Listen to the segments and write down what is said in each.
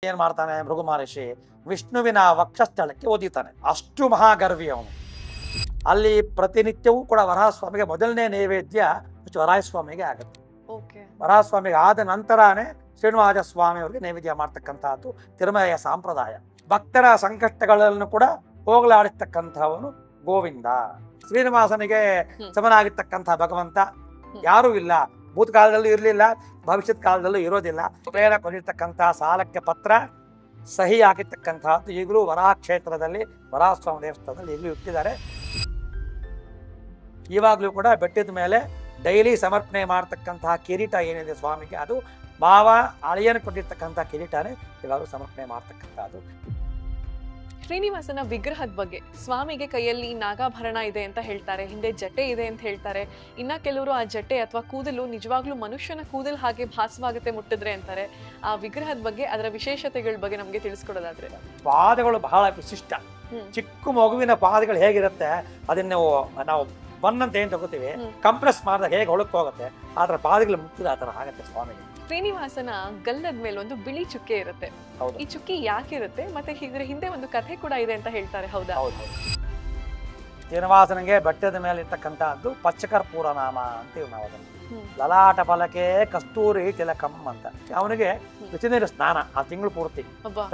ಏನ್ ಮಾಡ್ತಾನೆ ಭೃಗು ಮಹರ್ಷಿ, ವಿಷ್ಣುವಿನ ವಕ್ಷಸ್ಥಳಕ್ಕೆ ಒದಿತಾನೆ. ಅಷ್ಟು ಮಹಾಗರ್ವಿ ಅವನು. ಅಲ್ಲಿ ಪ್ರತಿನಿತ್ಯವೂ ಕೂಡ ವರಾಹಸ್ವಾಮಿಗೆ ಮೊದಲನೇ ನೈವೇದ್ಯ ವರಾಹಸ್ವಾಮಿಗೆ ಆಗುತ್ತೆ. ವರಾಹಸ್ವಾಮಿಗೆ ಆದ ನಂತರನೇ ಶ್ರೀನಿವಾಸ ಸ್ವಾಮಿ ಅವರಿಗೆ ನೈವೇದ್ಯ ಮಾಡ್ತಕ್ಕಂತಹದ್ದು ತಿರುಮಲೆಯ ಸಂಪ್ರದಾಯ. ಭಕ್ತರ ಸಂಕಷ್ಟಗಳನ್ನು ಕೂಡ ಹೋಗಲಾಡಿಸ್ತಕ್ಕಂಥವನು ಗೋವಿಂದ. ಶ್ರೀನಿವಾಸನಿಗೆ ಸಮನಾಗಿರ್ತಕ್ಕಂತಹ ಭಗವಂತ ಯಾರೂ ಇಲ್ಲ. ಭೂತಕಾಲದಲ್ಲೂ ಇರಲಿಲ್ಲ, ಭವಿಷ್ಯತ್ ಕಾಲದಲ್ಲೂ ಇರೋದಿಲ್ಲ. ಪ್ರೇರ ಕೊಂಡಿರ್ತಕ್ಕಂತಹ ಸಾಲಕ್ಕೆ ಪತ್ರ ಸಹಿ ಹಾಕಿರ್ತಕ್ಕಂತಹದ್ದು ಈಗಲೂ ವರಾಹ ಕ್ಷೇತ್ರದಲ್ಲಿ, ವರಾಹಸ್ವಾಮಿ ದೇವಸ್ಥಾನದಲ್ಲಿ ಈಗಲೂ ಇಟ್ಟಿದ್ದಾರೆ. ಇವಾಗಲೂ ಕೂಡ ಬೆಟ್ಟದ ಮೇಲೆ ಡೈಲಿ ಸಮರ್ಪಣೆ ಮಾಡ್ತಕ್ಕಂತಹ ಕಿರೀಟ ಏನಿದೆ ಸ್ವಾಮಿಗೆ, ಅದು ಮಾವ ಅಳಿಯನ್ ಕೊಟ್ಟಿರ್ತಕ್ಕಂತಹ ಕಿರೀಟನೇ ಇವಾಗಲೂ ಸಮರ್ಪಣೆ ಮಾಡ್ತಕ್ಕಂಥದ್ದು. ಶ್ರೀನಿವಾಸನ ವಿಗ್ರಹದ ಬಗ್ಗೆ, ಸ್ವಾಮಿಗೆ ಕೈಯಲ್ಲಿ ನಾಗಾಭರಣ ಇದೆ ಅಂತ ಹೇಳ್ತಾರೆ, ಹಿಂದೆ ಜಟೆ ಇದೆ ಅಂತ ಹೇಳ್ತಾರೆ. ಇನ್ನ ಕೆಲವರು ಆ ಜಟೆ ಅಥವಾ ಕೂದಲು ನಿಜವಾಗ್ಲೂ ಮನುಷ್ಯನ ಕೂದಲು ಹಾಗೆ ಭಾಸವಾಗುತ್ತೆ ಮುಟ್ಟಿದ್ರೆ ಅಂತಾರೆ. ಆ ವಿಗ್ರಹದ ಬಗ್ಗೆ, ಅದರ ವಿಶೇಷತೆಗಳ ಬಗ್ಗೆ ನಮ್ಗೆ ತಿಳಿಸ್ಕೊಡೋದಾದ್ರೆ. ಪಾದಗಳು ಬಹಳ ವಿಶಿಷ್ಟ. ಚಿಕ್ಕ ಮಗುವಿನ ಪಾದಗಳು ಹೇಗಿರುತ್ತೆ ಅದನ್ನ ನಾವು ಬನ್ನಂತ ಏನ್ ತಗೋತೀವಿ, ಕಂಪ್ರೆಸ್ ಮಾಡಿದಾಗ ಹೇಗೆ ಹೊಳಕ್ ಹೋಗುತ್ತೆ, ಆದ್ರೆ ಪಾದಗಳು ಮುಟ್ಟಿದ ಆತರ ಆಗುತ್ತೆ ಸ್ವಾಮಿಗೆ. ಶ್ರೀನಿವಾಸನ ಗಲ್ಲದ ಮೇಲೆ ಒಂದು ಬಿಳಿ ಚುಕ್ಕೆ ಇರುತ್ತೆ. ಈ ಚುಕ್ಕಿ ಯಾಕಿರುತ್ತೆ ಮತ್ತೆ ಇದ್ರ ಹಿಂದೆ ಒಂದು ಕಥೆ ಕೂಡ ಇದೆ ಅಂತ ಹೇಳ್ತಾರೆ, ಹೌದಾ? ಹೌದು. ಶ್ರೀನಿವಾಸನಿಗೆ ಬೆಟ್ಟದ ಮೇಲೆ ಇರ್ತಕ್ಕಂತಹದ್ದು ಪಚ್ಚಕರ್ಪೂರ ನಾಮ ಅಂತೀವಿ ನಾವು ಅದನ್ನು. ಲಲಾಟ ಫಲಕೆ ಕಸ್ತೂರಿ ತಿಲಕಂ ಅಂತ. ಅವನಿಗೆ ಬಿಸಿ ನೀರು ಸ್ನಾನ ಆ ತಿಂಗಳು ಪೂರ್ತಿ,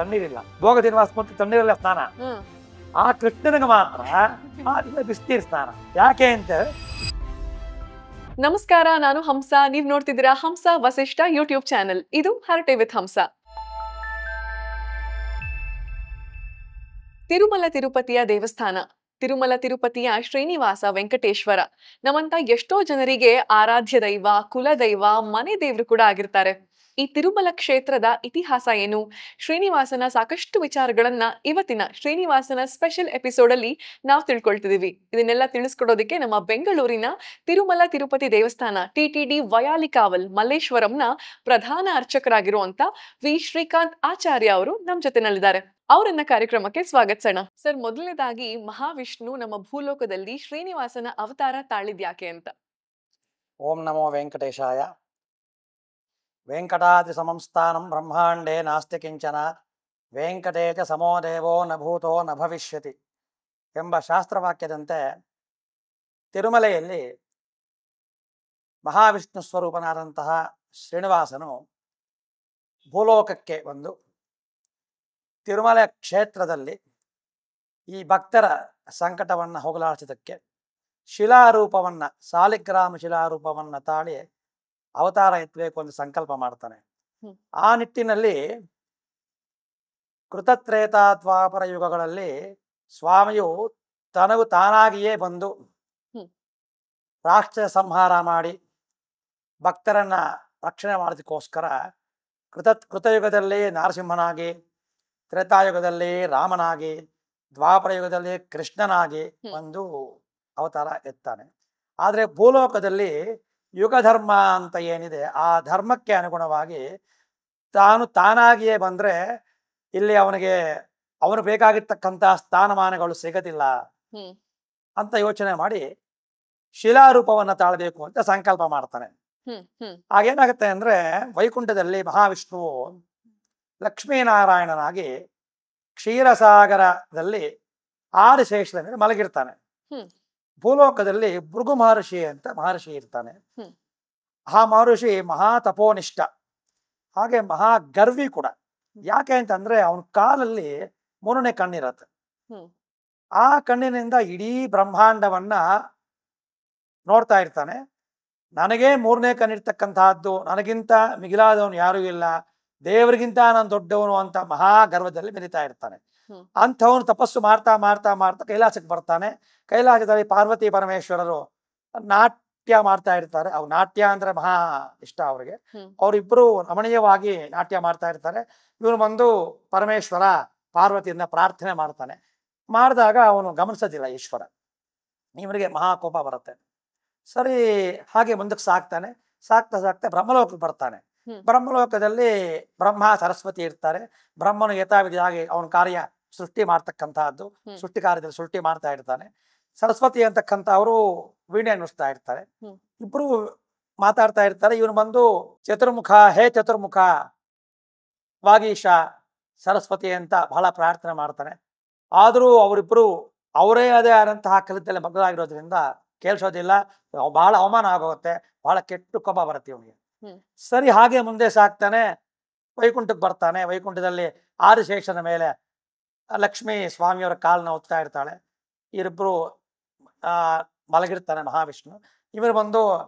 ತಣ್ಣೀರಿಲ್ಲ. ಭೋಗ ಶ್ರೀನಿವಾಸ ಮತ್ತು ತಣ್ಣೀರಿಲ್ಲ ಸ್ನಾನ. ಆ ಕೃಷ್ಣನಿಗೆ ಮಾತ್ರ ಬಿಸಿನೀರು ಸ್ನಾನ. ಯಾಕೆ ಅಂತ. ನಮಸ್ಕಾರ, ನಾನು ಹಂಸ. ನೀವ್ ನೋಡ್ತಿದ್ದೀರಾ ಹಂಸ ವಸಿಷ್ಠ ಯೂಟ್ಯೂಬ್ ಚಾನೆಲ್. ಇದು ಹರಟೆ ವಿತ್ ಹಂಸ. ತಿರುಮಲ ತಿರುಪತಿಯ ದೇವಸ್ಥಾನ, ತಿರುಮಲ ತಿರುಪತಿಯ ಶ್ರೀನಿವಾಸ ವೆಂಕಟೇಶ್ವರ ನಮ್ಮಂತ ಎಷ್ಟೋ ಜನರಿಗೆ ಆರಾಧ್ಯ ದೈವ, ಕುಲದೈವ, ಮನೆ ದೇವ್ರು ಕೂಡ ಆಗಿರ್ತಾರೆ. ಈ ತಿರುಮಲ ಕ್ಷೇತ್ರದ ಇತಿಹಾಸ ಏನು, ಶ್ರೀನಿವಾಸನ ಸಾಕಷ್ಟು ವಿಚಾರಗಳನ್ನ ಇವತ್ತಿನ ಶ್ರೀನಿವಾಸನ ಸ್ಪೆಷಲ್ ಎಪಿಸೋಡ್ ಅಲ್ಲಿ ನಾವು ತಿಳ್ಕೊಳ್ತಿದೀವಿ. ಇದನ್ನೆಲ್ಲ ತಿಳಿಸ್ಕೊಡೋದಕ್ಕೆ ನಮ್ಮ ಬೆಂಗಳೂರಿನ ತಿರುಮಲ ತಿರುಪತಿ ದೇವಸ್ಥಾನ TTD ವಯಾಲಿಕಾವಲ್ ಮಲ್ಲೇಶ್ವರಂನ ಪ್ರಧಾನ ಅರ್ಚಕರಾಗಿರುವಂತ ವಿ ಶ್ರೀಕಾಂತ್ ಆಚಾರ್ಯ ಅವರು ನಮ್ ಜೊತೆನಲ್ಲಿದ್ದಾರೆ. ಅವರನ್ನ ಕಾರ್ಯಕ್ರಮಕ್ಕೆ ಸ್ವಾಗತಿಸೋಣ. ಸರ್, ಮೊದಲನೇದಾಗಿ ಮಹಾವಿಷ್ಣು ನಮ್ಮ ಭೂಲೋಕದಲ್ಲಿ ಶ್ರೀನಿವಾಸನ ಅವತಾರ ತಾಳಿದ್ಯಾಕೆ ಅಂತ. ಓಂ ನಮೋ ವೆಂಕಟೇಶಾಯ. ವೆಂಕಟಾದ್ರಿ ಸಮಂ ಸ್ಥಾನಂ ಬ್ರಹ್ಮಾಂಡೇ ನಾಸ್ತಿ ಕಿಂಚನ ವೆಂಕಟೇಶ ಸಮೋ ದೇವೋ ನ ಭೂತೋ ನ ಭವಿಷ್ಯತಿ ಎಂಬ ಶಾಸ್ತ್ರವಾಕ್ಯದಂತೆ ತಿರುಮಲೆಯಲ್ಲಿ ಮಹಾವಿಷ್ಣು ಸ್ವರೂಪನಾದಂತಹ ಶ್ರೀನಿವಾಸನು ಭೂಲೋಕಕ್ಕೆ ಬಂದು ತಿರುಮಲ ಕ್ಷೇತ್ರದಲ್ಲಿ ಈ ಭಕ್ತರ ಸಂಕಟವನ್ನು ಹೋಗಲಾಡಿಸೋದಕ್ಕೆ ಶಿಲಾರೂಪವನ್ನು, ಸಾಲಿಗ್ರಾಮ ಶಿಲಾರೂಪವನ್ನು ತಾಳಿ ಅವತಾರ ಎತ್ತಬೇಕು ಅಂತ ಸಂಕಲ್ಪ ಮಾಡ್ತಾನೆ. ಆ ನಿಟ್ಟಿನಲ್ಲಿ ಕೃತತ್ರೇತಾದ್ವಾಪರ ಯುಗಗಳಲ್ಲಿ ಸ್ವಾಮಿಯು ತನಗೂ ತಾನಾಗಿಯೇ ಬಂದು ರಾಕ್ಷಸ ಸಂಹಾರ ಮಾಡಿ ಭಕ್ತರನ್ನ ರಕ್ಷಣೆ ಮಾಡೋದಕ್ಕೋಸ್ಕರ ಕೃತಯುಗದಲ್ಲಿ ನರಸಿಂಹನಾಗಿ, ತ್ರೇತಾಯುಗದಲ್ಲಿ ರಾಮನಾಗಿ, ದ್ವಾಪರ ಯುಗದಲ್ಲಿ ಕೃಷ್ಣನಾಗಿ ಒಂದು ಅವತಾರ ಎತ್ತಾನೆ. ಆದರೆ ಭೂಲೋಕದಲ್ಲಿ ಯುಗ ಧರ್ಮ ಅಂತ ಏನಿದೆ, ಆ ಧರ್ಮಕ್ಕೆ ಅನುಗುಣವಾಗಿ ತಾನಾಗಿಯೇ ಬಂದ್ರೆ ಇಲ್ಲಿ ಅವನು ಬೇಕಾಗಿರ್ತಕ್ಕಂತಹ ಸ್ಥಾನಮಾನಗಳು ಸಿಗದಿಲ್ಲ ಅಂತ ಯೋಚನೆ ಮಾಡಿ ಶಿಲಾರೂಪವನ್ನ ತಾಳಬೇಕು ಅಂತ ಸಂಕಲ್ಪ ಮಾಡ್ತಾನೆ. ಆಗೇನಾಗುತ್ತೆ ಅಂದ್ರೆ ವೈಕುಂಠದಲ್ಲಿ ಮಹಾವಿಷ್ಣುವು ಲಕ್ಷ್ಮೀನಾರಾಯಣನಾಗಿ ಕ್ಷೀರಸಾಗರದಲ್ಲಿ ಆದಿಶೇಷದ ಮೇಲೆ ಮಲಗಿರ್ತಾನೆ. ಭೂಲೋಕದಲ್ಲಿ ಭೃಗು ಮಹರ್ಷಿ ಅಂತ ಮಹರ್ಷಿ ಇರ್ತಾನೆ. ಆ ಮಹರ್ಷಿ ಮಹಾ ತಪೋನಿಷ್ಠ, ಹಾಗೆ ಮಹಾ ಗರ್ವಿ ಕೂಡ. ಯಾಕೆ ಅಂತಂದ್ರೆ ಅವನ ಕಾಲಲ್ಲಿ 3ನೇ ಕಣ್ಣಿರತ್ತೆ. ಆ ಕಣ್ಣಿನಿಂದ ಇಡೀ ಬ್ರಹ್ಮಾಂಡವನ್ನ ನೋಡ್ತಾ ಇರ್ತಾನೆ. ನನಗೇ 3ನೇ ಕಣ್ಣಿರ್ತಕ್ಕಂತಹದ್ದು, ನನಗಿಂತ ಮಿಗಿಲಾದವನು ಯಾರೂ ಇಲ್ಲ, ದೇವರಿಗಿಂತ ನಾನು ದೊಡ್ಡವನು ಅಂತ ಮಹಾ ಗರ್ವದಲ್ಲಿ ಮೆರಿತಾ ಇರ್ತಾನೆ. ಅಂಥವನು ತಪಸ್ಸು ಮಾಡ್ತಾ ಮಾಡ್ತಾ ಮಾಡ್ತಾ ಕೈಲಾಸಕ್ಕೆ ಬರ್ತಾನೆ. ಕೈಲಾಸದಲ್ಲಿ ಪಾರ್ವತಿ ಪರಮೇಶ್ವರರು ನಾಟ್ಯ ಮಾಡ್ತಾ ಇರ್ತಾರೆ. ಅವ್ರು ನಾಟ್ಯ ಅಂದ್ರೆ ಮಹಾ ಇಷ್ಟ ಅವ್ರಿಗೆ. ಅವರಿಬ್ಬರು ರಮಣೀಯವಾಗಿ ನಾಟ್ಯ ಮಾಡ್ತಾ ಇರ್ತಾರೆ. ಇವನು ಬಂದು ಪರಮೇಶ್ವರ ಪಾರ್ವತಿಯನ್ನ ಪ್ರಾರ್ಥನೆ ಮಾಡ್ತಾನೆ. ಮಾಡಿದಾಗ ಅವನು ಗಮನಿಸೋದಿಲ್ಲ ಈಶ್ವರ. ಇವನಿಗೆ ಮಹಾಕೋಪ ಬರುತ್ತೆ. ಸರಿ, ಹಾಗೆ ಮುಂದಕ್ಕೆ ಸಾಕ್ತಾನೆ. ಸಾಕ್ತಾ ಸಾಕ್ತಾ ಬ್ರಹ್ಮಲೋಕಕ್ಕೆ ಬರ್ತಾನೆ. ಬ್ರಹ್ಮಲೋಕದಲ್ಲಿ ಬ್ರಹ್ಮ ಸರಸ್ವತಿ ಇರ್ತಾರೆ. ಬ್ರಹ್ಮನು ಯಥಾವಿಧಿಯಾಗಿ ಅವನ ಕಾರ್ಯ ಸೃಷ್ಟಿ ಮಾಡ್ತಕ್ಕಂತಹದ್ದು, ಸೃಷ್ಟಿ ಕಾರ್ಯದಲ್ಲಿ ಸೃಷ್ಟಿ ಮಾಡ್ತಾ ಇರ್ತಾನೆ. ಸರಸ್ವತಿ ಅಂತಕ್ಕಂಥ ಅವರು ವೀಣೆ ನುಡಿಸ್ತಾ ಇರ್ತಾರೆ. ಇಬ್ರು ಮಾತಾಡ್ತಾ ಇರ್ತಾರೆ. ಇವನು ಬಂದು ಚತುರ್ಮುಖ, ಹೇ ಚತುರ್ಮುಖ ವಾಗೀಶ, ಸರಸ್ವತಿ ಅಂತ ಬಹಳ ಪ್ರಾರ್ಥನೆ ಮಾಡ್ತಾನೆ. ಆದರೂ ಅವರಿಬ್ಬರು ಅವರೇ ಅದೇ ಆದಂತಹ ಕಲಿತಲ್ಲಿ ಮಗ್ನರಾಗಿರೋದ್ರಿಂದ ಕೇಳಿಸೋದಿಲ್ಲ. ಬಹಳ ಅವಮಾನ ಆಗೋಗುತ್ತೆ, ಬಹಳ ಕೆಟ್ಟು ಕೋಪ ಬರುತ್ತೆ ಇವನಿಗೆ. ಸರಿ, ಹಾಗೆ ಮುಂದೆ ಸಾಕ್ತಾನೆ, ವೈಕುಂಠಕ್ಕೆ ಬರ್ತಾನೆ. ವೈಕುಂಠದಲ್ಲಿ ಆದಿಶೇಷನ ಮೇಲೆ ಲಕ್ಷ್ಮೀ ಸ್ವಾಮಿಯವರ ಕಾಲನ್ನ ಒತ್ತಾ ಇರ್ತಾಳೆ. ಇವರಿಬ್ಬರು ಮಲಗಿರ್ತಾನೆ ಮಹಾವಿಷ್ಣು. ಇವರು ಬಂದು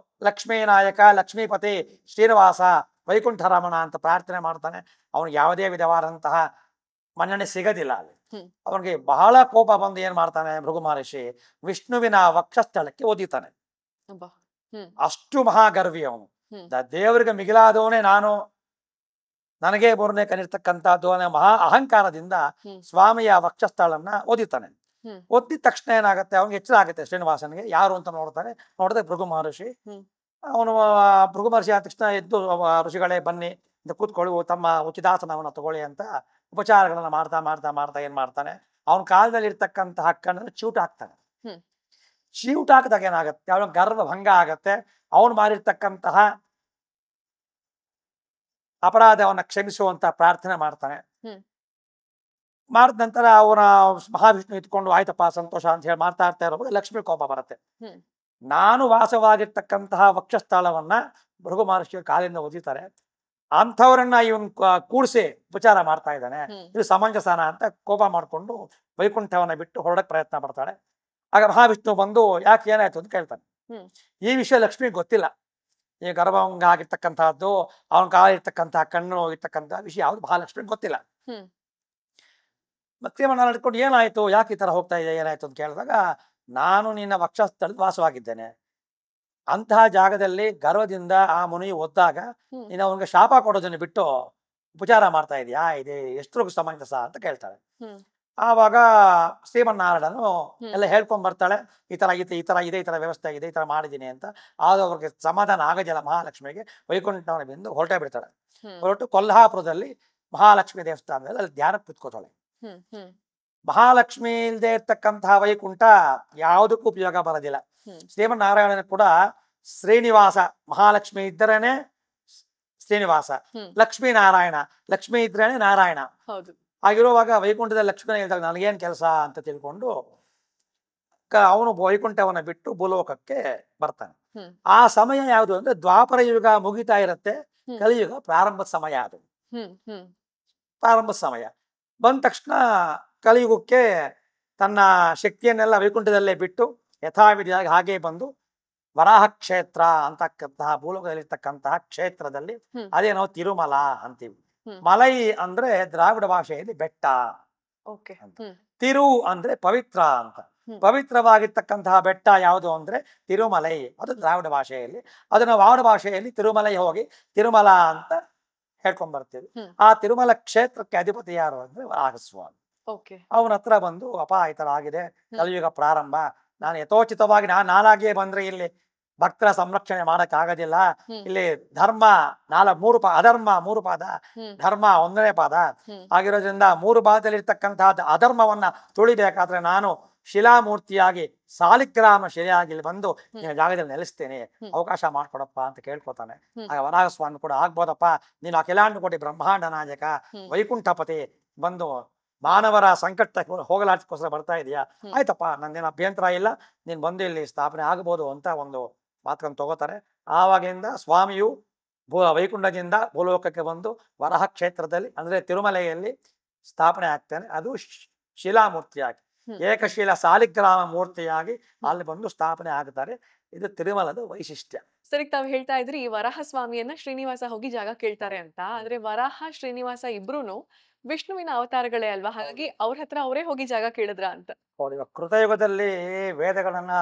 ಲಕ್ಷ್ಮೀ ನಾಯಕ, ಲಕ್ಷ್ಮೀಪತಿ, ಶ್ರೀನಿವಾಸ, ವೈಕುಂಠರಮಣ ಅಂತ ಪ್ರಾರ್ಥನೆ ಮಾಡ್ತಾನೆ. ಅವನಿಗೆ ಯಾವುದೇ ವಿಧವಾದಂತಹ ಮನ್ನಣೆ ಸಿಗೋದಿಲ್ಲ ಅಲ್ಲಿ. ಅವನಿಗೆ ಬಹಳ ಕೋಪ ಬಂದು ಏನ್ ಮಾಡ್ತಾನೆ ಭೃಗು ಮಹರ್ಷಿ, ವಿಷ್ಣುವಿನ ವಕ್ಷಸ್ಥಳಕ್ಕೆ ಒದಿತಾನೆ. ಅಷ್ಟು ಮಹಾಗರ್ವಿ ಅವನು. ದೇವರಿಗೆ ಮಿಗಿಲಾದವನೇ ನಾನು, ನನಗೆ ಮೂರನೇ ಕನಿರ್ತಕ್ಕಂಥದ್ದು ಅನ್ನೋ ಮಹಾ ಅಹಂಕಾರದಿಂದ ಸ್ವಾಮಿಯ ವಕ್ಷಸ್ಥಳನ್ನ ಒದಿತಾನೆ. ಒದ್ದಿದ ತಕ್ಷಣ ಏನಾಗುತ್ತೆ, ಅವನಿಗೆ ಎಚ್ಚರ ಆಗುತ್ತೆ ಶ್ರೀನಿವಾಸನಿಗೆ. ಯಾರು ಅಂತ ನೋಡ್ತಾನೆ. ನೋಡಿದ್ರೆ ಭೃಗು ಮಹರ್ಷಿ. ಅವನು ಭೃಗು ಮಹರ್ಷಿ ಆದ ತಕ್ಷಣ ಎದ್ದು, ಋಷಿಗಳೇ ಬನ್ನಿ ಅಂತ ಕೂತ್ಕೊಳ್ಳಿ, ತಮ್ಮ ಉಚಿತಾಸನವನ್ನ ತಗೊಳ್ಳಿ ಅಂತ ಉಪಚಾರಗಳನ್ನ ಮಾಡ್ತಾ ಮಾಡ್ತಾ ಮಾಡ್ತಾ ಏನ್ ಮಾಡ್ತಾನೆ, ಅವನ ಕಾಲದಲ್ಲಿ ಇರ್ತಕ್ಕಂತಹ ಹಕ್ಕನ್ನು ಚೂಟ್ ಹಾಕ್ತಾನೆ. ಚೀಟ್ ಹಾಕಿದಾಗ ಏನಾಗುತ್ತೆ, ಅವನ ಗರ್ವ ಭಂಗ ಆಗತ್ತೆ. ಅವನು ಮಾಡಿರ್ತಕ್ಕಂತಹ ಅಪರಾಧವನ್ನ ಕ್ಷಮಿಸುವಂತ ಪ್ರಾರ್ಥನೆ ಮಾಡ್ತಾನೆ. ಮಾಡಿದ ನಂತರ ಅವನ ಮಹಾವಿಷ್ಣು ಇಟ್ಕೊಂಡು ಆಯ್ತಪ್ಪ ಸಂತೋಷ ಅಂತ ಹೇಳಿ ಮಾಡ್ತಾ ಇರುವಾಗ ಲಕ್ಷ್ಮೀ ಕೋಪ ಬರುತ್ತೆ. ನಾನು ವಾಸವಾಗಿರ್ತಕ್ಕಂತಹ ವಕ್ಷಸ್ಥಳವನ್ನ ಭೃಗು ಮಹರ್ಷಿಯ ಕಾಲಿಂದ ಒದಿತಾರೆ, ಅಂಥವ್ರನ್ನ ಇವನ್ ಕೂಡಿಸಿ ಉಪಚಾರ ಮಾಡ್ತಾ ಇದ್ದಾನೆ, ಇದು ಸಮಂಜಸನ ಅಂತ ಕೋಪ ಮಾಡಿಕೊಂಡು ವೈಕುಂಠವನ್ನ ಬಿಟ್ಟು ಹೊರಡಕ್ ಪ್ರಯತ್ನ ಪಡ್ತಾಳೆ. ಆಗ ಮಹಾವಿಷ್ಣು ಬಂದು ಯಾಕೆ ಏನಾಯ್ತು ಅಂತ ಕೇಳ್ತಾನೆ. ಈ ವಿಷಯ ಲಕ್ಷ್ಮಿಗೆ ಗೊತ್ತಿಲ್ಲ. ಈ ಗರ್ಭಭಂಗ ಆಗಿರ್ತಕ್ಕಂತಹದ್ದು, ಅವನ ಕಾಲ ಇರ್ತಕ್ಕಂತಹ ಕಣ್ಣು ಇರ್ತಕ್ಕಂತಹ ವಿಷಯ ಯಾವ್ದು ಮಹಾಲಕ್ಷ್ಮಿಗೆ ಗೊತ್ತಿಲ್ಲ. ಮತ್ತೆ ನಾನು ನಡ್ಕೊಂಡು ಏನಾಯ್ತು, ಯಾಕೆ ಈ ತರ ಹೋಗ್ತಾ ಇದೆ, ಏನಾಯ್ತು ಅಂತ ಕೇಳಿದಾಗ, ನಾನು ನಿನ್ನ ವಕ್ಷಸ್ಥಳದ ವಾಸವಾಗಿದ್ದೇನೆ, ಅಂತಹ ಜಾಗದಲ್ಲಿ ಗರ್ವದಿಂದ ಆ ಮುನಿ ಒದ್ದಾಗ ನೀನು ಅವನಿಗೆ ಶಾಪ ಕೊಡೋದನ್ನ ಬಿಟ್ಟು ಉಪಚಾರ ಮಾಡ್ತಾ ಇದೆಯಾ, ಇದೆ ಎಷ್ಟು ಸಮಂಜಸ ಅಂತ ಕೇಳ್ತಾಳೆ. ಆವಾಗ ಶ್ರೀಮನ್ನಾರಾಯಣನು ಎಲ್ಲ ಹೇಳ್ಕೊಂಡ್ ಬರ್ತಾಳೆ, ಈ ತರ ಈ ತರ ಇದೆ, ಈ ತರ ವ್ಯವಸ್ಥೆ ಆಗಿದೆ, ಈ ತರ ಮಾಡಿದ್ದೀನಿ ಅಂತ. ಆಗ ಅವ್ರಿಗೆ ಸಮಾಧಾನ ಆಗದಿಲ್ಲ ಮಹಾಲಕ್ಷ್ಮಿಗೆ. ವೈಕುಂಠವನ್ನ ಬಿಂದು ಹೊರಟೇ ಬಿಡ್ತಾಳೆ. ಹೊರಟು ಕೊಲ್ಹಾಪುರದಲ್ಲಿ ಮಹಾಲಕ್ಷ್ಮಿ ದೇವಸ್ಥಾನದಲ್ಲಿ ಅಲ್ಲಿ ಧ್ಯಾನಕ್ಕೆ ಕುತ್ಕೋತಾಳೆ. ಮಹಾಲಕ್ಷ್ಮಿ ಇಲ್ಲದೆ ಇರ್ತಕ್ಕಂತಹ ವೈಕುಂಠ ಯಾವುದಕ್ಕೂ ಉಪಯೋಗ ಬರೋದಿಲ್ಲ. ಶ್ರೀಮನ್ನಾರಾಯಣನ ಕೂಡ ಶ್ರೀನಿವಾಸ, ಮಹಾಲಕ್ಷ್ಮಿ ಇದ್ದರೇನೆ ಶ್ರೀನಿವಾಸ, ಲಕ್ಷ್ಮೀ ನಾರಾಯಣ, ಲಕ್ಷ್ಮಿ ಇದ್ರೇನೆ ನಾರಾಯಣ. ಆಗಿರುವಾಗ ವೈಕುಂಠದಲ್ಲಿ ಲಕ್ಷ್ಮೀನ ಹೇಳಿದಾಗ ನನಗೇನ್ ಕೆಲಸ ಅಂತ ತಿಳ್ಕೊಂಡು ಅವನು ವೈಕುಂಠವನ್ನ ಬಿಟ್ಟು ಭೂಲೋಕಕ್ಕೆ ಬರ್ತಾನೆ. ಆ ಸಮಯ ಯಾವುದು ಅಂದ್ರೆ ದ್ವಾಪರ ಯುಗ ಮುಗಿತಾ ಇರತ್ತೆ, ಕಲಿಯುಗ ಪ್ರಾರಂಭದ ಸಮಯ. ಅದು ಪ್ರಾರಂಭದ ಸಮಯ ಬಂದ ತಕ್ಷಣ ಕಲಿಯುಗಕ್ಕೆ ತನ್ನ ಶಕ್ತಿಯನ್ನೆಲ್ಲ ವೈಕುಂಠದಲ್ಲೇ ಬಿಟ್ಟು ಯಥಾವಿಧಿಯಾಗಿ ಹಾಗೆ ಬಂದು ವರಾಹ ಕ್ಷೇತ್ರ ಅಂತಕ್ಕಂತಹ ಭೂಲೋಕದಲ್ಲಿರ್ತಕ್ಕಂತಹ ಕ್ಷೇತ್ರದಲ್ಲಿ, ಅದೇ ನಾವು ತಿರುಮಲ ಅಂತೀವಿ. ಮಲೈ ಅಂದ್ರೆ ದ್ರಾವಿಡ ಭಾಷೆಯಲ್ಲಿ ಬೆಟ್ಟ ಅಂತ, ತಿರು ಅಂದ್ರೆ ಪವಿತ್ರ ಅಂತ. ಪವಿತ್ರವಾಗಿರ್ತಕ್ಕಂತಹ ಬೆಟ್ಟ ಯಾವುದು ಅಂದ್ರೆ ತಿರುಮಲೈ, ಅದು ದ್ರಾವಿಡ ಭಾಷೆಯಲ್ಲಿ. ಅದನ್ನ ವಾಡ ಭಾಷೆಯಲ್ಲಿ ತಿರುಮಲೈ ಹೋಗಿ ತಿರುಮಲ ಅಂತ ಹೇಳ್ಕೊಂಡ್ ಬರ್ತೀವಿ. ಆ ತಿರುಮಲ ಕ್ಷೇತ್ರಕ್ಕೆ ಅಧಿಪತಿ ಯಾರು ಅಂದ್ರೆ ವರಾಹಸ್ವಾಮಿ. ಅವನ ಹತ್ರ ಬಂದು, ಅಪ ಈ ತರ ಆಗಿದೆ, ಕಲಿಯುಗ ಪ್ರಾರಂಭ, ನಾನು ಯಥೋಚಿತವಾಗಿ ನಾನಾಗಿಯೇ ಬಂದ್ರೆ ಇಲ್ಲಿ ಭಕ್ತರ ಸಂರಕ್ಷಣೆ ಮಾಡಕ್ ಆಗೋದಿಲ್ಲ. ಇಲ್ಲಿ ಧರ್ಮ ಮೂರು ಅಧರ್ಮ 3 ಪಾದ, ಧರ್ಮ 1ನೇ ಪಾದ ಆಗಿರೋದ್ರಿಂದ 3 ಪಾದದಲ್ಲಿ ಇರ್ತಕ್ಕಂತಹ ಅಧರ್ಮವನ್ನ ತುಳಿಬೇಕಾದ್ರೆ ನಾನು ಶಿಲಾಮೂರ್ತಿಯಾಗಿ ಸಾಲಿಗ್ರಾಮ ಶಿಲೆಯಾಗಿ ಇಲ್ಲಿ ಬಂದು ಜಾಗದಲ್ಲಿ ನೆಲೆಸ್ತೇನೆ, ಅವಕಾಶ ಮಾಡ್ಕೊಡಪ್ಪ ಅಂತ ಕೇಳ್ಕೊತಾನೆ. ಆಗ ವರಾಹಸ್ವಾಮಿ ಕೂಡ ಆಗ್ಬೋದಪ್ಪ, ನೀನು ಅಖಿಲಾಂಡ ಕೋಟಿ ಬ್ರಹ್ಮಾಂಡ ನಾಯಕ ವೈಕುಂಠಪತಿ, ಬಂದು ಮಾನವರ ಸಂಕಟ ಹೋಗಲಾಡಿಸ್ಕೋಸ್ಕರ ಬರ್ತಾ ಇದೆಯಾ, ಆಯ್ತಪ್ಪ ನಂದೇನು ಅಭ್ಯಂತರ ಇಲ್ಲ, ನೀನ್ ಬಂದು ಇಲ್ಲಿ ಸ್ಥಾಪನೆ ಆಗ್ಬೋದು ಅಂತ ಒಂದು ಮಾತನ್ನು ತಗೋತಾರೆ. ಆವಾಗಿಂದ ಸ್ವಾಮಿಯು ವೈಕುಂಠದಿಂದ ಭೂಲೋಕಕ್ಕೆ ಬಂದು ವರಹ ಕ್ಷೇತ್ರದಲ್ಲಿ ಅಂದ್ರೆ ತಿರುಮಲೆಯಲ್ಲಿ ಸ್ಥಾಪನೆ ಆಗ್ತಾನೆ. ಅದು ಶಿಲಾಮೂರ್ತಿಯಾಗಿ, ಏಕಶಿಲ ಸಾಲಿಗ್ರಾಮ ಮೂರ್ತಿಯಾಗಿ ಅಲ್ಲಿ ಬಂದು ಸ್ಥಾಪನೆ ಆಗ್ತಾರೆ. ಇದು ತಿರುಮಲದ ವೈಶಿಷ್ಟ್ಯ. ಸರಿ, ತಾವು ಹೇಳ್ತಾ ಇದ್ರಿ ಈ ವರಾಹ ಸ್ವಾಮಿಯನ್ನ ಶ್ರೀನಿವಾಸ ಹೋಗಿ ಜಾಗ ಕೇಳ್ತಾರೆ ಅಂತ. ಆದ್ರೆ ವರಾಹ ಶ್ರೀನಿವಾಸ ಇಬ್ರುನು ವಿಷ್ಣುವಿನ ಅವತಾರಗಳೇ ಅಲ್ವಾ, ಹಾಗಾಗಿ ಅವ್ರ ಹತ್ರ ಅವರೇ ಹೋಗಿ ಜಾಗ ಕೇಳಿದ್ರ ಅಂತ. ಹೌದು. ಇವಾಗ ಕೃತಯುಗದಲ್ಲಿ ವೇದಗಳನ್ನ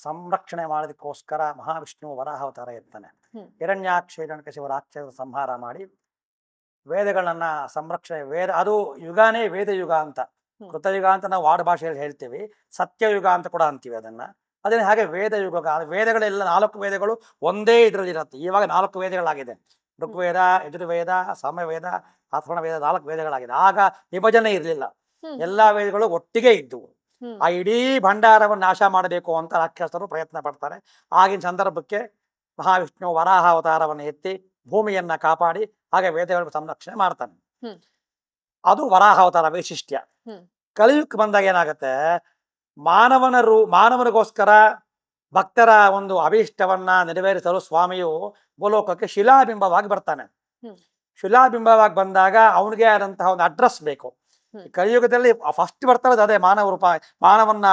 ಸಂರಕ್ಷಣೆ ಮಾಡೋದಕ್ಕೋಸ್ಕರ ಮಹಾವಿಷ್ಣು ವರಾಹ ಅವತಾರ ಇರ್ತಾನೆ. ಹಿರಣ್ಯಾಕ್ಷ ಹಿರಣ್ಯಕಶಿಪು ರಾಕ್ಷಸ ಸಂಹಾರ ಮಾಡಿ ವೇದಗಳನ್ನ ಸಂರಕ್ಷಣೆ, ಅದು ಯುಗಾನೇ ವೇದ ಯುಗ ಅಂತ. ಕೃತಯುಗ ಅಂತ ನಾವು ವಾಡ ಭಾಷೆಯಲ್ಲಿ ಹೇಳ್ತೀವಿ, ಸತ್ಯಯುಗ ಅಂತ ಕೂಡ ಅಂತೀವಿ ಅದನ್ನ. ಅದೇ ಹಾಗೆ ವೇದ ಯುಗ, ವೇದಗಳೆಲ್ಲ 4 ವೇದಗಳು ಒಂದೇ ಇದರಲ್ಲಿ ಇರುತ್ತೆ. ಇವಾಗ 4 ವೇದಗಳಾಗಿದೆ, ಋಗ್ವೇದ, ಯಜುರ್ವೇದ, ಸಾಮವೇದ, ಅಥರ್ವಣ ವೇದ, 4 ವೇದಗಳಾಗಿದೆ. ಆಗ ವಿಭಜನೆ ಇರಲಿಲ್ಲ, ಎಲ್ಲಾ ವೇದಗಳು ಒಟ್ಟಿಗೆ ಇದ್ದವು. ಆ ಇಡೀ ಭಂಡಾರವನ್ನು ನಾಶ ಮಾಡಬೇಕು ಅಂತ ರಾಕ್ಷಸರು ಪ್ರಯತ್ನ ಪಡ್ತಾರೆ. ಆಗಿನ ಸಂದರ್ಭಕ್ಕೆ ಮಹಾವಿಷ್ಣು ವರಾಹ ಅವತಾರವನ್ನು ಎತ್ತಿ ಭೂಮಿಯನ್ನ ಕಾಪಾಡಿ ಹಾಗೆ ವೇದಗಳ ಸಂರಕ್ಷಣೆ ಮಾಡ್ತಾನೆ. ಅದು ವರಾಹ ಅವತಾರ ವೈಶಿಷ್ಟ್ಯ. ಹ್ಮ್ ಕಲಿಯುಗಕ್ಕೆ ಬಂದಾಗ ಏನಾಗುತ್ತೆ, ಮಾನವನಿಗೋಸ್ಕರ ಭಕ್ತರ ಒಂದು ಅಭೀಷ್ಟವನ್ನ ನೆರವೇರಿಸಲು ಸ್ವಾಮಿಯು ಭೂಲೋಕಕ್ಕೆ ಶಿಲಾಬಿಂಬವಾಗಿ ಬರ್ತಾನೆ. ಹ್ಮ್ ಶಿಲಾಬಿಂಬವಾಗಿ ಬಂದಾಗ ಅವನಿಗೆ ಆದಂತಹ ಒಂದು ಅಡ್ರೆಸ್ ಬೇಕು. ಹ್ಮ್. ಕಲಿಯುಗದಲ್ಲಿ ಫಸ್ಟ್ ಬರ್ತಾ ಇರೋದು ಅದೇ, ಮಾನವ ರೂಪ, ಮಾನವನ್ನ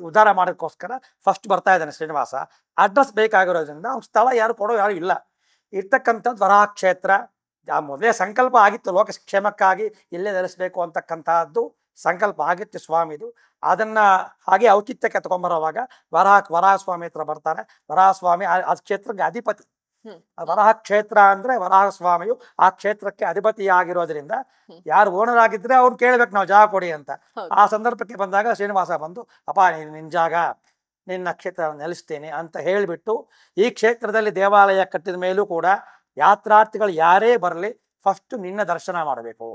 ಉದ್ಧಾರ ಮಾಡೋದಕ್ಕೋಸ್ಕರ ಫಸ್ಟ್ ಬರ್ತಾ ಇದ್ದಾನೆ ಶ್ರೀನಿವಾಸ. ಅಡ್ರೆಸ್ ಬೇಕಾಗಿರೋದ್ರಿಂದ ಅವ್ನ ಸ್ಥಳ ಯಾರು ಇಲ್ಲ. ಇರ್ತಕ್ಕಂಥದ್ದು ವರಾಹ ಕ್ಷೇತ್ರ. ಮೊದಲೇ ಸಂಕಲ್ಪ ಆಗಿತ್ತು, ಲೋಕ ಕ್ಷೇಮಕ್ಕಾಗಿ ಇಲ್ಲೇ ನೆಲೆಸಬೇಕು ಅಂತಕ್ಕಂತಹದ್ದು ಸಂಕಲ್ಪ ಆಗಿತ್ತು ಸ್ವಾಮಿದು. ಅದನ್ನ ಹಾಗೆ ಔಚಿತ್ಯಕ್ಕೆ ತಗೊಂಡ್ಬರೋವಾಗ ವರಾಹ ಸ್ವಾಮಿ ಹತ್ರ ಬರ್ತಾರೆ. ವರಾಹ ಸ್ವಾಮಿ ಆ ಕ್ಷೇತ್ರಕ್ಕೆ ಅಧಿಪತಿ. ವರಾಹ ಕ್ಷೇತ್ರ ಅಂದ್ರೆ ವರಾಹ ಸ್ವಾಮಿಯು ಆ ಕ್ಷೇತ್ರಕ್ಕೆ ಅಧಿಪತಿಯಾಗಿರೋದ್ರಿಂದ ಯಾರು ಓನರ್ ಆಗಿದ್ರೆ ಅವ್ರು ಕೇಳ್ಬೇಕು ನಾವು ಜಾಗ ಕೊಡಿ ಅಂತ. ಆ ಸಂದರ್ಭಕ್ಕೆ ಬಂದಾಗ ಶ್ರೀನಿವಾಸ ಬಂದು, ಅಪ್ಪ ನಿನ್ನ ಜಾಗ, ನಿನ್ನ ಕ್ಷೇತ್ರ ನೆಲೆಸ್ತೇನೆ ಅಂತ ಹೇಳಿಬಿಟ್ಟು, ಈ ಕ್ಷೇತ್ರದಲ್ಲಿ ದೇವಾಲಯ ಕಟ್ಟಿದ ಮೇಲೂ ಕೂಡ ಯಾತ್ರಾರ್ಥಿಗಳು ಯಾರೇ ಬರಲಿ ಫಸ್ಟ್ ನಿನ್ನ ದರ್ಶನ ಮಾಡಬೇಕು,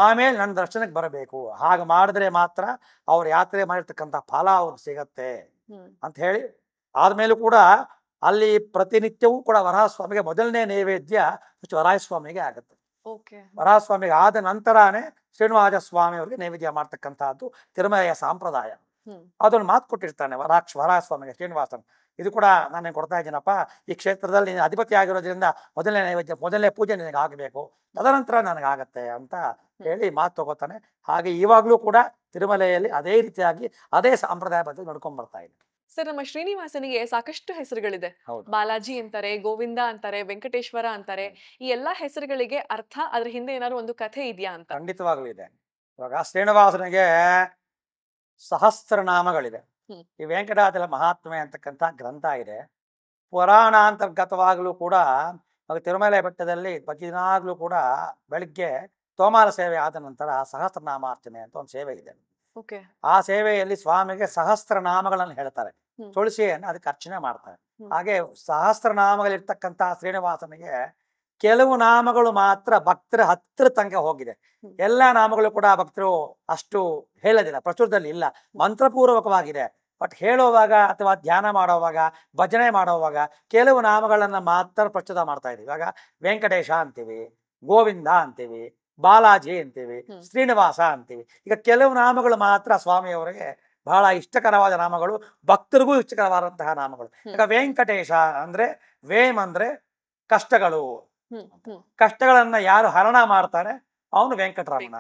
ಆಮೇಲೆ ನನ್ನ ದರ್ಶನಕ್ಕೆ ಬರಬೇಕು. ಹಾಗೆ ಮಾಡಿದ್ರೆ ಮಾತ್ರ ಅವ್ರು ಯಾತ್ರೆ ಮಾಡಿರ್ತಕ್ಕಂಥ ಫಲ ಅವ್ರು ಸಿಗತ್ತೆ ಅಂತ ಹೇಳಿ, ಆದ್ಮೇಲೂ ಕೂಡ ಅಲ್ಲಿ ಪ್ರತಿನಿತ್ಯವೂ ಕೂಡ ವರಾಹಸ್ವಾಮಿಗೆ ಮೊದಲನೇ ನೈವೇದ್ಯ ವರಾಹಸ್ವಾಮಿಗೆ ಆಗುತ್ತೆ. ವರಾಹಸ್ವಾಮಿಗೆ ಆದ ನಂತರನೇ ಶ್ರೀನಿವಾಸ ಸ್ವಾಮಿ ಅವರಿಗೆ ನೈವೇದ್ಯ ಮಾಡ್ತಕ್ಕಂಥದ್ದು ತಿರುಮಲೆಯ ಸಂಪ್ರದಾಯ. ಅದನ್ನು ಮಾತು ಕೊಟ್ಟಿರ್ತಾನೆ ವರಾಹಸ್ವಾಮಿಗೆ ಶ್ರೀನಿವಾಸನ್. ಇದು ಕೂಡ ನಾನು ಕೊಡ್ತಾ ಇದ್ದೀನಪ್ಪ, ಈ ಕ್ಷೇತ್ರದಲ್ಲಿ ನೀನು ಅಧಿಪತಿ ಆಗಿರೋದ್ರಿಂದ ಮೊದಲನೇ ನೈವೇದ್ಯ, ಮೊದಲನೇ ಪೂಜೆ ನಿನಗೆ ಆಗಬೇಕು, ತದನಂತರ ನನಗಾಗತ್ತೆ ಅಂತ ಹೇಳಿ ಮಾತು ತಗೋತಾನೆ. ಹಾಗೆ ಇವಾಗಲೂ ಕೂಡ ತಿರುಮಲೆಯಲ್ಲಿ ಅದೇ ರೀತಿಯಾಗಿ ಅದೇ ಸಂಪ್ರದಾಯ ಬಗ್ಗೆ ನಡ್ಕೊಂಡ್ ಬರ್ತಾ ಇದೆ. ಸರ್, ನಮ್ಮ ಶ್ರೀನಿವಾಸನಿಗೆ ಸಾಕಷ್ಟು ಹೆಸರುಗಳಿದೆ. ಬಾಲಾಜಿ ಅಂತಾರೆ, ಗೋವಿಂದ ಅಂತಾರೆ, ವೆಂಕಟೇಶ್ವರ ಅಂತಾರೆ. ಈ ಎಲ್ಲಾ ಹೆಸರುಗಳಿಗೆ ಅರ್ಥ, ಅದ್ರ ಹಿಂದೆ ಏನಾದ್ರು ಒಂದು ಕಥೆ ಇದೆಯಾ ಅಂತ? ಖಂಡಿತವಾಗ್ಲೂ ಇದೆ. ಇವಾಗ ಶ್ರೀನಿವಾಸನಿಗೆ ಸಹಸ್ರನಾಮಗಳಿದೆ. ಈ ವೆಂಕಟಾಚಲ ಮಹಾತ್ಮೆ ಅಂತಕ್ಕಂಥ ಗ್ರಂಥ ಇದೆ. ಪುರಾಣಾಂತರ್ಗತವಾಗಲೂ ಕೂಡ ತಿರುಮಲೆ ಬೆಟ್ಟದಲ್ಲಿ ಪ್ರತಿದಿನಾಗ್ಲೂ ಕೂಡ ಬೆಳಿಗ್ಗೆ ತೋಮಾಲ ಸೇವೆ ಆದ ನಂತರ ಸಹಸ್ರನಾಮಾರ್ಚನೆ ಅಂತ ಒಂದು ಸೇವೆ ಇದೆ. ಆ ಸೇವೆಯಲ್ಲಿ ಸ್ವಾಮಿಗೆ ಸಹಸ್ರನಾಮಗಳನ್ನು ಹೇಳ್ತಾರೆ, ತುಳಸಿಯನ್ನು ಅದಕ್ಕೆ ಅರ್ಚನೆ ಮಾಡ್ತಾರೆ. ಹಾಗೆ ಸಹಸ್ರನಾಮಗಳಿರ್ತಕ್ಕಂತಹ ಶ್ರೀನಿವಾಸನಿಗೆ ಕೆಲವು ನಾಮಗಳು ಮಾತ್ರ ಭಕ್ತರ ಹತ್ತಿರ ತನಕ ಹೋಗಿದೆ. ಎಲ್ಲಾ ನಾಮಗಳು ಕೂಡ ಭಕ್ತರು ಅಷ್ಟು ಹೇಳೋದಿಲ್ಲ, ಪ್ರಚುರದಲ್ಲಿ ಇಲ್ಲ, ಮಂತ್ರಪೂರ್ವಕವಾಗಿದೆ. ಬಟ್ ಹೇಳುವಾಗ ಅಥವಾ ಧ್ಯಾನ ಮಾಡೋವಾಗ, ಭಜನೆ ಮಾಡೋವಾಗ ಕೆಲವು ನಾಮಗಳನ್ನ ಮಾತ್ರ ಪ್ರಚುರ ಮಾಡ್ತಾ ಇದೀವಿ. ಇವಾಗ ವೆಂಕಟೇಶ ಅಂತೀವಿ, ಗೋವಿಂದ ಅಂತೀವಿ, ಬಾಲಾಜಿ ಅಂತೀವಿ, ಶ್ರೀನಿವಾಸ ಅಂತೀವಿ. ಈಗ ಕೆಲವು ನಾಮಗಳು ಮಾತ್ರ ಸ್ವಾಮಿಯವರಿಗೆ ಬಹಳ ಇಷ್ಟಕರವಾದ ನಾಮಗಳು, ಭಕ್ತರಿಗೂ ಇಷ್ಟಕರವಾದಂತಹ ನಾಮಗಳು. ಈಗ ವೆಂಕಟೇಶ ಅಂದ್ರೆ, ವೇಮ್ ಅಂದ್ರೆ ಕಷ್ಟಗಳು, ಕಷ್ಟಗಳನ್ನ ಯಾರು ಹರಣ ಮಾಡ್ತಾರೆ ಅವನು ವೆಂಕಟರಮಣ.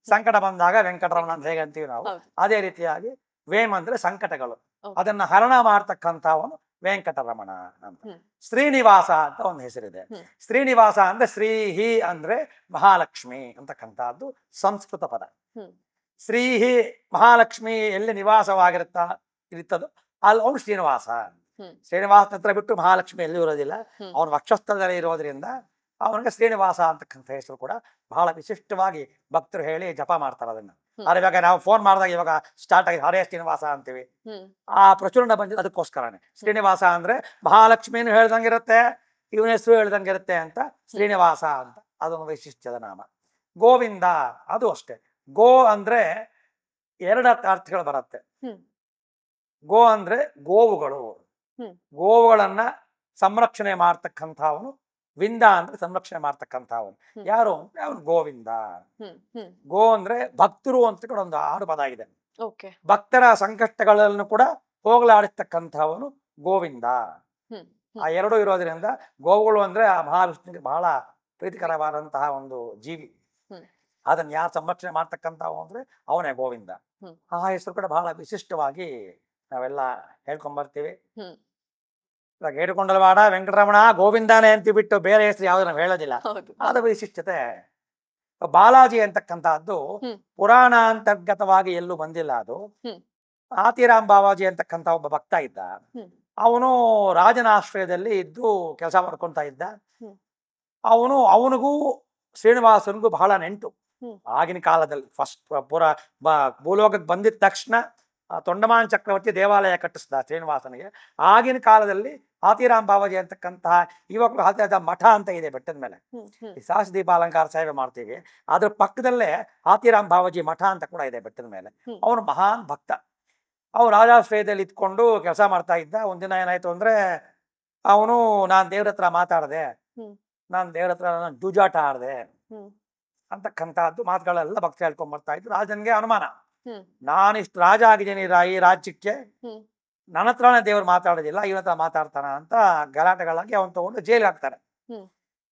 ಸಂಕಟ ಬಂದಾಗ ವೆಂಕಟರಮಣ ಅಂತ ಹೇಗೆ ಅಂತೀವಿ ನಾವು, ಅದೇ ರೀತಿಯಾಗಿ ವೇಮ್ ಅಂದ್ರೆ ಸಂಕಟಗಳು, ಅದನ್ನ ಹರಣ ಮಾಡ್ತಕ್ಕಂಥವನು ವೆಂಕಟರಮಣ ಅಂತ. ಶ್ರೀನಿವಾಸ ಅಂತ ಒಂದು ಹೆಸರಿದೆ. ಶ್ರೀನಿವಾಸ ಅಂದ್ರೆ ಶ್ರೀಹಿ ಅಂದ್ರೆ ಮಹಾಲಕ್ಷ್ಮಿ ಅಂತಕ್ಕಂಥದ್ದು ಸಂಸ್ಕೃತ ಪದ. ಶ್ರೀಹಿ ಮಹಾಲಕ್ಷ್ಮಿ ಎಲ್ಲಿ ಇರ್ತದೋ ಅಲ್ಲಿ ಅವನು ಶ್ರೀನಿವಾಸ. ಶ್ರೀನಿವಾಸ ಹತ್ರ ಬಿಟ್ಟು ಮಹಾಲಕ್ಷ್ಮಿ ಎಲ್ಲಿ ಇರೋದಿಲ್ಲ, ಅವನ ವಕ್ಷಸ್ಥಲದಲ್ಲಿ ಇರೋದ್ರಿಂದ ಅವನಿಗೆ ಶ್ರೀನಿವಾಸ ಅಂತಕ್ಕಂಥ ಹೆಸರು ಕೂಡ ಬಹಳ ವಿಶಿಷ್ಟವಾಗಿ ಭಕ್ತರು ಹೇಳಿ ಜಪ ಮಾಡ್ತಾರೆ ಅದನ್ನ. ಆದ್ರೆ ಇವಾಗ ನಾವು ಫೋನ್ ಮಾಡಿದಾಗ ಇವಾಗ ಸ್ಟಾರ್ಟ್ ಆಗಿ ಹರೇ ಶ್ರೀನಿವಾಸ ಅಂತೀವಿ, ಆ ಪ್ರಚುರಣ ಬಂದಿದ್ದು ಅದಕ್ಕೋಸ್ಕರನೇ. ಶ್ರೀನಿವಾಸ ಅಂದ್ರೆ ಮಹಾಲಕ್ಷ್ಮಿನೂ ಹೇಳ್ದಂಗಿರುತ್ತೆ, ಇವನ ಹೆಸರು ಹೇಳ್ದಂಗಿರುತ್ತೆ ಅಂತ ಶ್ರೀನಿವಾಸ ಅಂತ ಅದೊಂದು ವೈಶಿಷ್ಟ್ಯದ ನಾಮ. ಗೋವಿಂದ ಅದು ಅಷ್ಟೇ. ಗೋ ಅಂದ್ರೆ ಎರಡು ಅರ್ಥಗಳು ಬರುತ್ತೆ. ಗೋ ಅಂದ್ರೆ ಗೋವುಗಳು, ಗೋವುಗಳನ್ನ ಸಂರಕ್ಷಣೆ ಮಾಡ್ತಕ್ಕಂಥವನು. ವಿಂದ ಅಂದ್ರೆ ಸಂರಕ್ಷಣೆ ಮಾಡ್ತಕ್ಕಂಥವನು. ಯಾರು ಅಂದ್ರೆ ಅವನು ಗೋವಿಂದ. ಗೋ ಅಂದ್ರೆ ಭಕ್ತರು ಅಂತ ಕೂಡ ಒಂದು ಆಡು ಪದ ಇದೆ. ಭಕ್ತರ ಸಂಕಷ್ಟಗಳನ್ನು ಕೂಡ ಹೋಗಲಾಡಿಸ್ತಕ್ಕಂಥವನು ಗೋವಿಂದ. ಆ ಎರಡು ಇರೋದ್ರಿಂದ ಗೋವುಗಳು ಅಂದ್ರೆ ಆ ಮಹಾವಿಷ್ಣುವಿಗೆ ಬಹಳ ಪ್ರೀತಿಕರವಾದಂತಹ ಒಂದು ಜೀವಿ. ಅದನ್ನ ಯಾರು ಸಂರಕ್ಷಣೆ ಮಾಡ್ತಕ್ಕಂಥವು ಅಂದ್ರೆ ಅವನೇ ಗೋವಿಂದ. ಆ ಹೆಸರು ಕೂಡ ಬಹಳ ವಿಶಿಷ್ಟವಾಗಿ ನಾವೆಲ್ಲ ಹೇಳ್ಕೊಂಡ್ ಬರ್ತೀವಿ. ಇವಾಗ ಏಡುಕೊಂಡಲವಾಡ ವೆಂಕಟರಮಣ ಗೋವಿಂದಾನೆ ಅಂತ ಬಿಟ್ಟು ಬೇರೆ ಹೆಸರು ಯಾವ್ದು ನಾವು ಹೇಳೋದಿಲ್ಲ, ಅದ ವಿಶಿಷ್ಟತೆ. ಬಾಲಾಜಿ ಅಂತಕ್ಕಂಥದ್ದು ಪುರಾಣ ಅಂತರ್ಗತವಾಗಿ ಎಲ್ಲೂ ಬಂದಿಲ್ಲ. ಅದು ಆತಿರಾಮ್ ಬಾವಾಜಿ ಅಂತಕ್ಕಂಥ ಒಬ್ಬ ಭಕ್ತ ಇದ್ದ. ಅವನು ರಾಜನ ಆಶ್ರಯದಲ್ಲಿ ಇದ್ದು ಕೆಲಸ ಮಾಡ್ಕೊಂತ ಇದ್ದ. ಅವನಿಗೂ ಶ್ರೀನಿವಾಸನಿಗೂ ಬಹಳ ನೆಂಟು. ಆಗಿನ ಕಾಲದಲ್ಲಿ ಫಸ್ಟ್ ಭೂಲೋಕಕ್ಕೆ ಬಂದಿದ ತಕ್ಷಣ ತೊಂಡಮಾನ ಚಕ್ರವರ್ತಿ ದೇವಾಲಯ ಕಟ್ಟಿಸಿದ ಶ್ರೀನಿವಾಸನಿಗೆ. ಆಗಿನ ಕಾಲದಲ್ಲಿ ಆತಿರಾಮ್ ಬಾವಾಜಿ ಅಂತಕ್ಕಂತಹ, ಇವಾಗಲೂ ಹಾತಿರಾದ ಮಠ ಅಂತ ಇದೆ ಬೆಟ್ಟದ ಮೇಲೆ, ಸಾಹಸ ದೀಪಾಲಂಕಾರ ಸೇವೆ ಮಾಡ್ತೀವಿ, ಅದ್ರ ಪಕ್ಕದಲ್ಲೇ ಆತಿರಾಮ್ ಬಾವಾಜಿ ಮಠ ಅಂತ ಕೂಡ ಇದೆ ಬೆಟ್ಟದ ಮೇಲೆ. ಅವನು ಮಹಾನ್ ಭಕ್ತ. ಅವನು ರಾಜಾಶ್ರಯದಲ್ಲಿ ಇದ್ಕೊಂಡು ಕೆಲಸ ಮಾಡ್ತಾ ಇದ್ದ. ಒಂದಿನ ಏನಾಯ್ತು ಅಂದ್ರೆ, ಅವನು ನಾನು ದೇವ್ರ ಹತ್ರ ಮಾತಾಡಿದೆ, ನಾನು ದೇವ್ರ ಹತ್ರ ಜೂಜಾಟ ಆಡಿದೆ, ಅಂತಕ್ಕಂಥದ್ದು ಮಾತುಗಳೆಲ್ಲ ಭಕ್ತಿ ಹೇಳ್ಕೊಂಡ್ ಬರ್ತಾ ಇದ್ರು. ರಾಜನಿಗೆ ಅನುಮಾನ, ಹ್ಮ್ ನಾನಿಷ್ಟು ರಾಜ ಆಗಿದ್ದೀನಿ ಈ ರಾಜ್ಯಕ್ಕೆ, ಹ್ಮ್ ನನ್ನ ಹತ್ರನೇ ದೇವ್ರು ಮಾತಾಡೋದಿಲ್ಲ, ಇವನ ಹತ್ರ ಮಾತಾಡ್ತಾನ ಅಂತ ಗಲಾಟೆಗಳಾಗಿ ಅವನ್ ತಗೊಂಡು ಜೈಲಿಗೆ ಹಾಕ್ತಾರೆ. ಹ್ಮ್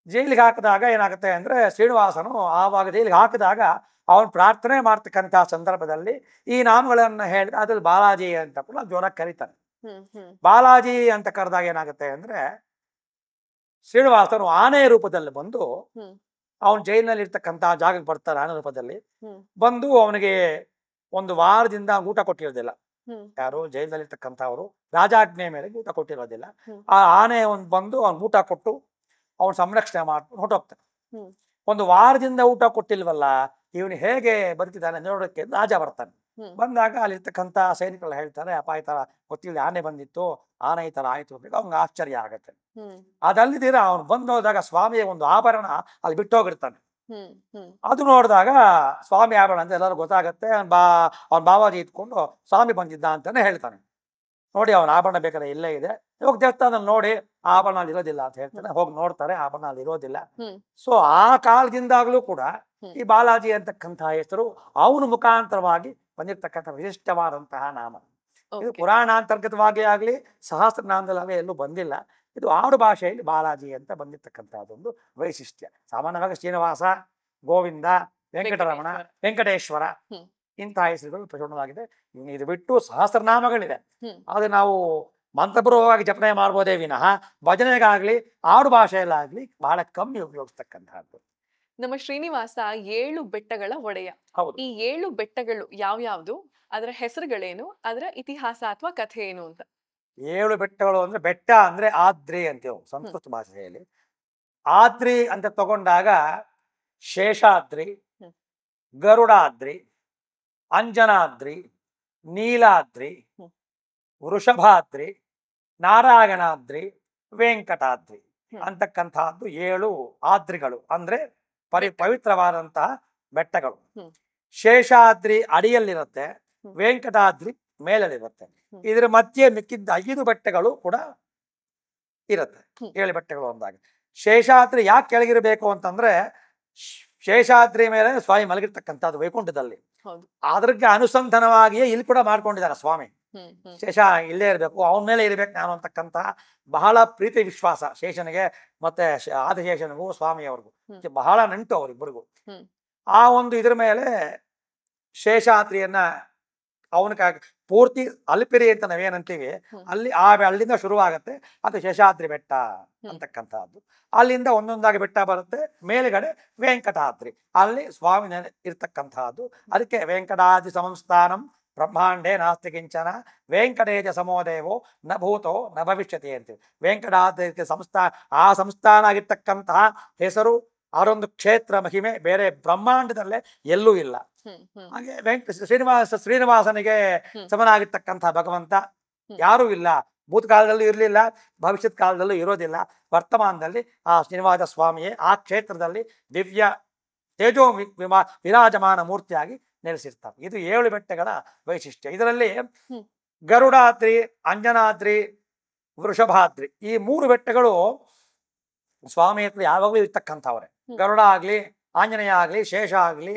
ಜೈಲಿಗೆ ಹಾಕಿದಾಗ ಏನಾಗುತ್ತೆ ಅಂದ್ರೆ, ಶ್ರೀನಿವಾಸನು ಆವಾಗ ಜೈಲಿಗೆ ಹಾಕಿದಾಗ ಅವನು ಪ್ರಾರ್ಥನೆ ಮಾಡ್ತಕ್ಕಂಥ ಸಂದರ್ಭದಲ್ಲಿ ಈ ನಾಮಗಳನ್ನ ಹೇಳಿದ್ರೆ ಅದ್ರಲ್ಲಿ ಬಾಲಾಜಿ ಅಂತ ಕೂಡ ಜೋರಾಗಿ ಕರೀತಾನೆ. ಹ್ಮ್ ಹ್ಮ್ ಬಾಲಾಜಿ ಅಂತ ಕರೆದಾಗ ಏನಾಗುತ್ತೆ ಅಂದ್ರೆ, ಶ್ರೀನಿವಾಸನು ಆನೆ ರೂಪದಲ್ಲಿ ಬಂದು ಹ್ಮ್ ಅವನು ಜೈಲಿನಲ್ಲಿ ಇರ್ತಕ್ಕಂಥ ಜಾಗಕ್ಕೆ ಬರ್ತಾನೆ. ಆನೆ ರೂಪದಲ್ಲಿ ಹ್ಮ್ ಬಂದು ಅವನಿಗೆ ಒಂದು ವಾರದಿಂದ ಊಟ ಕೊಟ್ಟಿರೋದಿಲ್ಲ. ಹ್ಮ್ ಯಾರು ಜೈಲಲ್ಲಿರ್ತಕ್ಕಂಥವ್ರು ರಾಜಾಜ್ಞೆ ಮೇಲೆ ಊಟ ಕೊಟ್ಟಿರೋದಿಲ್ಲ. ಹ್ಮ್. ಆ ಆನೆ ಒಂದು ಬಂದು ಅವ್ನು ಊಟ ಕೊಟ್ಟು ಅವನು ಸಂರಕ್ಷಣೆ ಮಾಡ್ಕೊಂಡು ಹೊರಟೋಗ್ತಾನೆ. ಹ್ಮ್ ಒಂದು ವಾರದಿಂದ ಊಟ ಕೊಟ್ಟಿಲ್ವಲ್ಲ, ಇವನು ಹೇಗೆ ಬದುಕಿದ್ದಾನೆ ನೋಡೋಕ್ಕೆ ರಾಜ ಬರ್ತಾನೆ. ಹ್ಮ್ ಬಂದಾಗ ಅಲ್ಲಿರ್ತಕ್ಕಂಥ ಸೈನಿಕರು ಹೇಳ್ತಾರೆ, ಅಪ್ಪ ಈ ತರ ಗೊತ್ತಿಲ್ಲ, ಆನೆ ಬಂದಿತ್ತು, ಆನೆ ಈ ತರ ಆಯ್ತು ಅಂತ ಅವ್ನಿಗೆ ಆಶ್ಚರ್ಯ ಆಗತ್ತೆ. ಹ್ಮ್ ಅದಲ್ಲದಿರ ಅವನು ಬಂದು ಹೋದಾಗ ಸ್ವಾಮಿಯ ಒಂದು ಆಭರಣ ಅಲ್ಲಿ ಬಿಟ್ಟೋಗಿರ್ತಾನೆ. ಹ್ಮ್ ಹ್ಮ್ ಅದು ನೋಡಿದಾಗ ಸ್ವಾಮಿ ಆಭರಣ ಅಂತ ಎಲ್ಲರೂ ಗೊತ್ತಾಗತ್ತೆ. ಅವ್ನ ಬಾವಾಜಿ ಇಟ್ಕೊಂಡು ಸ್ವಾಮಿ ಬಂದಿದ್ದ ಅಂತಾನೆ ಹೇಳ್ತಾನೆ. ನೋಡಿ ಅವನ ಆಭರಣ ಬೇಕಾದ್ರೆ ಇಲ್ಲೇ ಇದೆ, ಹೋಗಿ ದೇವಸ್ಥಾನದಲ್ಲಿ ನೋಡಿ ಆಭರಣ ಅಲ್ಲಿ ಇರೋದಿಲ್ಲ ಅಂತ ಹೇಳ್ತಾನೆ. ಹೋಗಿ ನೋಡ್ತಾರೆ, ಆಭರಣ ಅಲ್ಲಿ ಇರೋದಿಲ್ಲ. ಹ್ಮ್ ಸೊ ಆ ಕಾಲದಿಂದಾಗ್ಲೂ ಕೂಡ ಹ್ಮ್. ಈ ಬಾಲಾಜಿ ಅಂತಕ್ಕಂಥ ಹೆಸರು ಅವನ ಮುಖಾಂತರವಾಗಿ ಬಂದಿರತಕ್ಕಂಥ ವಿಶಿಷ್ಟವಾದಂತಹ ನಾಮ. ಇದು ಓಕೆ ಪುರಾಣಾಂತರ್ಗತವಾಗಿ ಆಗ್ಲಿ ಸಹಸ್ರನಾಮದಲ್ಲಾಗಲಿ ಎಲ್ಲೂ ಬಂದಿಲ್ಲ. ಇದು ಆಡು ಭಾಷೆಯಲ್ಲಿ ಬಾಲಾಜಿ ಅಂತ ಬಂದಿರತಕ್ಕಂಥದ್ದೊಂದು ವೈಶಿಷ್ಟ್ಯ. ಸಾಮಾನ್ಯವಾಗಿ ಶ್ರೀನಿವಾಸ, ಗೋವಿಂದ, ವೆಂಕಟರಮಣ, ವೆಂಕಟೇಶ್ವರ ಹ್ಮ್. ಇಂತಹ ಹೆಸರುಗಳು ಪ್ರಚೋದನವಾಗಿದೆ. ಇನ್ನು ಇದು ಬಿಟ್ಟು ಸಹಸ್ರನಾಮಗಳಿದೆ. ಹ್ಮ್. ಅದು ನಾವು ಮಂತ್ರಪೂರ್ವಕವಾಗಿ ಜಪನೆ ಮಾಡ್ಬೋದೇ ವಿನಃ ಭಜನೆಗಾಗ್ಲಿ ಆಡು ಭಾಷೆಯಲ್ಲಾಗ್ಲಿ ಬಹಳ ಕಮ್ಮಿ ಉಪಯೋಗಿಸ್ತಕ್ಕಂಥದ್ದು. ನಮ್ಮ ಶ್ರೀನಿವಾಸ 7 ಬೆಟ್ಟಗಳ ಒಡೆಯ. ಹೌದು. ಈ 7 ಬೆಟ್ಟಗಳು ಯಾವ್ಯಾವ್ದು, ಅದರ ಹೆಸರುಗಳೇನು, ಅದರ ಇತಿಹಾಸ ಅಥವಾ ಕಥೆ ಏನು ಅಂತ? 7 ಬೆಟ್ಟಗಳು ಅಂದ್ರೆ, ಬೆಟ್ಟ ಅಂದ್ರೆ ಆದ್ರಿ ಅಂತೇವು ಸಂಸ್ಕೃತ ಭಾಷೆಯಲ್ಲಿ. ಆದ್ರಿ ಅಂತ ತಗೊಂಡಾಗ ಶೇಷಾದ್ರಿ, ಹ್ಮ್. ಗರುಡಾದ್ರಿ, ಅಂಜನಾದ್ರಿ, ನೀಲಾದ್ರಿ, ಹ್ಮ್. ವೃಷಭಾದ್ರಿ, ನಾರಾಯಣಾದ್ರಿ, ವೆಂಕಟಾದ್ರಿ ಹ್ಮ್. ಅಂತಕ್ಕಂತಹದ್ದು 7 ಆದ್ರಿಗಳು ಅಂದ್ರೆ ಪವಿತ್ರವಾದಂತಹ ಬೆಟ್ಟಗಳು. ಹ್ಮ್. ಶೇಷಾದ್ರಿ ಅಡಿಯಲ್ಲಿರುತ್ತೆ, ಹ್ಮ್. ವೆಂಕಟಾದ್ರಿ ಮೇಲಲ್ಲಿರುತ್ತೆ. ಹ್ಮ್. ಇದರ ಮಧ್ಯೆ ಮಿಕ್ಕಿದ್ದ 5 ಬೆಟ್ಟಗಳು ಕೂಡ ಇರುತ್ತೆ. ಹ್ಮ್. 7 ಬೆಟ್ಟಗಳು ಅಂದಾಗ ಶೇಷಾದ್ರಿ ಯಾಕೆ ಕೆಳಗಿರಬೇಕು ಅಂತಂದ್ರೆ, ಶೇಷಾದ್ರಿ ಮೇಲೆ ಸ್ವಾಮಿ ಮಲಗಿರ್ತಕ್ಕಂಥದ್ದು ವೈಕುಂಠದಲ್ಲಿ. ಹೌದು. ಅದ್ರಿಗೆ ಅನುಸಂಧಾನವಾಗಿಯೇ ಇಲ್ಲಿ ಕೂಡ ಮಾಡ್ಕೊಂಡಿದ್ದಾರೆ ಸ್ವಾಮಿ. ಹ್ಮ್ ಹ್ಮ್ ಶೇಷ ಇಲ್ಲೇ ಇರಬೇಕು, ಅವನ ಮೇಲೆ ಇರಬೇಕು ನಾನು ಅಂತಕ್ಕಂಥ ಬಹಳ ಪ್ರೀತಿ ವಿಶ್ವಾಸ ಶೇಷನಿಗೆ ಮತ್ತೆ ಆದಿಶೇಷನಿಗೂ ಸ್ವಾಮಿಯವ್ರಿಗೂ ಹ್ಮ್. ಬಹಳ ನಂಟು ಅವರಿಬ್ಬರಿಗೂ. ಹ್ಮ್. ಆ ಒಂದು ಇದ್ರ ಮೇಲೆ ಶೇಷಾದ್ರಿಯನ್ನ ಅವನ ಪೂರ್ತಿ ಅಲ್ಪಿರಿ ಅಂತ ನಾವೇನಂತೀವಿ, ಹ್ಮ್. ಅಲ್ಲಿಂದ ಶುರುವಾಗತ್ತೆ. ಅದು ಶೇಷಾದ್ರಿ ಬೆಟ್ಟ ಅಂತಕ್ಕಂಥದ್ದು. ಅಲ್ಲಿಂದ ಒಂದೊಂದಾಗಿ ಬೆಟ್ಟ ಬರುತ್ತೆ. ಮೇಲುಗಡೆ ವೆಂಕಟಾದ್ರಿ, ಅಲ್ಲಿ ಸ್ವಾಮಿ ಇರ್ತಕ್ಕಂಥದ್ದು. ಅದಕ್ಕೆ ವೆಂಕಟಾದ್ರಿ ಸಂಸ್ಥಾನಂ ಬ್ರಹ್ಮಾಂಡೇ ನಾಸ್ತಿ ಕಿಂಚನ ವೆಂಕಟೇಶ ಸಮೋದೇವೋ ನ ಭೂತೋ ನ ಭವಿಷ್ಯತಿ ಅಂತೀವಿ. ವೆಂಕಟಾದ್ರಿ ಆ ಸಂಸ್ಥಾನ ಆಗಿರ್ತಕ್ಕಂತಹ ಹೆಸರು, ಅವರೊಂದು ಕ್ಷೇತ್ರ ಮಹಿಮೆ ಬೇರೆ ಬ್ರಹ್ಮಾಂಡದಲ್ಲೇ ಎಲ್ಲೂ ಇಲ್ಲ. ಹ್ಮ್ ಹ್ಮ್ ಹಾಗೆ ಶ್ರೀನಿವಾಸನಿಗೆ ಸಮನಾಗಿರ್ತಕ್ಕಂತಹ ಭಗವಂತ ಯಾರೂ ಇಲ್ಲ. ಭೂತಕಾಲದಲ್ಲೂ ಇರಲಿಲ್ಲ, ಭವಿಷ್ಯತ್ ಕಾಲದಲ್ಲೂ ಇರೋದಿಲ್ಲ. ವರ್ತಮಾನದಲ್ಲಿ ಆ ಶ್ರೀನಿವಾಸ ಸ್ವಾಮಿಯೇ ಆ ಕ್ಷೇತ್ರದಲ್ಲಿ ದಿವ್ಯ ತೇಜೋ ವಿರಾಜಮಾನ ಮೂರ್ತಿಯಾಗಿ ನೆಲೆಸಿರ್ತಾರೆ. ಇದು 7 ಬೆಟ್ಟಗಳ ವೈಶಿಷ್ಟ್ಯ. ಇದರಲ್ಲಿ ಗರುಡಾದ್ರಿ, ಅಂಜನಾದ್ರಿ, ವೃಷಭಾದ್ರಿ ಈ 3 ಬೆಟ್ಟಗಳು ಸ್ವಾಮಿ ಹತ್ರ ಯಾವಾಗಲೂ ಇರ್ತಕ್ಕಂಥವ್ರೆ. ಗರುಡ ಆಗ್ಲಿ, ಆಂಜನೇಯ ಆಗ್ಲಿ, ಶೇಷ ಆಗ್ಲಿ,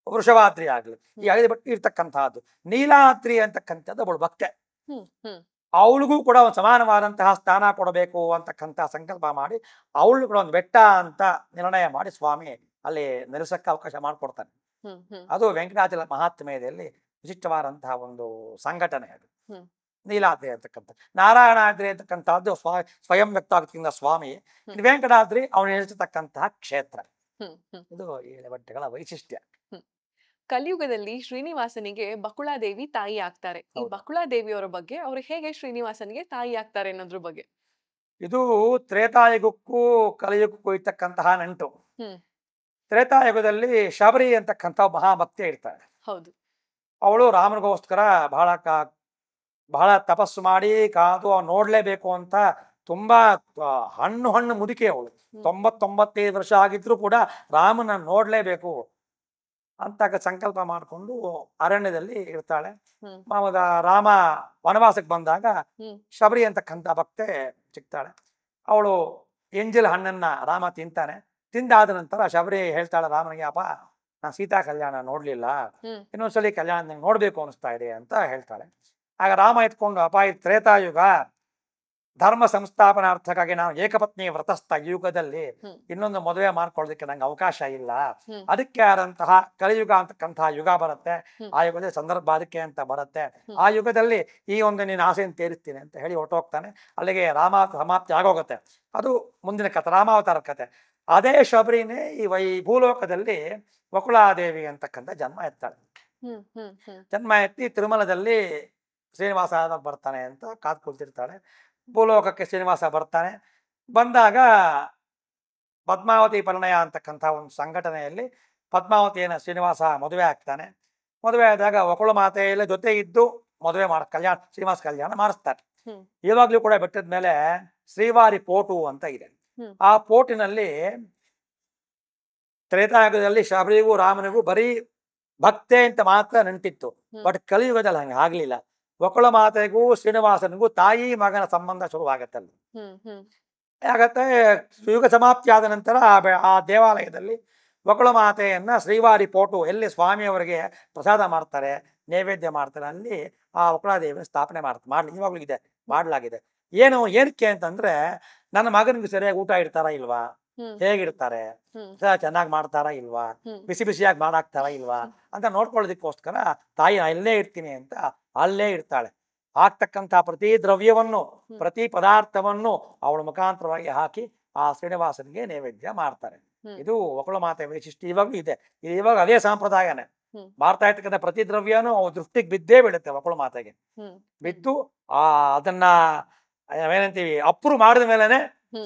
ವೃಷಭಾದ್ರಿ ಆಗ್ಲಿ, ಈ 5 ಬೆಟ್ಟ ಇರ್ತಕ್ಕಂಥದ್ದು. ನೀಲಾದ್ರಿ ಅಂತಕ್ಕಂಥದ್ದು ಅವಳು ಭಕ್ತೆ. ಅವಳಿಗೂ ಕೂಡ ಒಂದು ಸಮಾನವಾದಂತಹ ಸ್ಥಾನ ಕೊಡಬೇಕು ಅಂತಕ್ಕಂಥ ಸಂಕಲ್ಪ ಮಾಡಿ ಅವಳು ಕೂಡ ಒಂದು ಬೆಟ್ಟ ಅಂತ ನಿರ್ಣಯ ಮಾಡಿ ಸ್ವಾಮಿ ಅಲ್ಲಿ ನೆಲೆಸಕ್ಕೆ ಅವಕಾಶ ಮಾಡಿಕೊಡ್ತಾನೆ. ಅದು ವೆಂಕಟಾಚಲ ಮಹಾತ್ಮೆಯಲ್ಲಿ ವಿಶಿಷ್ಟವಾದಂತಹ ಒಂದು ಸಂಘಟನೆ ಅದು. ನೀಲಾದ್ರಿ ಅಂತಕ್ಕಂಥ, ನಾರಾಯಣಾದ್ರಿ ಅಂತಕ್ಕಂಥದ್ದು ಸ್ವಯಂ ವ್ಯಕ್ತ ಆಗತಕ್ಕಂಥ ಸ್ವಾಮಿ. ವೆಂಕಟಾದ್ರಿ ಅವನು ನೆಲೆಸತಕ್ಕಂತಹ ಕ್ಷೇತ್ರ. ಇದು 7 ಬೆಟ್ಟಗಳ ವೈಶಿಷ್ಟ್ಯ. ಕಲಿಯುಗದಲ್ಲಿ ಶ್ರೀನಿವಾಸನಿಗೆ ಬಕುಳಾದೇವಿ ತಾಯಿ ಆಗ್ತಾರೆ. ಈ ಬಕುಳಾದೇವಿಯವರ ಬಗ್ಗೆ, ಅವರು ಹೇಗೆ ಶ್ರೀನಿವಾಸನಿಗೆ ತಾಯಿ ಆಗ್ತಾರೆ ಅನ್ನೋದ್ರ ಬಗ್ಗೆ. ಇದು ತ್ರೇತಾಯುಗಕ್ಕೂ ಕಲಿಯುಗಕ್ಕೂ ಇರ್ತಕ್ಕಂತಹ ನಂಟು. ತ್ರೇತಾಯುಗದಲ್ಲಿ ಶಬರಿ ಅಂತಕ್ಕಂಥ ಮಹಾಭಕ್ತಿ ಇರ್ತಾಳೆ. ಹೌದು. ಅವಳು ರಾಮನಿಗೋಸ್ಕರ ಬಹಳ ತಪಸ್ಸು ಮಾಡಿ ಕಾದು ನೋಡ್ಲೇಬೇಕು ಅಂತ ತುಂಬಾ ಹಣ್ಣು ಮುದುಕಿ ಅವಳು. 99 ವರ್ಷ ಆಗಿದ್ರು ಕೂಡ ರಾಮನ ನೋಡ್ಲೇಬೇಕು ಅಂತ ಸಂಕಲ್ಪ ಮಾಡಿಕೊಂಡು ಅರಣ್ಯದಲ್ಲಿ ಇರ್ತಾಳೆ. ರಾಮ ವನವಾಸಕ್ಕೆ ಬಂದಾಗ ಶಬರಿ ಅಂತಕ್ಕಂಥ ಭಕ್ತೆ ಸಿಗ್ತಾಳೆ. ಅವಳು ಎಂಜಲ್ ಹಣ್ಣನ್ನ ರಾಮ ತಿಂತಾನೆ. ತಿಂದಾದ ನಂತರ ಶಬರಿ ಹೇಳ್ತಾಳೆ ರಾಮನಿಗೆ, ಅಪ್ಪ ನಾನು ಸೀತಾ ಕಲ್ಯಾಣ ನೋಡ್ಲಿಲ್ಲ, ಇನ್ನೊಂದ್ಸಲಿ ಕಲ್ಯಾಣ ನಂಗೆ ನೋಡ್ಬೇಕು ಅನಿಸ್ತಾ ಇದೆ ಅಂತ ಹೇಳ್ತಾಳೆ. ಆಗ ರಾಮ ಎತ್ಕೊಂಡು, ಅಪ್ಪ ಇದು ತ್ರೇತಾಯುಗ, ಧರ್ಮ ಸಂಸ್ಥಾಪನಾರ್ಥಕ್ಕಾಗಿ ನಾವು ಏಕಪತ್ನಿ ವ್ರತಸ್ಥ ಯುಗದಲ್ಲಿ ಇನ್ನೊಂದು ಮದುವೆ ಮಾಡ್ಕೊಳ್ಳೋದಕ್ಕೆ ನಂಗೆ ಅವಕಾಶ ಇಲ್ಲ. ಅದಕ್ಕೆ ಆದಂತಹ ಕಲಿಯುಗ ಅಂತಕ್ಕಂತಹ ಯುಗ ಬರುತ್ತೆ. ಆ ಯುಗದಲ್ಲಿ ಸಂದರ್ಭ ಅದಕ್ಕೆ ಅಂತ ಬರುತ್ತೆ. ಆ ಯುಗದಲ್ಲಿ ಈ ಒಂದು ನೀನು ಆಸೆಯನ್ನು ತೀರಿಸ್ತೀನಿ ಅಂತ ಹೇಳಿ ಹೊರಟೋಗ್ತಾನೆ. ಅಲ್ಲಿಗೆ ರಾಮ ಸಮಾಪ್ತಿ ಆಗೋಗುತ್ತೆ. ಅದು ಮುಂದಿನ ಕಥೆ, ರಾಮಾವತಾರ ಕಥೆ. ಅದೇ ಶಬರಿನೇ ಈ ಭೂಲೋಕದಲ್ಲಿ ವಕುಳಾದೇವಿ ಅಂತಕ್ಕಂಥ ಜನ್ಮ ಎತ್ತಾಳೆ. ಜನ್ಮ ಎತ್ತಿ ತಿರುಮಲದಲ್ಲಿ ಶ್ರೀನಿವಾಸ ಬರ್ತಾನೆ ಅಂತ ಕಾದು ಕುಳಿತಿರ್ತಾಳೆ. ಭೂಲೋಕಕ್ಕೆ ಶ್ರೀನಿವಾಸ ಬರ್ತಾನೆ. ಬಂದಾಗ ಪದ್ಮಾವತಿ ಪರಿಣಯ ಅಂತಕ್ಕಂಥ ಒಂದು ಸಂಘಟನೆಯಲ್ಲಿ ಪದ್ಮಾವತಿಯನ್ನು ಶ್ರೀನಿವಾಸ ಮದುವೆ ಆಗ್ತಾನೆ. ಮದುವೆ ಆದಾಗ ವಕುಳ ಮಾತೆಯಲ್ಲ ಜೊತೆ ಇದ್ದು ಮದುವೆ ಕಲ್ಯಾಣ ಶ್ರೀನಿವಾಸ ಕಲ್ಯಾಣ ಮಾಡಿಸ್ತಾರೆ. ಇವಾಗ್ಲೂ ಕೂಡ ಬೆಟ್ಟದ ಮೇಲೆ ಶ್ರೀವಾರಿ ಪೋಟು ಅಂತ ಇದೆ. ಆ ಪೋಟಿನಲ್ಲಿ ತ್ರೇತಾಯುಗದಲ್ಲಿ ಶಬರಿಗೂ ರಾಮನಿಗೂ ಬರೀ ಭಕ್ತೆ ಅಂತ ಮಾತ್ರ ನಂಟಿತ್ತು. ಬಟ್ ಕಲಿಯುಗದಲ್ಲಿ ಹಂಗೆ ಆಗ್ಲಿಲ್ಲ. ವಕುಳ ಮಾತೆಗೂ ಶ್ರೀನಿವಾಸನಿಗೂ ತಾಯಿ ಮಗನ ಸಂಬಂಧ ಶುರುವಾಗತ್ತೆ. ಅಲ್ಲಿ ಆಗತ್ತೆ ಯುಗ ಸಮಾಪ್ತಿ ಆದ ನಂತರ ಆ ದೇವಾಲಯದಲ್ಲಿ ವಕುಳ ಮಾತೆಯನ್ನ ಶ್ರೀವಾರಿ ಪೋಟು ಎಲ್ಲಿ ಸ್ವಾಮಿಯವರಿಗೆ ಪ್ರಸಾದ ಮಾಡ್ತಾರೆ, ನೈವೇದ್ಯ ಮಾಡ್ತಾರೆ, ಅಲ್ಲಿ ಆ ವಕುಳಾದೇವಿನ ಸ್ಥಾಪನೆ ಮಾಡ್ಲಿ ಇವಾಗ್ಲೂ ಇದೆ, ಮಾಡಲಾಗಿದೆ. ಏನಕ್ಕೆ ಅಂತಂದ್ರೆ ನನ್ನ ಮಗನಿಗೆ ಸರಿಯಾಗಿ ಊಟ ಇಡ್ತಾರಾ ಇಲ್ವಾ, ಹೇಗಿರ್ತಾರೆ, ಚೆನ್ನಾಗಿ ಮಾಡ್ತಾರಾ ಇಲ್ವಾ, ಬಿಸಿ ಬಿಸಿಯಾಗಿ ಮಾಡಾಕ್ತಾರಾ ಇಲ್ವಾ ಅಂತ ನೋಡ್ಕೊಳ್ಳೋದಕ್ಕೋಸ್ಕರ ತಾಯಿ ಇಲ್ಲೇ ಇರ್ತೀನಿ ಅಂತ ಅಲ್ಲೇ ಇರ್ತಾಳೆ. ಆಗ್ತಕ್ಕಂಥ ಪ್ರತಿ ದ್ರವ್ಯವನ್ನು ಪ್ರತಿ ಪದಾರ್ಥವನ್ನು ಅವಳ ಮುಖಾಂತರವಾಗಿ ಹಾಕಿ ಆ ಶ್ರೀನಿವಾಸನಿಗೆ ನೈವೇದ್ಯ ಮಾಡ್ತಾರೆ. ಇದು ವಕುಳ ಮಾತೆ ವೈಶಿಷ್ಟ್ಯ ಇವಾಗ್ಲೂ ಇದೆ. ಇವಾಗ ಅದೇ ಸಂಪ್ರದಾಯನೇ ಮಾಡ್ತಾ ಇರ್ತಕ್ಕಂಥ ಪ್ರತಿ ದ್ರವ್ಯನೂ ಅವ್ ದೃಷ್ಟಿಗೆ ಬಿದ್ದೇ ಬೀಳುತ್ತೆ. ವಕುಳ ಮಾತೆಗೆ ಬಿದ್ದು ಅದನ್ನ ಏನಂತೀವಿ ಅಪ್ರೂವ್ ಮಾಡಿದ ಮೇಲೆನೆ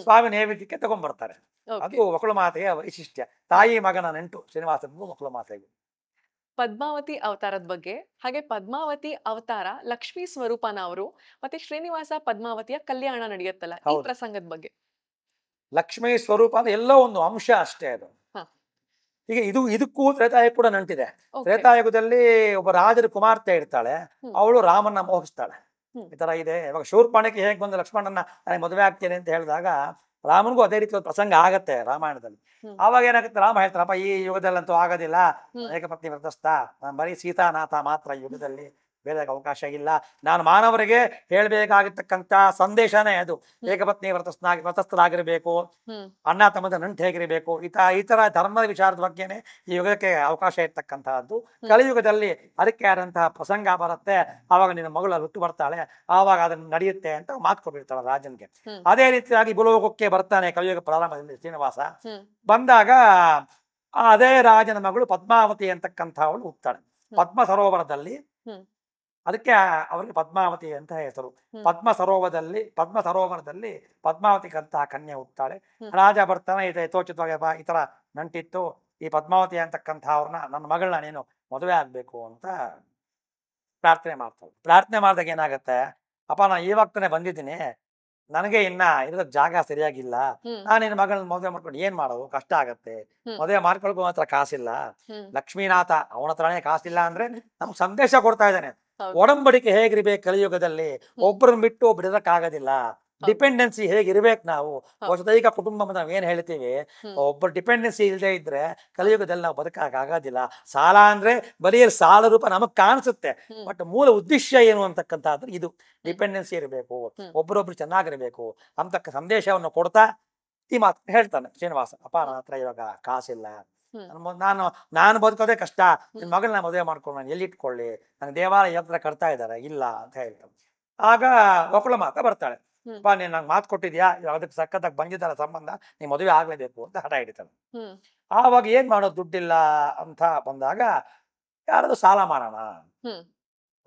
ಸ್ವಾಮಿ ನೈವೇದ್ಯಕ್ಕೆ ತಗೊಂಡ್ಬರ್ತಾರೆ. ಅದು ವಕುಳ ಮಾತೆಯ ವೈಶಿಷ್ಟ್ಯ. ತಾಯಿ ಮಗನ ನೆಂಟು ಶ್ರೀನಿವಾಸನಿಗೂ ವಕುಳ ಮಾತೆಗೂ. ಪದ್ಮಾವತಿ ಅವತಾರದ ಬಗ್ಗೆ, ಹಾಗೆ ಪದ್ಮಾವತಿ ಅವತಾರ ಲಕ್ಷ್ಮೀ ಸ್ವರೂಪನ ಅವರು ಮತ್ತೆ ಶ್ರೀನಿವಾಸ ಪದ್ಮಾವತಿಯ ಕಲ್ಯಾಣ ನಡೆಯುತ್ತಲ್ಲ, ಈ ಪ್ರಸಂಗದ ಬಗ್ಗೆ. ಲಕ್ಷ್ಮೀ ಸ್ವರೂಪ ಅಂದ್ರೆ ಎಲ್ಲೋ ಒಂದು ಅಂಶ ಅಷ್ಟೇ ಅದು. ಈಗ ಇದಕ್ಕೂ ತ್ರೇತಾಯುಗ ಕೂಡ ನಂಟಿದೆ. ತ್ರೇತಾಯುಗದಲ್ಲಿ ಒಬ್ಬ ರಾಜರ ಕುಮಾರ್ತೆ ಇರ್ತಾಳೆ, ಅವಳು ರಾಮನ್ನ ಮೋಹಿಸ್ತಾಳೆ. ಈ ತರ ಇದೆ. ಇವಾಗ ಶೂರ್ಪಣಕ್ಕೆ ಹೇಗೆ ಬಂದು ಲಕ್ಷ್ಮಣನ ನನಗೆ ಮದುವೆ ಆಗ್ತೇನೆ ಅಂತ ಹೇಳಿದಾಗ ರಾಮನಿಗೂ ಅದೇ ರೀತಿ ಒಂದು ಪ್ರಸಂಗ ಆಗತ್ತೆ ರಾಮಾಯಣದಲ್ಲಿ. ಆವಾಗ ಏನಾಗುತ್ತೆ, ರಾಮ ಹೇಳ್ತಾರಪ್ಪ ಈ ಯುಗದಲ್ಲಂತೂ ಆಗೋದಿಲ್ಲ, ಏಕಪತ್ನಿ ವ್ರತಸ್ಥ, ನಾನು ಬರೀ ಸೀತಾನಾಥ ಮಾತ್ರ ಈ ಯುಗದಲ್ಲಿ, ಬೇರೆ ಅವಕಾಶ ಇಲ್ಲ. ನಾನು ಮಾನವರಿಗೆ ಹೇಳ್ಬೇಕಾಗಿರ್ತಕ್ಕಂಥ ಸಂದೇಶನೇ ಅದು. ಏಕಪತ್ನಿ ವ್ರತಸ್ಥರಾಗಿರ್ಬೇಕು, ಅಣ್ಣ ತಮ್ಮದ ನಂಟು ಹೇಗಿರಬೇಕು, ಈ ತರ ಧರ್ಮದ ವಿಚಾರದ ಬಗ್ಗೆನೆ ಈ ಯುಗಕ್ಕೆ ಅವಕಾಶ ಇರ್ತಕ್ಕಂತಹದ್ದು. ಕಲಿಯುಗದಲ್ಲಿ ಅದಕ್ಕೆ ಆದಂತಹ ಪ್ರಸಂಗ ಬರುತ್ತೆ. ಆವಾಗ ನಿನ್ನ ಮಗಳು ಹುಟ್ಟು ಬರ್ತಾಳೆ, ಆವಾಗ ಅದನ್ನ ನಡೆಯುತ್ತೆ ಅಂತ ಮಾತು ಕೊಟ್ಟಿರ್ತಾಳೆ ರಾಜನ್ಗೆ. ಅದೇ ರೀತಿಯಾಗಿ ಭೂಲೋಕಕ್ಕೆ ಬರ್ತಾನೆ ಕಲಿಯುಗ ಪ್ರಾರಂಭದಲ್ಲಿ ಶ್ರೀನಿವಾಸ. ಬಂದಾಗ ಅದೇ ರಾಜನ ಮಗಳು ಪದ್ಮಾವತಿ ಅಂತಕ್ಕಂಥವಳು ಹುಟ್ತಾಳೆ ಪದ್ಮ ಸರೋವರದಲ್ಲಿ. ಅದಕ್ಕೆ ಅವರಿಗೆ ಪದ್ಮಾವತಿ ಅಂತ ಹೆಸರು. ಪದ್ಮ ಸರೋವರದಲ್ಲಿ ಪದ್ಮಾವತಿ ಅಂತ ಕನ್ಯೆ ಹುಟ್ಟಾಳೆ. ರಾಜ ಬರ್ತಾನೆ, ಯಥೋಚಿತವಾಗಿ ಈ ತರ ನಂಟಿತ್ತು, ಈ ಪದ್ಮಾವತಿ ಅಂತಕ್ಕಂಥ ಅವ್ರನ್ನ ನನ್ನ ಮಗಳನ್ನ ನೀನು ಮದುವೆ ಆಗ್ಬೇಕು ಅಂತ ಪ್ರಾರ್ಥನೆ ಮಾಡ್ತಾಳೆ. ಪ್ರಾರ್ಥನೆ ಮಾಡಿದಾಗ ಏನಾಗತ್ತೆ, ಅಪ್ಪ ನಾನು ಇವಾಗ ತಾನೇ ಬಂದಿದ್ದೀನಿ, ನನಗೆ ಇನ್ನ ಇರೋದಕ್ಕೆ ಜಾಗ ಸರಿಯಾಗಿಲ್ಲ, ನಾನು ನಿನ್ನ ಮಗಳನ್ನ ಮದುವೆ ಮಾಡ್ಕೊಂಡು ಏನ್ ಮಾಡೋದು, ಕಷ್ಟ ಆಗತ್ತೆ, ಮದುವೆ ಮಾಡ್ಕೊಳ್ಕೋ ಹತ್ರ ಕಾಸಿಲ್ಲ. ಲಕ್ಷ್ಮೀನಾಥ ಅವನ ಹತ್ರನೇ ಕಾಸಿಲ್ಲ ಅಂದ್ರೆ ನಮ್ಗೆ ಸಂದೇಶ ಕೊಡ್ತಾ ಇದ್ದಾನೆ. ಒಡಂಬಡಿಕೆ ಹೇಗಿರ್ಬೇಕು ಕಲಿಯುಗದಲ್ಲಿ, ಒಬ್ಬರನ್ನ ಬಿಟ್ಟು ಬಿಡೋದಕ್ಕಾಗೋದಿಲ್ಲ. ಡಿಪೆಂಡೆನ್ಸಿ ಹೇಗಿರ್ಬೇಕು ನಾವು, ವಸುದೈಕ ಕುಟುಂಬ ನಾವ್ ಏನ್ ಹೇಳ್ತೀವಿ, ಒಬ್ಬರು ಡಿಪೆಂಡೆನ್ಸಿ ಇಲ್ಲದೆ ಇದ್ರೆ ಕಲಿಯುಗದಲ್ಲಿ ನಾವು ಬದುಕಾಗೋದಿಲ್ಲ. ಸಾಲ ಅಂದ್ರೆ ಬರೀ ಸಾಲ ರೂಪ ನಮಗ್ ಕಾಣಿಸುತ್ತೆ, ಬಟ್ ಮೂಲ ಉದ್ದೇಶ ಏನು ಅಂತಕ್ಕಂಥದ್ದು ಇದು. ಡಿಪೆಂಡೆನ್ಸಿ ಇರಬೇಕು, ಒಬ್ಬರೊಬ್ರು ಚೆನ್ನಾಗಿರ್ಬೇಕು ಅಂತಕ್ಕ ಸಂದೇಶವನ್ನು ಕೊಡ್ತಾ ಈ ಮಾತು ಹೇಳ್ತಾನೆ ಶ್ರೀನಿವಾಸ. ಅಪ್ಪ ನನ್ನ ಹತ್ರ ಇವಾಗ ಕಾಸಿಲ್ಲ, ನಾನು ಬದುಕೋದೇ ಕಷ್ಟ, ನಿನ್ ಮಗಳನ್ನ ಮದುವೆ ಮಾಡ್ಕೊಂಡು ನಾನು ಎಲ್ಲಿಟ್ಕೊಳ್ಳಿ, ನಂಗೆ ದೇವಾಲಯ ಹತ್ರ ಕಟ್ತಾ ಇದ್ದಾರೆ, ಇಲ್ಲ ಅಂತ ಹೇಳ್ತಾನೆ. ಆಗ ವಕುಳ ಮಾತ ಬರ್ತಾಳೆ, ಅಪ್ಪ ನೀನ್ ನಂಗೆ ಮಾತು ಕೊಟ್ಟಿದ್ಯಾ, ಅದಕ್ಕೆ ಸಖತ್ತಾಗಿ ಬಂದಿದ್ದಾರ ಸಂಬಂಧ, ನೀ ಮದುವೆ ಆಗ್ಲೇಬೇಕು ಅಂತ ಹಠ ಹಿಡಿತಾನೆ. ಆವಾಗ ಏನ್ ಮಾಡೋದು, ದುಡ್ಡಿಲ್ಲ ಅಂತ ಬಂದಾಗ ಯಾರಾದ್ರೂ ಸಾಲ ಮಾಡೋಣ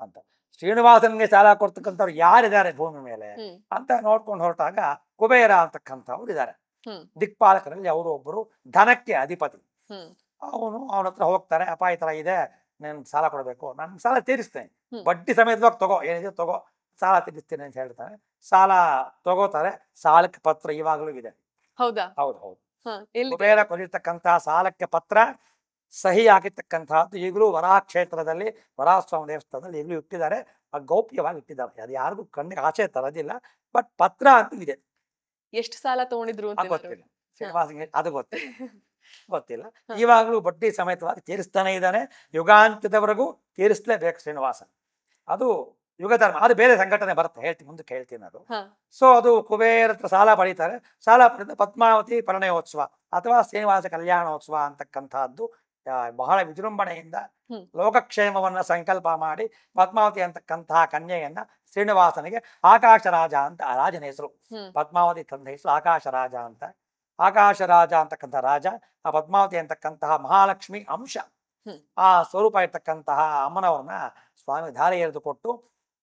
ಅಂತ. ಶ್ರೀನಿವಾಸನ್ಗೆ ಸಾಲ ಕೊಡ್ತಕ್ಕಂಥವ್ರು ಯಾರಿದ್ದಾರೆ ಭೂಮಿ ಮೇಲೆ ಅಂತ ನೋಡ್ಕೊಂಡು ಹೊರಟಾಗ ಕುಬೇರ ಅಂತಕ್ಕಂಥವ್ರು ಇದ್ದಾರೆ. ದಿಕ್ಪಾಲಕರಲ್ಲಿ ಅವರು ಒಬ್ಬರು ಧನಕ್ಕೆ ಅಧಿಪತಿ. ಅವನ ಹತ್ರ ಹೋಗ್ತಾರೆ, ಅಪ್ಪ ಈ ತರ ಇದೆ, ನನ್ ಸಾಲ ಕೊಡಬೇಕು, ನನ್ ಸಾಲ ತೀರಿಸ್ತೇನೆ, ಬಡ್ಡಿ ಸಮೇತವಾಗಿ ತಗೋ, ಏನಿದೆ ತಗೋ, ಸಾಲ ತೀರಿಸ್ತೇನೆ ಅಂತ ಹೇಳ್ತಾರೆ. ಸಾಲ ತಗೋತಾರೆ. ಸಾಲಕ್ಕೆ ಪತ್ರ ಇವಾಗಲೂ ಇದೆ. ಹೌದಾ? ಹೌದು. ಕುಬೇರ ಕೊಡಿರ್ತಕ್ಕಂತಹ ಸಾಲಕ್ಕೆ ಪತ್ರ ಸಹಿ ಹಾಕಿರ್ತಕ್ಕಂತಹದ್ದು ಈಗಲೂ ವರಾಹ ಕ್ಷೇತ್ರದಲ್ಲಿ, ವರಾಹಸ್ವಾಮಿ ದೇವಸ್ಥಾನದಲ್ಲಿ ಈಗಲೂ ಇಟ್ಟಿದ್ದಾರೆ. ಗೌಪ್ಯವಾಗಿ ಇಟ್ಟಿದ್ದಾರೆ, ಅದು ಯಾರಿಗೂ ಕಣ್ಣಿಗೆ ಆಚೆ ತರೋದಿಲ್ಲ, ಬಟ್ ಪತ್ರ ಅಂತೂ ಇದೆ. ಎಷ್ಟು ಸಾಲ ತಗೊಂಡಿದ್ರು ಅಂತ ಗೊತ್ತಿಲ್ಲ. ಶ್ರೀನಿವಾಸನಿಗೆ ಅದು ಗೊತ್ತಿಲ್ಲ. ಇವಾಗಲೂ ಬಡ್ಡಿ ಸಮೇತವಾಗಿ ತೀರಿಸ್ತಾನೆ ಇದ್ದಾನೆ, ಯುಗಾಂತ್ಯದವರೆಗೂ ತೀರಿಸಲೇಬೇಕು ಶ್ರೀನಿವಾಸ. ಅದು ಯುಗ ಧರ್ಮ, ಅದು ಬೇರೆ ಸಂಘಟನೆ ಬರುತ್ತೆ, ಹೇಳ್ತೀನಿ ಮುಂದಕ್ಕೆ ಹೇಳ್ತೀನಿ ಅದು. ಸೊ ಅದು ಕುಬೇರ ಹತ್ರ ಸಾಲ ಪಡೀತಾರೆ, ಸಾಲ ಪಡೆದ ಪದ್ಮಾವತಿ ಪರಿಣಯೋತ್ಸವ ಅಥವಾ ಶ್ರೀನಿವಾಸ ಕಲ್ಯಾಣೋತ್ಸವ ಅಂತಕ್ಕಂಥದ್ದು ಬಹಳ ವಿಜೃಂಭಣೆಯಿಂದ ಲೋಕಕ್ಷೇಮವನ್ನ ಸಂಕಲ್ಪ ಮಾಡಿ ಪದ್ಮಾವತಿ ಅಂತಕ್ಕಂತಹ ಕನ್ಯೆಯನ್ನ ಶ್ರೀನಿವಾಸನಿಗೆ ಆಕಾಶ ರಾಜ ಅಂತ ಆ ರಾಜನ ಹೆಸರು. ಪದ್ಮಾವತಿ ತಂದ ಹೆಸರು ಆಕಾಶ ರಾಜ ಅಂತ. ಆಕಾಶ ರಾಜ ಅಂತಕ್ಕಂಥ ರಾಜ ಆ ಪದ್ಮಾವತಿ ಅಂತಕ್ಕಂತಹ ಮಹಾಲಕ್ಷ್ಮಿ ಅಂಶ ಆ ಸ್ವರೂಪ ಇರ್ತಕ್ಕಂತಹ ಅಮ್ಮನವ್ರನ್ನ ಸ್ವಾಮಿ ಧಾರೆ ಎರೆದು ಕೊಟ್ಟು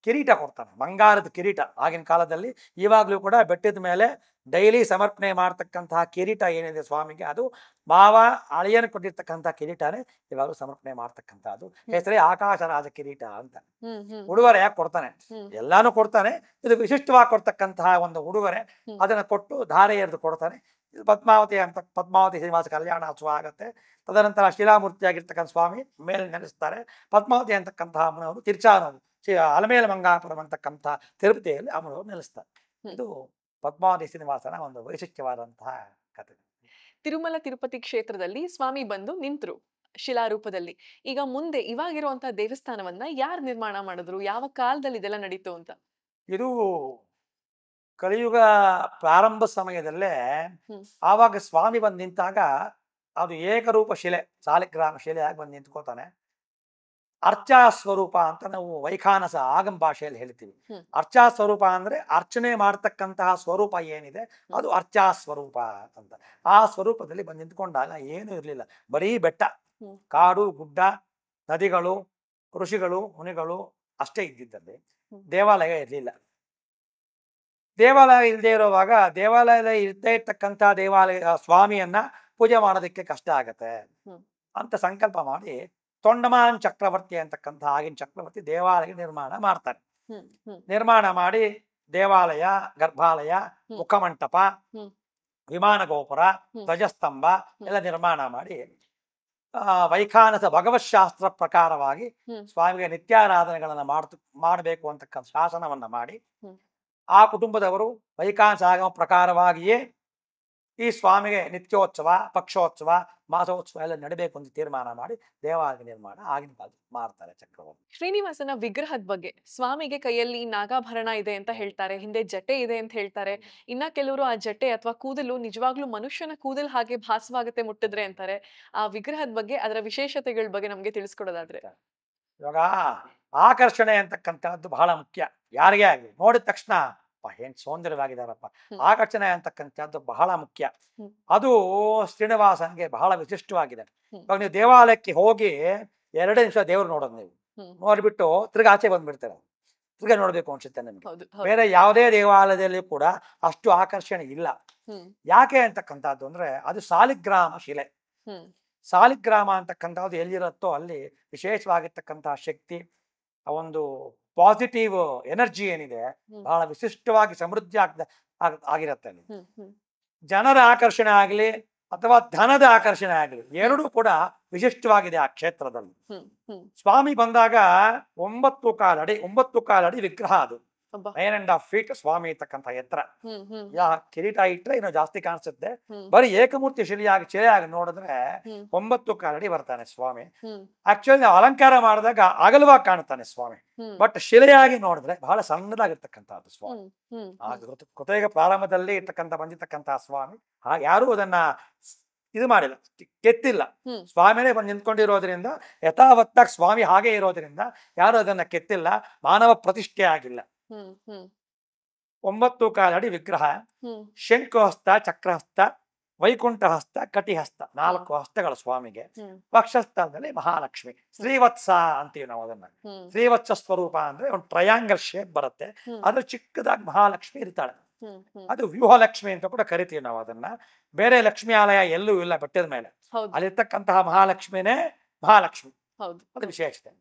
ಕಿರೀಟ ಕೊಡ್ತಾನೆ, ಬಂಗಾರದ ಕಿರೀಟ. ಆಗಿನ ಕಾಲದಲ್ಲಿ ಇವಾಗಲೂ ಕೂಡ ಬೆಟ್ಟದ ಮೇಲೆ ಡೈಲಿ ಸಮರ್ಪಣೆ ಮಾಡ್ತಕ್ಕಂತಹ ಕಿರೀಟ ಏನಿದೆ ಸ್ವಾಮಿಗೆ, ಅದು ಮಾವ ಅಳಿಯನ್ ಕೊಟ್ಟಿರ್ತಕ್ಕಂತಹ ಕಿರೀಟನೇ ಇವಾಗಲೂ ಸಮರ್ಪಣೆ ಮಾಡ್ತಕ್ಕಂಥದ್ದು. ಹೆಸರೇ ಆಕಾಶ ರಾಜ ಕಿರೀಟ ಅಂತ. ಉಡುಗೊರೆ ಯಾಕೆ ಕೊಡ್ತಾನೆ, ಎಲ್ಲಾನು ಕೊಡ್ತಾನೆ, ಇದು ವಿಶಿಷ್ಟವಾಗಿ ಕೊಡ್ತಕ್ಕಂತಹ ಒಂದು ಉಡುಗೊರೆ. ಅದನ್ನ ಕೊಟ್ಟು ಧಾರೆ ಎರೆದು ಕೊಡ್ತಾನೆ. ಇದು ಪದ್ಮಾವತಿ ಶ್ರೀನಿವಾಸ ಕಲ್ಯಾಣೋತ್ಸವ ಆಗತ್ತೆ. ತದನಂತರ ಶಿಲಾಮೂರ್ತಿಯಾಗಿರ್ತಕ್ಕಂಥ ಸ್ವಾಮಿ ಮೇಲೆ ನೆಲೆಸ್ತಾರೆ. ಪದ್ಮಾವತಿ ಅಂತಕ್ಕಂತಹ ಅಮ್ಮನವರು ತಿರ್ಚಾನವರು ಅಲಮೇಲ ಮಂಗಾಪುರಂ ಅಂತಕ್ಕಂಥ ತಿರುಪತಿಯಲ್ಲಿ ಅಮ್ಮನವರು ನೆಲೆಸ್ತಾರೆ. ಇದು ಪದ್ಮಾವತಿ ಶ್ರೀನಿವಾಸನ ಒಂದು ವೈಶಿಷ್ಟ್ಯವಾದಂತಹ ಕಥೆ. ತಿರುಮಲ ತಿರುಪತಿ ಕ್ಷೇತ್ರದಲ್ಲಿ ಸ್ವಾಮಿ ಬಂದು ನಿಂತರು ಶಿಲಾರೂಪದಲ್ಲಿ. ಈಗ ಮುಂದೆ ಇವಾಗಿರುವಂತಹ ದೇವಸ್ಥಾನವನ್ನ ಯಾರು ನಿರ್ಮಾಣ ಮಾಡಿದ್ರು, ಯಾವ ಕಾಲದಲ್ಲಿ ಇದೆಲ್ಲ ನಡೀತು ಅಂತ? ಇದು ಕಲಿಯುಗ ಪ್ರಾರಂಭ ಸಮಯದಲ್ಲೇ ಆವಾಗ ಸ್ವಾಮಿ ಬಂದು ನಿಂತಾಗ ಅದು ಏಕರೂಪ ಶಿಲೆ, ಸಾಲಿಗ್ರಾಮ ಶಿಲೆಯಾಗಿ ಬಂದು ನಿಂತ್ಕೋತಾನೆ. ಅರ್ಚಾ ಸ್ವರೂಪ ಅಂತ ನಾವು ವೈಖಾನಸ ಆಗಮ ಭಾಷೆಯಲ್ಲಿ ಹೇಳ್ತೀವಿ. ಅರ್ಚಾ ಸ್ವರೂಪ ಅಂದ್ರೆ ಅರ್ಚನೆ ಮಾಡ್ತಕ್ಕಂತಹ ಸ್ವರೂಪ ಏನಿದೆ ಅದು ಅರ್ಚಾ ಸ್ವರೂಪ ಅಂತ. ಆ ಸ್ವರೂಪದಲ್ಲಿ ಬಂದು ನಿಂತ್ಕೊಂಡಾಗ ಏನೂ ಇರಲಿಲ್ಲ, ಬರೀ ಬೆಟ್ಟ, ಕಾಡು, ಗುಡ್ಡ, ನದಿಗಳು, ಋಷಿಗಳು, ಮುನಿಗಳು ಅಷ್ಟೇ ಇದ್ದಿದ್ದಲ್ಲಿ. ದೇವಾಲಯ ಇರಲಿಲ್ಲ. ದೇವಾಲಯ ಇಲ್ಲದೆ ಇರುವಾಗ ದೇವಾಲಯದ ಇರ್ತಾ ಇರ್ತಕ್ಕಂಥ ದೇವಾಲಯ ಸ್ವಾಮಿಯನ್ನ ಪೂಜೆ ಮಾಡೋದಕ್ಕೆ ಕಷ್ಟ ಆಗತ್ತೆ ಅಂತ ಸಂಕಲ್ಪ ಮಾಡಿ ತೊಂಡಮಾನ್ ಚಕ್ರವರ್ತಿ ಅಂತಕ್ಕಂಥ ಆಗಿನ ಚಕ್ರವರ್ತಿ ದೇವಾಲಯ ನಿರ್ಮಾಣ ಮಾಡ್ತಾರೆ. ನಿರ್ಮಾಣ ಮಾಡಿ ದೇವಾಲಯ, ಗರ್ಭಾಲಯ, ಮುಖಮಂಟಪ, ವಿಮಾನ ಗೋಪುರ, ಧ್ವಜಸ್ತಂಭ ಎಲ್ಲ ನಿರ್ಮಾಣ ಮಾಡಿ ವೈಖಾನಸ ಭಗವತ್ಶಾಸ್ತ್ರ ಪ್ರಕಾರವಾಗಿ ಸ್ವಾಮಿಗೆ ನಿತ್ಯಾರಾಧನೆಗಳನ್ನ ಮಾಡಬೇಕು ಅಂತಕ್ಕಂಥ ಶಾಸನವನ್ನ ಮಾಡಿ ಆ ಕುಟುಂಬದವರು ವೈಖಾನಸ ಆಗಮ ಪ್ರಕಾರವಾಗಿಯೇ ಈ ಸ್ವಾಮಿಗೆ ನಿತ್ಯೋತ್ಸವ, ಪಕ್ಷೋತ್ಸವ, ಮಾಸೋತ್ಸವ ಎಲ್ಲ ನಡಬೇಕು ಅಂತ ತೀರ್ಮಾನ ಮಾಡಿ ದೇವಾಲಯ ನಿರ್ಮಾಣ ಆಗಿನ ಕಾಲದಲ್ಲಿ ಮಾಡ್ತಾರೆ ಚಕ್ರವರ್ತಿ. ಶ್ರೀನಿವಾಸನ ವಿಗ್ರಹದ ಬಗ್ಗೆ, ಸ್ವಾಮಿಗೆ ಕೈಯಲ್ಲಿ ನಾಗಾಭರಣ ಇದೆ ಅಂತ ಹೇಳ್ತಾರೆ, ಹಿಂದೆ ಜಟೆ ಇದೆ ಅಂತ ಹೇಳ್ತಾರೆ. ಇನ್ನ ಕೆಲವರು ಆ ಜಟೆ ಅಥವಾ ಕೂದಲು ನಿಜವಾಗ್ಲೂ ಮನುಷ್ಯನ ಕೂದಲು ಹಾಗೆ ಭಾಸವಾಗುತ್ತೆ ಮುಟ್ಟಿದ್ರೆ ಅಂತಾರೆ. ಆ ವಿಗ್ರಹದ ಬಗ್ಗೆ, ಅದರ ವಿಶೇಷತೆಗಳ ಬಗ್ಗೆ ನಮ್ಗೆ ತಿಳಿಸ್ಕೊಡೋದಾದ್ರೆ? ಇವಾಗ ಆಕರ್ಷಣೆ ಅಂತಕ್ಕಂಥದ್ದು ಬಹಳ ಮುಖ್ಯ. ಯಾರಿಗೇ ಆಗ್ಲಿ ನೋಡಿದ ತಕ್ಷಣ ಏನ್ ಸೌಂದರ್ಯವಾಗಿದಾರಪ್ಪ, ಆಕರ್ಷಣೆ ಅಂತಕ್ಕಂಥದ್ದು ಬಹಳ ಮುಖ್ಯ. ಅದು ಶ್ರೀನಿವಾಸನ್ಗೆ ಬಹಳ ವಿಶಿಷ್ಟವಾಗಿದೆ. ಇವಾಗ ನೀವು ದೇವಾಲಯಕ್ಕೆ ಹೋಗಿ 2 ನಿಮಿಷ ದೇವ್ರು ನೋಡೋದು, ನೀವು ನೋಡ್ಬಿಟ್ಟು ತಿರ್ಗಿ ಆಚೆ ಬಂದ್ಬಿಡ್ತಾರೆ, ತಿರ್ಗಾ ನೋಡ್ಬೇಕು ಅನ್ಸುತ್ತೆ ನಿಮ್ಗೆ. ಬೇರೆ ಯಾವುದೇ ದೇವಾಲಯದಲ್ಲಿ ಕೂಡ ಅಷ್ಟು ಆಕರ್ಷಣೆ ಇಲ್ಲ. ಯಾಕೆ ಅಂತಕ್ಕಂಥದ್ದು ಅಂದ್ರೆ ಅದು ಸಾಲಿಗ್ರಾಮ ಶಿಲೆ. ಸಾಲಿಗ್ರಾಮ ಅಂತಕ್ಕಂಥದ್ದು ಎಲ್ಲಿರುತ್ತೋ ಅಲ್ಲಿ ವಿಶೇಷವಾಗಿರ್ತಕ್ಕಂತಹ ಶಕ್ತಿ, ಒಂದು ಪಾಸಿಟಿವ್ ಎನರ್ಜಿ ಏನಿದೆ ಬಹಳ ವಿಶಿಷ್ಟವಾಗಿ ಸಮೃದ್ಧಿ ಆಗಿರತ್ತೆ. ಜನರ ಆಕರ್ಷಣೆ ಆಗ್ಲಿ ಅಥವಾ ಧನದ ಆಕರ್ಷಣೆ ಆಗ್ಲಿ ಎರಡೂ ಕೂಡ ವಿಶಿಷ್ಟವಾಗಿದೆ ಆ ಕ್ಷೇತ್ರದಲ್ಲಿ. ಸ್ವಾಮಿ ಬಂದಾಗ 9 ಕಾಲು ಅಡಿ ವಿಗ್ರಹ, ಅದು 9.5 feet ಸ್ವಾಮಿ ಇರ್ತಕ್ಕಂಥ ಎತ್ತರ. ಕಿರೀಟ ಇಟ್ರೆ ಇನ್ನೂ ಜಾಸ್ತಿ ಕಾಣಿಸುತ್ತೆ. ಬರೀ ಏಕಮೂರ್ತಿ ಶಿಲೆಯಾಗಿ ನೋಡಿದ್ರೆ 9 ಕಾಲು ಅಡಿ ಬರ್ತಾನೆ ಸ್ವಾಮಿ. ಆಕ್ಚುಲಿ ನಾವು ಅಲಂಕಾರ ಮಾಡಿದಾಗ ಅಗಲವಾಗಿ ಕಾಣುತ್ತಾನೆ ಸ್ವಾಮಿ, ಬಟ್ ಶಿಲೆಯಾಗಿ ನೋಡಿದ್ರೆ ಬಹಳ ಸಣ್ಣದಾಗಿರ್ತಕ್ಕಂಥದ್ದು ಸ್ವಾಮಿ. ಕೃತಯುಗ ಪ್ರಾರಂಭದಲ್ಲಿ ಬಂದಿರ್ತಕ್ಕಂತಹ ಸ್ವಾಮಿ ಯಾರು ಅದನ್ನ ಇದು ಮಾಡಿಲ್ಲ, ಕೆತ್ತಿಲ್ಲ. ಸ್ವಾಮಿನೇ ಬಂದು ನಿಂತ್ಕೊಂಡಿರೋದ್ರಿಂದ ಯಥಾವತ್ತಾಗಿ ಸ್ವಾಮಿ ಹಾಗೆ ಇರೋದ್ರಿಂದ ಯಾರು ಅದನ್ನ ಕೆತ್ತಿಲ್ಲ, ಮಾನವ ಪ್ರತಿಷ್ಠೆ ಆಗಿಲ್ಲ. 9 ಕಾಲು ಅಡಿ ವಿಗ್ರಹ, ಶಂಕುಹಸ್ತ, ಚಕ್ರಹಸ್ತ, ವೈಕುಂಠಹಸ್ತ, ಕಟಿಹಸ್ತ, 4 ಹಸ್ತಗಳು ಸ್ವಾಮಿಗೆ. ವಕ್ಷಸ್ಥಳದಲ್ಲಿ ಮಹಾಲಕ್ಷ್ಮಿ, ಶ್ರೀವತ್ಸ ಅಂತೀವಿ ನಾವು ಅದನ್ನ. ಶ್ರೀವತ್ಸ ಸ್ವರೂಪ ಅಂದ್ರೆ ಒಂದು ಟ್ರಯಾಂಗಲ್ ಶೇಪ್ ಬರುತ್ತೆ, ಅದ್ರ ಚಿಕ್ಕದಾಗಿ ಮಹಾಲಕ್ಷ್ಮಿ ಇರ್ತಾಳೆ. ಅದು ವ್ಯೂಹಲಕ್ಷ್ಮಿ ಅಂತ ಕೂಡ ಕರಿತೀವಿ ನಾವು ಅದನ್ನ. ಬೇರೆ ಲಕ್ಷ್ಮಿ ಆಲಯ ಎಲ್ಲೂ ಇಲ್ಲ ಬೆಟ್ಟದ ಮೇಲೆ, ಅಲ್ಲಿರ್ತಕ್ಕಂತಹ ಮಹಾಲಕ್ಷ್ಮಿನೇ ಮಹಾಲಕ್ಷ್ಮಿ. ಅದು ವಿಶೇಷತೆ.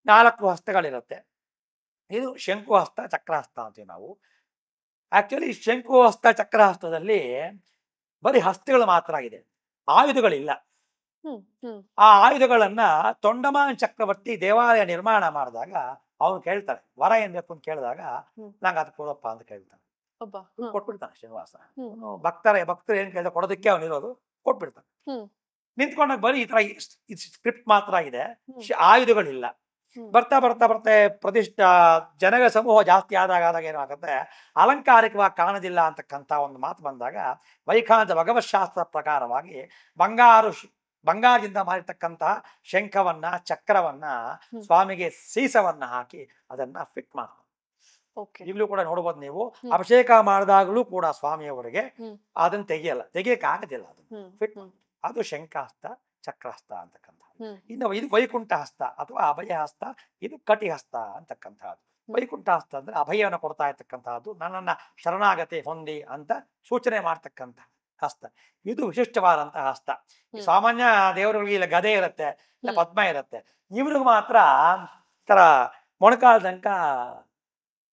4 ಹಸ್ತಗಳಿರುತ್ತೆ. ಇದು ಶಂಕುಹಸ್ತ, ಚಕ್ರಹಸ್ತ ಅಂತೀವಿ ನಾವು. ಆಕ್ಚುಲಿ ಶಂಕುಹಸ್ತ, ಚಕ್ರಹಸ್ತದಲ್ಲಿ ಬರೀ ಹಸ್ತಗಳು ಮಾತ್ರ ಆಗಿದೆ, ಆಯುಧಗಳಿಲ್ಲ. ಆ ಆಯುಧಗಳನ್ನ ತೊಂಡಮಾನ್ ಚಕ್ರವರ್ತಿ ದೇವಾಲಯ ನಿರ್ಮಾಣ ಮಾಡಿದಾಗ ಅವನು ಕೇಳ್ತಾರೆ, ವರ ಏನ್ ಬೇಕು ಅಂತ ಕೇಳಿದಾಗ ನಂಗೆ ಅದು ಕೊಡಪ್ಪ ಅಂತ ಕೇಳ್ತಾನೆ. ಒಬ್ಬ ಕೊಟ್ಬಿಡ್ತಾನೆ ಶ್ರೀನಿವಾಸ. ಹ್ಮ್. ಭಕ್ತರು ಏನ್ ಕೇಳಿದ್ರೆ ಕೊಡೋದಕ್ಕೆ ಅವನಿರೋದು, ಕೊಟ್ಬಿಡ್ತಾನೆ. ಹ್ಮ್. ನಿಂತ್ಕೊಂಡಾಗ ಬರೀ ಈ ತರ ಸ್ಕ್ರಿಪ್ಟ್ ಮಾತ್ರ ಇದೆ, ಹ್ಮ್. ಆಯುಧಗಳಿಲ್ಲ. ಹ್ಮ್. ಬರ್ತಾ ಬರ್ತಾ ಬರ್ತಾ ಪ್ರತಿಷ್ಠಾ ಜನಗಳ ಸಮೂಹ ಜಾಸ್ತಿ ಆದಾಗ ಏನಾಗುತ್ತೆ, ಅಲಂಕಾರಿಕವಾಗಿ ಕಾಣೋದಿಲ್ಲ ಅಂತಕ್ಕಂಥ ಒಂದು ಮಾತು ಬಂದಾಗ ವೈಖಾನದ ಭಗವತ್ಶಾಸ್ತ್ರ ಪ್ರಕಾರವಾಗಿ ಬಂಗಾರದಿಂದ ಮಾಡಿರ್ತಕ್ಕಂತಹ ಶಂಖವನ್ನ, ಚಕ್ರವನ್ನ, ಸ್ವಾಮಿಗೆ ಸೀಸವನ್ನ ಹಾಕಿ ಅದನ್ನ ಫಿಟ್ ಮಾಡ್ತಾರೆ. ಓಕೆ. ಈಗಲೂ ಕೂಡ ನೋಡ್ಬೋದು ನೀವು, ಅಭಿಷೇಕ ಮಾಡಿದಾಗಲೂ ಕೂಡ ಸ್ವಾಮಿಯವರಿಗೆ ಅದನ್ನ ತೆಗಿಯಕ್ಕೆ ಆಗೋದಿಲ್ಲ, ಅದನ್ನ ಫಿಟ್. ಅದು ಶಂಖಹಸ್ತ, ಚಕ್ರಹಸ್ತ ಅಂತಕ್ಕಂಥ. ಇನ್ನು ಇದು ವೈಕುಂಠ ಹಸ್ತ ಅಥವಾ ಅಭಯ ಹಸ್ತ, ಇದು ಕಟಿಹಸ್ತ ಅಂತಕ್ಕಂಥದ್ದು. ವೈಕುಂಠ ಹಸ್ತ ಅಂದ್ರೆ ಅಭಯವನ್ನು ಕೊಡ್ತಾ ಇರ್ತಕ್ಕಂಥದ್ದು, ನನ್ನನ್ನ ಶರಣಾಗತಿ ಹೊಂದಿ ಅಂತ ಸೂಚನೆ ಮಾಡ್ತಕ್ಕಂಥ ಹಸ್ತ. ಇದು ವಿಶಿಷ್ಟವಾದಂತಹ ಹಸ್ತ. ಸಾಮಾನ್ಯ ದೇವರುಗಳಿಗೆ ಇಲ್ಲ ಗದೆ ಇರುತ್ತೆ, ಇಲ್ಲ ಪದ್ಮ ಇರುತ್ತೆ, ಇವ್ರಿಗೆ ಮಾತ್ರ ತರ ಮೊಣಕಾಲ್ದಂಕ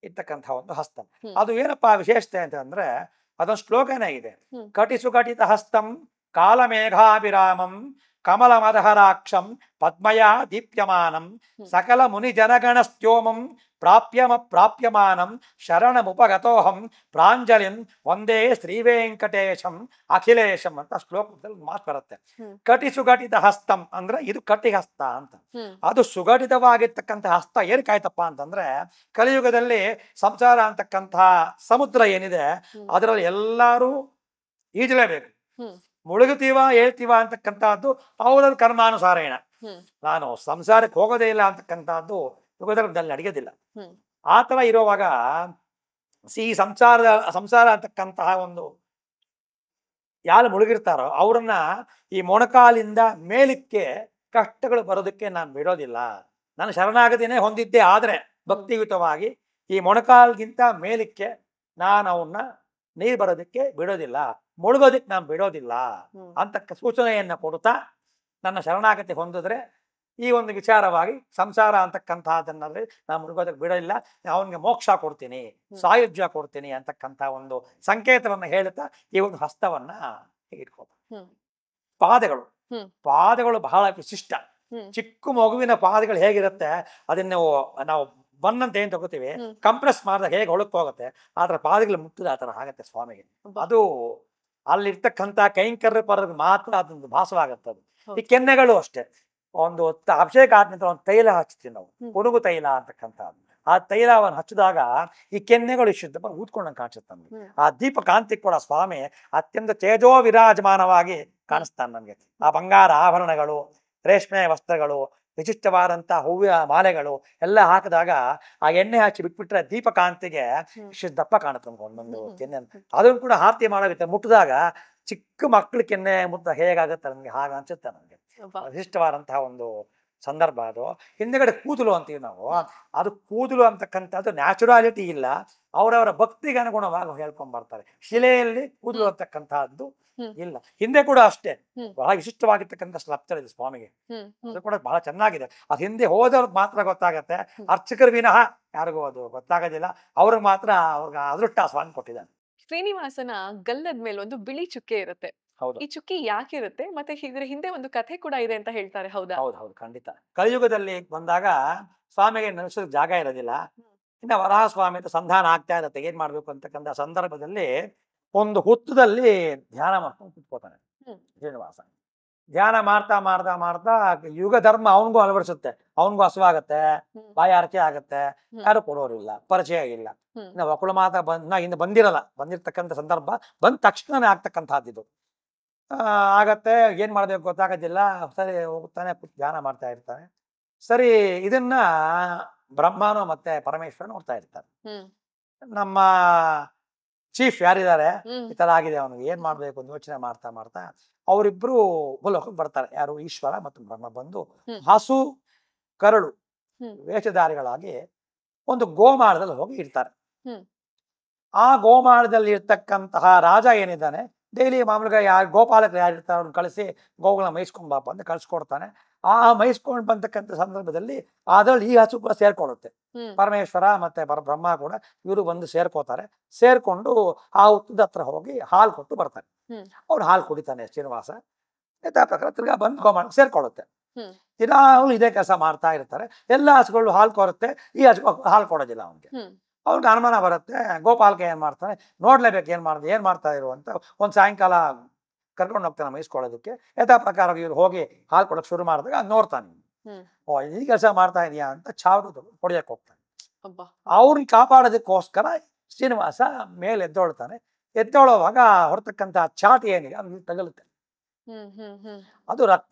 ಇರ್ತಕ್ಕಂಥ ಒಂದು ಹಸ್ತ. ಅದು ಏನಪ್ಪಾ ವಿಶೇಷತೆ ಅಂತಂದ್ರೆ ಅದೊಂದು ಶ್ಲೋಕನೇ ಇದೆ. ಕಟಿಸು ಕಟಿತ ಹಸ್ತಂ ಕಾಲಮೇಘಾಭಿರಾಮಂ ಕಮಲ ಮದಹರಾಕ್ಷಂ ಪದ್ಮಯ ದೀಪ್ಯಮಾನಂ ಸಕಲ ಮುನಿ ಜನಗಣ ಸ್ತೋಮಂ ಪ್ರಾಪ್ಯಮಾನಂ ಶರಣಮುಪಗತೋಹಂ ಪ್ರಾಂಜಲಿಂ ಒಂದೇ ಶ್ರೀವೆಂಕಟೇಶಂ ಅಖಿಲೇಶಂ ಅಂತ ಶ್ಲೋಕದಲ್ಲಿ ಮಾತು ಬರುತ್ತೆ. ಕಟಿ ಸುಘಟಿತ ಹಸ್ತಂ ಅಂದ್ರೆ ಇದು ಕಟಿ ಹಸ್ತ ಅಂತ. ಅದು ಸುಘಟಿತವಾಗಿರ್ತಕ್ಕಂಥ ಹಸ್ತ ಏನಕ್ಕಾಯ್ತಪ್ಪ ಅಂತಂದ್ರೆ, ಕಲಿಯುಗದಲ್ಲಿ ಸಂಸಾರ ಅಂತಕ್ಕಂತಹ ಸಮುದ್ರ ಏನಿದೆ ಅದರಲ್ಲಿ ಎಲ್ಲರೂ ಈಜಲೇಬೇಕು. ಮುಳುಗುತ್ತೀವ ಹೇಳ್ತೀವ ಅಂತಕ್ಕಂಥದ್ದು ಅವರ ಕರ್ಮಾನುಸಾರೇಣ. ನಾನು ಸಂಸಾರಕ್ಕೆ ಹೋಗೋದೇ ಇಲ್ಲ ಅಂತಕ್ಕಂಥದ್ದು ಯುಗದಲ್ಲಿ ನಡೆಯೋದಿಲ್ಲ. ಆ ತರ ಇರುವಾಗ ಈ ಸಂಸಾರ ಅಂತಕ್ಕಂತಹ ಒಂದು ಯಾರು ಮುಳುಗಿರ್ತಾರೋ ಅವ್ರನ್ನ ಈ ಮೊಣಕಾಲಿಂದ ಮೇಲಕ್ಕೆ ಕಷ್ಟಗಳು ಬರೋದಕ್ಕೆ ನಾನು ಬಿಡೋದಿಲ್ಲ. ನಾನು ಶರಣಾಗತಿನೇ ಹೊಂದಿದ್ದೆ ಆದ್ರೆ ಭಕ್ತಿಯುತವಾಗಿ ಈ ಮೊಣಕಾಲ್ಗಿಂತ ಮೇಲಕ್ಕೆ ನಾನು ಅವನ್ನ ನೀರು ಬರೋದಕ್ಕೆ ಬಿಡೋದಿಲ್ಲ, ಮುಳುಗೋದಕ್ಕೆ ನಾನು ಬಿಡೋದಿಲ್ಲ ಅಂತ ಸೂಚನೆಯನ್ನ ಕೊಡ್ತಾ ನನ್ನ ಶರಣಾಗತಿ ಹೊಂದಿದ್ರೆ ಈ ಒಂದು ವಿಚಾರವಾಗಿ ಸಂಸಾರ ಅಂತಕ್ಕಂಥದ್ದನ್ನಲ್ಲಿ ನಾನು ಮುಳುಗೋದಕ್ಕೆ ಬಿಡೋದಿಲ್ಲ, ಅವನಿಗೆ ಮೋಕ್ಷ ಕೊಡ್ತೀನಿ, ಸಾಯುಜ್ಯ ಕೊಡ್ತೀನಿ ಅಂತಕ್ಕಂಥ ಒಂದು ಸಂಕೇತವನ್ನ ಹೇಳುತ್ತಾ ಈ ಒಂದು ಹಸ್ತವನ್ನ ಇಟ್ಕೋತಾರೆ. ಪಾದಗಳು ಬಹಳ ವಿಶಿಷ್ಟ. ಚಿಕ್ಕ ಮಗುವಿನ ಪಾದಗಳು ಹೇಗಿರುತ್ತೆ ಅದನ್ನ ನಾವು ಬನ್ನಂತ ಏನ್ ತಗೋತೀವಿ, ಕಂಪ್ರೆಸ್ ಮಾಡಿದಾಗ ಹೇಗೆ ಒಳಕ್ ಹೋಗುತ್ತೆ ಆತರ ಪಾದಗಳು ಮುಟ್ಟಿದ ಆತರ ಆಗತ್ತೆ ಸ್ವಾಮಿಗೆ. ಅದು ಅಲ್ಲಿರ್ತಕ್ಕಂಥ ಕೈಂಕರ್ಯ ಪರದ ಮಾತ್ರ ಅದೊಂದು ಭಾಸವಾಗತ್ತೆ. ಅದು ಈ ಕೆನ್ನೆಗಳು ಅಷ್ಟೇ. ಒಂದು ಅಭಿಷೇಕ ಆದ ನಂತರ ಒಂದು ತೈಲ ಹಚ್ತೀವಿ ನಾವು, ಪುನುಗು ತೈಲ ಅಂತಕ್ಕಂಥದ್ದು. ಆ ತೈಲವನ್ನು ಹಚ್ಚಿದಾಗ ಈ ಕೆನ್ನೆಗಳು ಶುದ್ಧ ಊದ್ಕೊಂಡಂಗೆ ಕಾಣಿಸುತ್ತೆ ನಮ್ಗೆ. ಆ ದೀಪ ಕಾಂತಿ ಕೂಡ ಸ್ವಾಮಿ ಅತ್ಯಂತ ತೇಜೋ ವಿರಾಜಮಾನವಾಗಿ ಕಾಣಿಸ್ತಾನೆ ನಮ್ಗೆ. ಆ ಬಂಗಾರ ಆಭರಣಗಳು, ರೇಷ್ಮೆ ವಸ್ತ್ರಗಳು, ವಿಶಿಷ್ಟವಾದಂತಹ ಹೂವಿನ ಮಾಲೆಗಳು ಎಲ್ಲ ಹಾಕಿದಾಗ ಆ ಎಣ್ಣೆ ಹಚ್ಚಿ ಬಿಟ್ಬಿಟ್ರೆ ದೀಪಕಾಂತಿಗೆ ದಪ್ಪ ಕಾಣುತ್ತೆ ನಮ್ಗೆ ಒಂದೊಂದು ಕೆನ್ನೆ. ಅದನ್ನು ಕೂಡ ಆರತಿ ಮಾಡೋಗುತ್ತೆ. ಮುಟ್ಟಿದಾಗ ಚಿಕ್ಕ ಮಕ್ಕಳ ಕೆನ್ನೆ ಮುಟ್ಟ ಹೇಗಾಗುತ್ತೆ ನಮ್ಗೆ ಹಾಗ ಅನ್ಸುತ್ತೆ ನಮ್ಗೆ. ವಿಶಿಷ್ಟವಾದಂತಹ ಒಂದು ಸಂದರ್ಭ ಅದು. ಹಿಂದೆಗಡೆ ಕೂದಲು ಅಂತೀವಿ ನಾವು, ಅದು ಕೂದಲು ಅಂತಕ್ಕಂಥದ್ದು ನ್ಯಾಚುರಾಲಿಟಿ ಇಲ್ಲ, ಅವರವರ ಭಕ್ತಿಗೆ ಅನುಗುಣವಾಗಿ ಹೇಳ್ಕೊಂಡ್ ಬರ್ತಾರೆ. ಶಿಲೆಯಲ್ಲಿ ಕೂದಲು ಅಂತಕ್ಕಂಥದ್ದು ಇಲ್ಲ. ಹಿಂದೆ ಕೂಡ ಅಷ್ಟೇ ಬಹಳ ವಿಶಿಷ್ಟವಾಗಿರ್ತಕ್ಕಂಥ ಸ್ಟ್ರಕ್ಚರ್ ಇದೆ ಸ್ವಾಮಿಗೆ. ಅದು ಕೂಡ ಬಹಳ ಚೆನ್ನಾಗಿದೆ. ಅದು ಹಿಂದೆ ಹೋದವ್ರಿಗೆ ಮಾತ್ರ ಗೊತ್ತಾಗತ್ತೆ, ಅರ್ಚಕರು ವಿನಃ ಯಾರಿಗೂ ಅದು ಗೊತ್ತಾಗೋದಿಲ್ಲ. ಅವ್ರಿಗೆ ಮಾತ್ರ ಅವ್ರಿಗೆ ಅದೃಷ್ಟ ಸ್ವಾಮಿ ಕೊಟ್ಟಿದ್ದಾನೆ. ಶ್ರೀನಿವಾಸನ ಗಲ್ಲದ ಮೇಲೆ ಒಂದು ಬಿಳಿ ಚುಕ್ಕೆ ಇರುತ್ತೆ. ಈ ಚುಕ್ಕಿ ಯಾಕಿರುತ್ತೆ ಮತ್ತೆ ಇದ್ರ ಹಿಂದೆ ಒಂದು ಕಥೆ ಕೂಡ ಇದೆ ಅಂತ ಹೇಳ್ತಾರೆ, ಹೌದಾ? ಹೌದು, ಖಂಡಿತ. ಕಲಿಯುಗದಲ್ಲಿ ಬಂದಾಗ ಸ್ವಾಮಿಗೆ ನೆಲೆಸೋದಕ್ಕೆ ಜಾಗ ಇರೋದಿಲ್ಲ. ಇನ್ನ ವರಾಹ ಸ್ವಾಮಿ ಸಂಧಾನ ಆಗ್ತಾ ಇರತ್ತೆ, ಏನ್ ಮಾಡ್ಬೇಕು ಅಂತಕ್ಕಂಥ ಸಂದರ್ಭದಲ್ಲಿ ಒಂದು ಹುತ್ತದಲ್ಲಿ ಧ್ಯಾನ ಮಾಡ್ಕೊಂಡು ಕುತ್ಕೋತಾನೆ ಶ್ರೀನಿವಾಸ. ಧ್ಯಾನ ಮಾಡ್ತಾ ಯುಗ ಧರ್ಮ ಅವನಿಗೂ ಅಳವಡಿಸುತ್ತೆ. ಅವನಿಗೂ ಹಸುವಾಗತ್ತೆ, ಬಾಯಾರಿಕೆ ಆಗತ್ತೆ, ಯಾರು ಕೊಡೋರಿಲ್ಲ, ಪರಿಚಯ ಇಲ್ಲ. ಇನ್ನು ಒಕ್ಕಳು ಮಾತ್ರ ಇನ್ನು ಬಂದಿರ್ತಕ್ಕಂಥ ಸಂದರ್ಭ ಬಂದ ತಕ್ಷಣನೇ ಆಗ್ತಕ್ಕಂಥದ್ದು. ಆಗತ್ತೆ, ಏನ್ ಮಾಡ್ಬೇಕು ಗೊತ್ತಾಗೋದಿಲ್ಲ. ಸರಿ ಹೋಗ್ತಾನೆ, ಧ್ಯಾನ ಮಾಡ್ತಾ ಇರ್ತಾನೆ. ಸರಿ, ಇದನ್ನ ಬ್ರಹ್ಮನು ಮತ್ತೆ ಪರಮೇಶ್ವರ ನೋಡ್ತಾ ಇರ್ತಾರೆ. ನಮ್ಮ ಚೀಫ್ ಯಾರಿದ್ದಾರೆ, ಈ ತರ ಆಗಿದೆ ಅವನಿಗೆ, ಏನ್ ಮಾಡ್ಬೇಕು ಅಂತ ಯೋಚನೆ ಮಾಡ್ತಾ ಅವರಿಬ್ರು ಭೂಲೋಕಕ್ಕೆ ಬರ್ತಾರೆ. ಯಾರು? ಈಶ್ವರ ಮತ್ತು ಬ್ರಹ್ಮ ಬಂದು ಹಸು ಕರಳು ವೇಷಧಾರಿಗಳಾಗಿ ಒಂದು ಗೋಮಾಳದಲ್ಲಿ ಹೋಗಿ ಇರ್ತಾರೆ. ಆ ಗೋಮಾಳದಲ್ಲಿ ಇರ್ತಕ್ಕಂತಹ ರಾಜ ಏನಿದ್ದಾನೆ, ಡೈಲಿ ಮಾಮೂಲಿಗೆ ಗೋಪಾಲಕರು ಯಾರಿರ್ತಾರೆ ಅವ್ರನ್ನ ಕಳಿಸಿ ಗೋಗಳನ್ನ ಮೈಸ್ಕೊಂಡ್ ಬಾಪ ಅಂತ ಕಳ್ಸಿಕೊಡ್ತಾನೆ. ಆ ಮೈಸ್ಕೊಂಡ್ ಬಂತಕ್ಕಂಥ ಸಂದರ್ಭದಲ್ಲಿ ಅದ್ರಲ್ಲಿ ಈ ಹಸು ಕೂಡ ಸೇರ್ಕೊಳ್ಳುತ್ತೆ. ಪರಮೇಶ್ವರ ಮತ್ತೆ ಬ್ರಹ್ಮ ಕೂಡ ಇವರು ಬಂದು ಸೇರ್ಕೋತಾರೆ. ಸೇರ್ಕೊಂಡು ಆ ಹುತ್ತದ ಹತ್ರ ಹೋಗಿ ಹಾಲು ಕೊಟ್ಟು ಬರ್ತಾರೆ. ಅವ್ರು ಹಾಲು ಕುಡಿತಾನೆ ಶ್ರೀನಿವಾಸ. ಯಥಾ ಪ್ರಕಾರ ತಿರ್ಗಾ ಬಂದು ಗೋಮಾಳ ಸೇರ್ಕೊಳ್ಳುತ್ತೆ. ದಿನಾಲು ಇದೇ ಕೆಲಸ ಮಾಡ್ತಾ ಇರ್ತಾರೆ. ಎಲ್ಲ ಹಸುಗಳು ಹಾಲು ಕೊರುತ್ತೆ, ಈ ಹಸು ಹಾಲು ಕೊಡೋದಿಲ್ಲ ಅವನಿಗೆ. ಅವ್ನಿಗೆ ಅನುಮಾನ ಬರುತ್ತೆ. ಗೋಪಾಲಕ ಏನ್ ಮಾಡ್ತಾನೆ, ನೋಡ್ಲೇಬೇಕು ಏನ್ ಮಾಡ್ತಾ ಇರು ಅಂತ. ಒಂದ್ ಸಾಯಂಕಾಲ ಕರ್ಕೊಂಡು ಹೋಗ್ತಾನೆ ಮೇಯಿಸ್ಕೊಳ್ಳೋದಕ್ಕೆ. ಯಥಾ ಪ್ರಕಾರ ಇವ್ರು ಹೋಗಿ ಹಾಲು ಕೊಡೋಕೆ ಶುರು ಮಾಡಿದಾಗ ಅದ್ ನೋಡ್ತಾನೆ. ಓ, ಈ ಕೆಲಸ ಮಾಡ್ತಾ ಇದೀಯಾ ಅಂತ ಚಾವ್ದು ಹೊಡಿಯಕ್ಕೆ ಹೋಗ್ತಾನೆ. ಅವ್ರನ್ನ ಕಾಪಾಡೋದಕ್ಕೋಸ್ಕರ ಶ್ರೀನಿವಾಸ ಮೇಲೆ ಎದ್ದೊಳುವಾಗ ಹೊರತಕ್ಕಂತ ಚಾಟಿ ಏನಿದೆ ಅದು ತಗಲುತ್ತೆ. ಅದು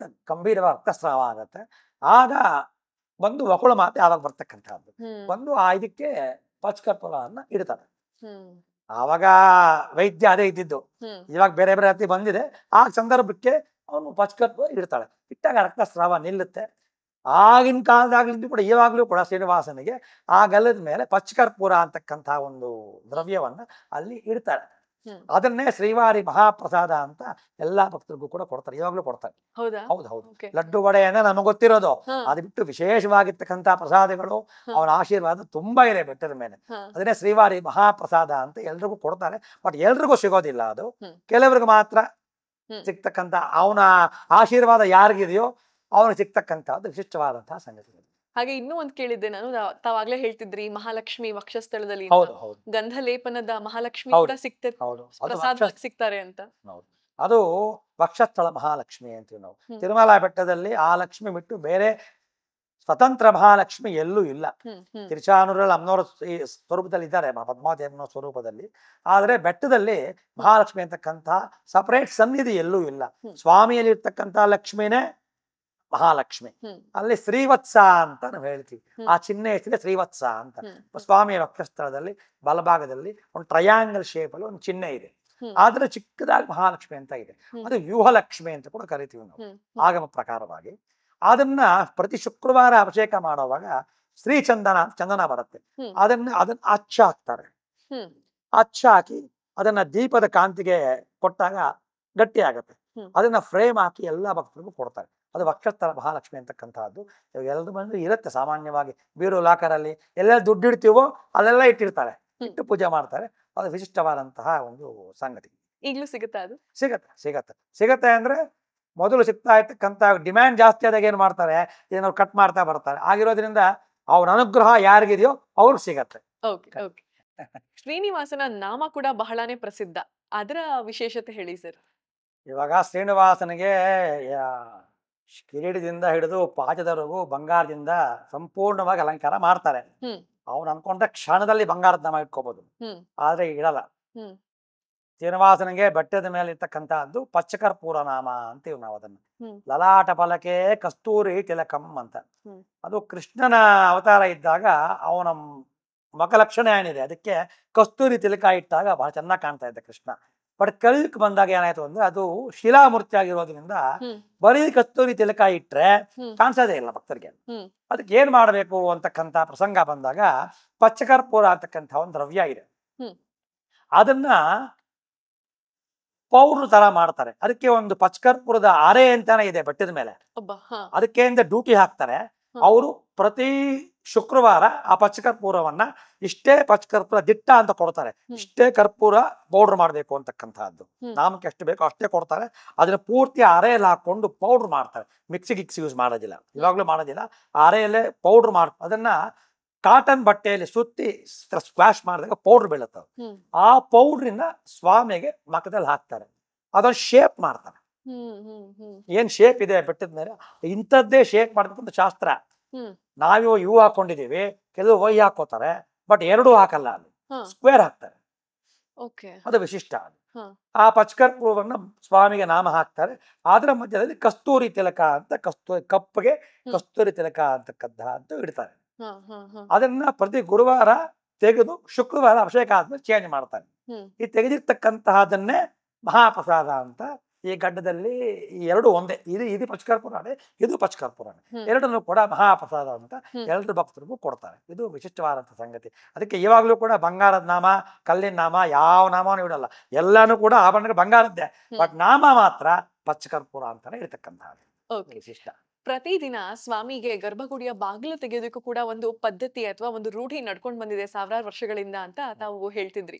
ಗಂಭೀರವಾದ ರಕ್ತಸ್ರಾವ ಆಗತ್ತೆ. ಆಗ ಬಂದು ಒಕ್ಕಳು ಮಾತೆ ಆವಾಗ ಬರ್ತಕ್ಕಂಥದ್ದು. ಬಂದು ಇದಕ್ಕೆ ಪಚ್ಕರ್ಪುರವನ್ನ ಇಡ್ತಾರೆ. ಆವಾಗ ವೈದ್ಯ ಅದೇ ಇದ್ದಿದ್ದು. ಇವಾಗ ಬೇರೆ ಬೇರೆ ರೀತಿ ಬಂದಿದೆ. ಆ ಸಂದರ್ಭಕ್ಕೆ ಅವನು ಪಚ್ಕರ್ಪುರ ಇಡ್ತಾಳೆ. ಇಟ್ಟಾಗ ರಕ್ತಸ್ರಾವ ನಿಲ್ಲುತ್ತೆ. ಆಗಿನ ಕಾಲದಾಗ್ಲಿಂದ ಕೂಡ ಇವಾಗ್ಲೂ ಕೂಡ ಶ್ರೀನಿವಾಸನಿಗೆ ಆ ಗಲ್ಲದ ಮೇಲೆ ಪಚ್ಕರ್ಪೂರ ಅಂತಕ್ಕಂಥ ಒಂದು ದ್ರವ್ಯವನ್ನ ಅಲ್ಲಿ ಇಡ್ತಾರೆ. ಅದನ್ನೇ ಶ್ರೀವಾರಿ ಮಹಾಪ್ರಸಾದ ಅಂತ ಎಲ್ಲಾ ಭಕ್ತರಿಗೂ ಕೂಡ ಕೊಡ್ತಾರೆ, ಇವಾಗ್ಲೂ ಕೊಡ್ತಾರೆ. ಹೌದು. ಲಡ್ಡು ವಡೆಯನ್ನ ನಮಗೆ ಗೊತ್ತಿರೋದು. ಅದು ಬಿಟ್ಟು ವಿಶೇಷವಾಗಿರ್ತಕ್ಕಂಥ ಪ್ರಸಾದಗಳು, ಅವನ ಆಶೀರ್ವಾದ ತುಂಬಾ ಇದೆ ಬೆಟ್ಟದ ಮೇಲೆ. ಅದನ್ನೇ ಶ್ರೀವಾರಿ ಮಹಾಪ್ರಸಾದ ಅಂತ ಎಲ್ರಿಗೂ ಕೊಡ್ತಾರೆ. ಬಟ್ ಎಲ್ರಿಗೂ ಸಿಗೋದಿಲ್ಲ. ಅದು ಕೆಲವರಿಗೆ ಮಾತ್ರ ಸಿಗ್ತಕ್ಕಂಥ, ಅವನ ಆಶೀರ್ವಾದ ಯಾರಿಗಿದೆಯೋ ಅವನಿಗೆ ಸಿಗ್ತಕ್ಕಂಥದ್ದು ವಿಶಿಷ್ಟವಾದಂತಹ ಸಂಗತಿ. ಹಾಗೆ ಇನ್ನೂ ಒಂದ್ ಕೇಳಿದ್ದೆ ನಾನು, ತಾವಾಗ್ಲೇ ಹೇಳ್ತಿದ್ರಿ ಮಹಾಲಕ್ಷ್ಮಿ ವಕ್ಷಸ್ಥಳದಲ್ಲಿ ಗಂಧ ಲೇಪನದ ಮಹಾಲಕ್ಷ್ಮಿ ಕೂಡ ಸಿಗ್ತಾರೆ ಅಂತ. ಅದು ವಕ್ಷಸ್ಥಳ ಮಹಾಲಕ್ಷ್ಮಿ ಅಂತೀವಿ ನಾವು. ತಿರುಮಲ ಬೆಟ್ಟದಲ್ಲಿ ಆ ಲಕ್ಷ್ಮಿ ಬಿಟ್ಟು ಬೇರೆ ಸ್ವತಂತ್ರ ಮಹಾಲಕ್ಷ್ಮಿ ಎಲ್ಲೂ ಇಲ್ಲ. ತಿರುಚಾನೂರಲ್ಲಿ ಅಮ್ಮನವರ ಸ್ವರೂಪದಲ್ಲಿ ಇದ್ದಾರೆ, ಪದ್ಮಾವತಿ ಅಮ್ಮನವರ ಸ್ವರೂಪದಲ್ಲಿ. ಆದ್ರೆ ಬೆಟ್ಟದಲ್ಲಿ ಮಹಾಲಕ್ಷ್ಮಿ ಅಂತಕ್ಕಂಥ ಸಪರೇಟ್ ಸನ್ನಿಧಿ ಎಲ್ಲೂ ಇಲ್ಲ. ಸ್ವಾಮಿಯಲ್ಲಿ ಇರ್ತಕ್ಕಂಥ ಲಕ್ಷ್ಮಿನೇ ಮಹಾಲಕ್ಷ್ಮಿ. ಅಲ್ಲಿ ಶ್ರೀವತ್ಸ ಅಂತ ನಾವು ಹೇಳ್ತೀವಿ. ಆ ಚಿಹ್ನೆ ಹೆಸರೇ ಶ್ರೀವತ್ಸ ಅಂತ. ಸ್ವಾಮಿಯ ವಕ್ಷಸ್ಥಳದಲ್ಲಿ ಬಲಭಾಗದಲ್ಲಿ ಒಂದು ಟ್ರಯಾಂಗಲ್ ಶೇಪ್ ಅಲ್ಲಿ ಒಂದು ಚಿಹ್ನೆ ಇದೆ. ಆದ್ರೆ ಚಿಕ್ಕದಾಗಿ ಮಹಾಲಕ್ಷ್ಮಿ ಅಂತ ಇದೆ. ಅದು ವ್ಯೂಹಲಕ್ಷ್ಮಿ ಅಂತ ಕೂಡ ಕರಿತೀವಿ ನಾವು ಆಗಮ ಪ್ರಕಾರವಾಗಿ. ಅದನ್ನ ಪ್ರತಿ ಶುಕ್ರವಾರ ಅಭಿಷೇಕ ಮಾಡುವಾಗ ಶ್ರೀಚಂದನ ಅಂತ ಚಂದನ ಬರುತ್ತೆ. ಅದನ್ನ ಅಚ್ಚ ಹಾಕ್ತಾರೆ. ಅಚ್ಚ ಹಾಕಿ ಅದನ್ನ ದೀಪದ ಕಾಂತಿಗೆ ಕೊಟ್ಟಾಗ ಗಟ್ಟಿ ಆಗತ್ತೆ. ಅದನ್ನ ಫ್ರೇಮ್ ಹಾಕಿ ಎಲ್ಲಾ ಭಕ್ತರಿಗೂ ಕೊಡ್ತಾರೆ. ಅದು ವಕ್ಷಸ್ಥಳ ಮಹಾಲಕ್ಷ್ಮಿ ಅಂತಕ್ಕಂಥದ್ದು ಎಲ್ಲರ ಮನೆಯಲ್ಲೂ ಇರುತ್ತೆ. ಸಾಮಾನ್ಯವಾಗಿ ಬೀರು ಲಾಕರಲ್ಲಿ ಎಲ್ಲೆಲ್ಲ ದುಡ್ಡು ಇಡ್ತೀವೋ ಅಲ್ಲೆಲ್ಲ ಇಟ್ಟಿರ್ತಾರೆ, ಇಟ್ಟು ಪೂಜೆ ಮಾಡ್ತಾರೆ. ಅದು ವಿಶಿಷ್ಟವಾದಂತಹ ಒಂದು ಸಂಗತಿ. ಈಗಲೂ ಸಿಗುತ್ತಾ? ಅದು ಸಿಗತ್ತೆ ಅಂದ್ರೆ ಮೊದಲು ಸಿಗ್ತಾ ಇರ್ತಕ್ಕಂಥ ಡಿಮ್ಯಾಂಡ್ ಜಾಸ್ತಿ ಆದಾಗ ಏನ್ ಮಾಡ್ತಾರೆ, ಇದನ್ನ ಕಟ್ ಮಾಡ್ತಾ ಬರ್ತಾರೆ. ಆಗಿರೋದ್ರಿಂದ ಅವ್ರ ಅನುಗ್ರಹ ಯಾರಿಗಿದೆಯೋ ಅವ್ರಿಗೆ ಸಿಗತ್ತೆ. ಶ್ರೀನಿವಾಸನ ನಾಮ ಕೂಡ ಬಹಳಾನೇ ಪ್ರಸಿದ್ಧ, ಅದರ ವಿಶೇಷತೆ ಹೇಳಿ ಸರ್. ಇವಾಗ ಶ್ರೀನಿವಾಸನಿಗೆ ಕಿರೀಟದಿಂದ ಹಿಡಿದು ಪಾಚದವರೆಗೂ ಬಂಗಾರದಿಂದ ಸಂಪೂರ್ಣವಾಗಿ ಅಲಂಕಾರ ಮಾಡ್ತಾರೆ. ಅವ್ನು ಅನ್ಕೊಂಡ್ರೆ ಕ್ಷಣದಲ್ಲಿ ಬಂಗಾರದ ನಾಮ ಇಟ್ಕೋಬಹುದು, ಆದ್ರೆ ಇಡಲ್ಲ. ಶ್ರೀನಿವಾಸನಿಗೆ ಬೆಟ್ಟದ ಮೇಲೆ ಇರ್ತಕ್ಕಂಥದ್ದು ಪಚ್ಚಕರ್ಪೂರ ನಾಮ ಅಂತೀವಿ ನಾವು ಅದನ್ನು. ಲಲಾಟ ಫಲಕೆ ಕಸ್ತೂರಿ ತಿಲಕಂ ಅಂತ. ಅದು ಕೃಷ್ಣನ ಅವತಾರ ಇದ್ದಾಗ ಅವನ ಮಖಲಕ್ಷಣ ಏನಿದೆ ಅದಕ್ಕೆ ಕಸ್ತೂರಿ ತಿಲಕ ಇಟ್ಟಾಗ ಬಹಳ ಚೆನ್ನಾಗಿ ಕಾಣ್ತಾ ಇದ್ದ ಕೃಷ್ಣ. ಬಟ್ ಕಲಿಯುಗಕ್ಕೆ ಬಂದಾಗ ಏನಾಯ್ತು ಅಂದ್ರೆ ಅದು ಶಿಲಾಮೂರ್ತಿ ಆಗಿರೋದ್ರಿಂದ ಬರೀ ಕಸ್ತೂರಿ ತಿಲಕ ಇಟ್ರೆ ಕಾಣಿಸೋದೇ ಇಲ್ಲ ಭಕ್ತರಿಗೆ. ಅದಕ್ಕೆ ಏನ್ ಮಾಡ್ಬೇಕು ಅಂತಕ್ಕಂಥ ಪ್ರಸಂಗ ಬಂದಾಗ ಪಚ್ಚಕರ್ಪೂರ ಅಂತಕ್ಕಂಥ ಒಂದು ದ್ರವ್ಯ ಇದೆ, ಅದನ್ನ ಪೌಡ್ರ್ ತರ ಮಾಡ್ತಾರೆ. ಅದಕ್ಕೆ ಒಂದು ಪಚ್ಚಕರ್ಪೂರದ ಅರೆ ಅಂತಾನೆ ಇದೆ ಬೆಟ್ಟದ ಮೇಲೆ, ಅದಕ್ಕೆ ಡ್ಯೂಟಿ ಹಾಕ್ತಾರೆ ಅವರು. ಪ್ರತಿ ಶುಕ್ರವಾರ ಆ ಪಚ್ಚಕರ್ಪೂರವನ್ನ ಇಷ್ಟೇ ಪಚ್ಚಕರ್ಪೂರ ದಿಟ್ಟ ಅಂತ ಕೊಡ್ತಾರೆ. ಇಷ್ಟೇ ಕರ್ಪೂರ ಪೌಡರ್ ಮಾಡ್ಬೇಕು ಅಂತಕ್ಕಂಥದ್ದು, ನಾಮಕ್ಕೆ ಎಷ್ಟು ಬೇಕೋ ಅಷ್ಟೇ ಕೊಡ್ತಾರೆ. ಅದನ್ನ ಪೂರ್ತಿ ಅರೆಯಲ್ಲಿ ಹಾಕೊಂಡು ಪೌಡರ್ ಮಾಡ್ತಾರೆ. ಮಿಕ್ಸಿ ಯೂಸ್ ಮಾಡೋದಿಲ್ಲ, ಇವಾಗ್ಲೂ ಮಾಡೋದಿಲ್ಲ. ಅರೆಯಲ್ಲೇ ಪೌಡರ್ ಅದನ್ನ ಕಾಟನ್ ಬಟ್ಟೆಯಲ್ಲಿ ಸುತ್ತಿ ಸ್ಕ್ವಾಶ್ ಮಾಡಿದಾಗ ಪೌಡರ್ ಬೀಳುತ್ತೆ. ಆ ಪೌಡ್ರಿನ ಸ್ವಾಮಿಗೆ ಮಖದಲ್ಲಿ ಹಾಕ್ತಾರೆ. ಅದನ್ನ ಶೇಪ್ ಮಾಡ್ತಾರೆ. ಏನ್ ಶೇಪ್ ಇದೆ ಬೆಟ್ಟದ ಮೇಲೆ ಇಂಥದ್ದೇ ಶೇಪ್ ಮಾಡ್ಬೇಕು ಅಂತ ಶಾಸ್ತ್ರ. ಇವು ಹಾಕೊಂಡಿದೀವಿ, ಕೆಲವು ವೈ ಹಾಕೋತಾರೆ, ಬಟ್ ಎರಡೂ ಹಾಕಲ್ಲ, ಅಲ್ಲಿ ಸ್ಕ್ವೇರ್ ಹಾಕ್ತಾರೆ. ಅದು ವಿಶಿಷ್ಟ. ಆ ಪಚ್ಚಕರ್ಪೂರವನ್ನ ಸ್ವಾಮಿಗೆ ನಾಮ ಹಾಕ್ತಾರೆ. ಅದರ ಮಧ್ಯದಲ್ಲಿ ಕಸ್ತೂರಿ ತಿಲಕ ಅಂತ, ಕಪ್ಪಗೆ ಕಸ್ತೂರಿ ತಿಲಕ ಅಂತಕ್ಕಂಥದ್ದು ಇಡ್ತಾರೆ. ಅದನ್ನ ಪ್ರತಿ ಗುರುವಾರ ತೆಗೆದು ಶುಕ್ರವಾರ ಅಭಿಷೇಕ ಆದ್ಮೇಲೆ ಚೇಂಜ್ ಮಾಡ್ತಾರೆ. ಈ ತೆಗೆದಿರ್ತಕ್ಕಂತಹದನ್ನೇ ಮಹಾಪ್ರಸಾದ ಅಂತ. ಈ ಗಡ್ಡದಲ್ಲಿ ಈ ಎರಡು ಒಂದೇ, ಇದು ಪಚ್ಚಕರ್ಪೂರನೇ, ಇದು ಪಚ್ಚಕರ್ಪೂರನೇ, ಎರಡನ್ನು ಕೂಡ ಮಹಾಪ್ರಸಾದ ಅಂತ ಎಲ್ಲರೂ ಭಕ್ತರಿಗೂ ಕೊಡ್ತಾರೆ. ಇದು ವಿಶಿಷ್ಟವಾದಂಥ ಸಂಗತಿ. ಅದಕ್ಕೆ ಇವಾಗ್ಲೂ ಕೂಡ ಬಂಗಾರದ ನಾಮ, ಕಲ್ಲಿನ ನಾಮ, ಯಾವ ನಾಮನೂ ಇಡಲ್ಲ. ಎಲ್ಲಾನು ಕೂಡ ಆಭರಣಗಳು ಬಂಗಾರದ್ದೇ, ಬಟ್ ನಾಮ ಮಾತ್ರ ಪಚ್ಚಕರ್ಪೂರ ಅಂತಾನೆ ಇರತಕ್ಕಂಥದ್ದು ವಿಶಿಷ್ಟ. ಪ್ರತಿದಿನ ಸ್ವಾಮಿಗೆ ಗರ್ಭಗುಡಿಯ ಬಾಗಿಲು ತೆಗೆಯೋದಕ್ಕೂ ಕೂಡ ಒಂದು ಪದ್ಧತಿ ಅಥವಾ ಒಂದು ರೂಢಿ ನಡ್ಕೊಂಡು ಬಂದಿದೆ ಸಾವಿರಾರು ವರ್ಷಗಳಿಂದ ಅಂತ ತಾವು ಹೇಳ್ತಿದ್ರಿ.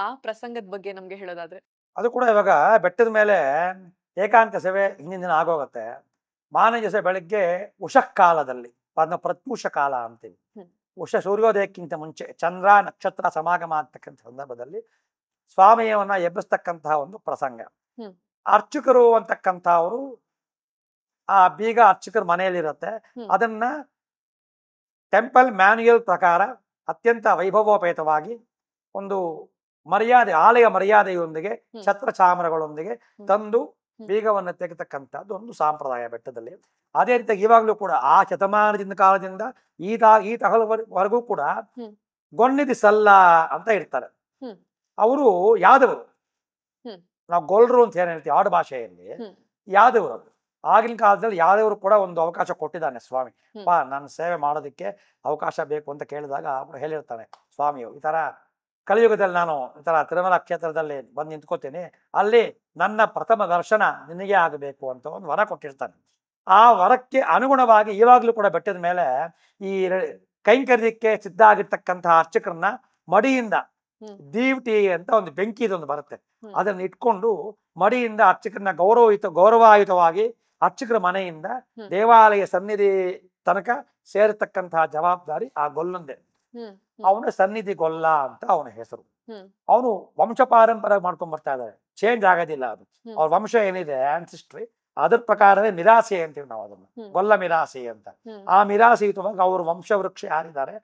ಆ ಪ್ರಸಂಗದ ಬಗ್ಗೆ ನಮ್ಗೆ ಹೇಳೋದಾದ್ರೆ? ಅದು ಕೂಡ ಇವಾಗ ಬೆಟ್ಟದ ಮೇಲೆ ಏಕಾಂತ ಸೇವೆ ಹಿಂದಿನ ದಿನ ಆಗೋಗುತ್ತೆ. ಮಾನವ ಸೇವೆ ಬೆಳಗ್ಗೆ ಉಷಃ ಕಾಲದಲ್ಲಿ, ಅದನ್ನ ಪ್ರತ್ಯೂಷ ಕಾಲ ಅಂತೀವಿ. ಸೂರ್ಯೋದಯಕ್ಕಿಂತ ಮುಂಚೆ ಚಂದ್ರ ನಕ್ಷತ್ರ ಸಮಾಗಮ ಆಗ್ತಕ್ಕಂಥ ಸಂದರ್ಭದಲ್ಲಿ ಸ್ವಾಮಿಯವನ್ನ ಎಬ್ಬಿಸ್ತಕ್ಕಂತಹ ಒಂದು ಪ್ರಸಂಗ. ಅರ್ಚಕರು ಅಂತಕ್ಕಂಥವರು ಆ ಬೀಗ ಅರ್ಚಕರ ಮನೆಯಲ್ಲಿರುತ್ತೆ. ಅದನ್ನ ಟೆಂಪಲ್ ಮ್ಯಾನ್ಯುಯಲ್ ಪ್ರಕಾರ ಅತ್ಯಂತ ವೈಭವೋಪೇತವಾಗಿ ಒಂದು ಮರ್ಯಾದೆ, ಆಲಯ ಮರ್ಯಾದೆಯೊಂದಿಗೆ ಛತ್ರ ಚಾಮರಗಳೊಂದಿಗೆ ತಂದು ಬೀಗವನ್ನು ತೆಗೆತಕ್ಕಂಥದ್ದು ಒಂದು ಸಂಪ್ರದಾಯ ಬೆಟ್ಟದಲ್ಲಿ. ಅದೇ ರೀತಿಯಾಗಿ ಇವಾಗಲೂ ಕೂಡ ಆ ಶತಮಾನದಿಂದ ಕಾಲದಿಂದ ಈ ತಹಲವರೆಗೂ ಕೂಡ ಗೊನ್ನಿದಿ ಸಲ್ಲ ಅಂತ ಇರ್ತಾರೆ. ಅವರು ಯಾದವರು, ನಾವು ಗೊಲ್ರು ಅಂತ ಏನ್ ಹೇಳ್ತೀವಿ ಆಡು ಭಾಷೆಯಲ್ಲಿ, ಯಾದವರು. ಆಗಿನ ಕಾಲದಲ್ಲಿ ಯಾದವರು ಕೂಡ ಒಂದು ಅವಕಾಶ ಕೊಟ್ಟಿದ್ದಾನೆ ಸ್ವಾಮಿ. ನನ್ನ ಸೇವೆ ಮಾಡೋದಕ್ಕೆ ಅವಕಾಶ ಬೇಕು ಅಂತ ಕೇಳಿದಾಗ ಅವರು ಹೇಳಿರ್ತಾನೆ ಸ್ವಾಮಿಯು, ಈ ತರ ಕಲಿಯುಗದಲ್ಲಿ ನಾನು ಈ ತರ ತಿರುಮಲ ಕ್ಷೇತ್ರದಲ್ಲಿ ಬಂದು ನಿಂತ್ಕೋತೀನಿ, ಅಲ್ಲಿ ನನ್ನ ಪ್ರಥಮ ದರ್ಶನ ನಿನಗೆ ಆಗಬೇಕು ಅಂತ ಒಂದು ವರ ಕೊಟ್ಟಿರ್ತಾನೆ. ಆ ವರಕ್ಕೆ ಅನುಗುಣವಾಗಿ ಇವಾಗ್ಲೂ ಕೂಡ ಬೆಟ್ಟದ ಮೇಲೆ ಈ ಕೈಂಕರ್ಯಕ್ಕೆ ಸಿದ್ಧ ಆಗಿರ್ತಕ್ಕಂತಹ ಅರ್ಚಕರನ್ನ ಮಡಿಯಿಂದ ದೀವಟಿ ಅಂತ ಒಂದು ಬೆಂಕಿ ಇದೊಂದು ಬರುತ್ತೆ, ಅದನ್ನ ಇಟ್ಕೊಂಡು ಮಡಿಯಿಂದ ಅರ್ಚಕರನ್ನ ಗೌರವಾಯುತವಾಗಿ ಅರ್ಚಕರ ಮನೆಯಿಂದ ದೇವಾಲಯ ಸನ್ನಿಧಿ ತನಕ ಸೇರತಕ್ಕಂತಹ ಜವಾಬ್ದಾರಿ ಆ ಗೊಲ್ಲಂದೆ. ಅವನ ಸನ್ನಿಧಿ ಗೊಲ್ಲ ಅಂತ ಅವನ ಹೆಸರು. ಅವನು ವಂಶ ಪಾರಂಪರೆ ಮಾಡ್ಕೊಂಡ್ ಬರ್ತಾ ಇದ್ದಾರೆ, ಚೇಂಜ್ ಆಗೋದಿಲ್ಲ ಅದು. ಅವ್ರ ವಂಶ ಏನಿದೆ ಆನ್ಸಿಸ್ಟ್ರಿ, ಅದ್ರ ಪ್ರಕಾರವೇ ಮಿರಾಸಿ ಅಂತೀವಿ ನಾವು ಅದನ್ನ, ಗೊಲ್ಲ ಮಿರಾಸಿ ಅಂತ. ಆ ಮಿರಾಸಿಯುತವಾಗಿ ಅವ್ರ ವಂಶವೃಕ್ಷ ಯಾರಿದ್ದಾರೆ,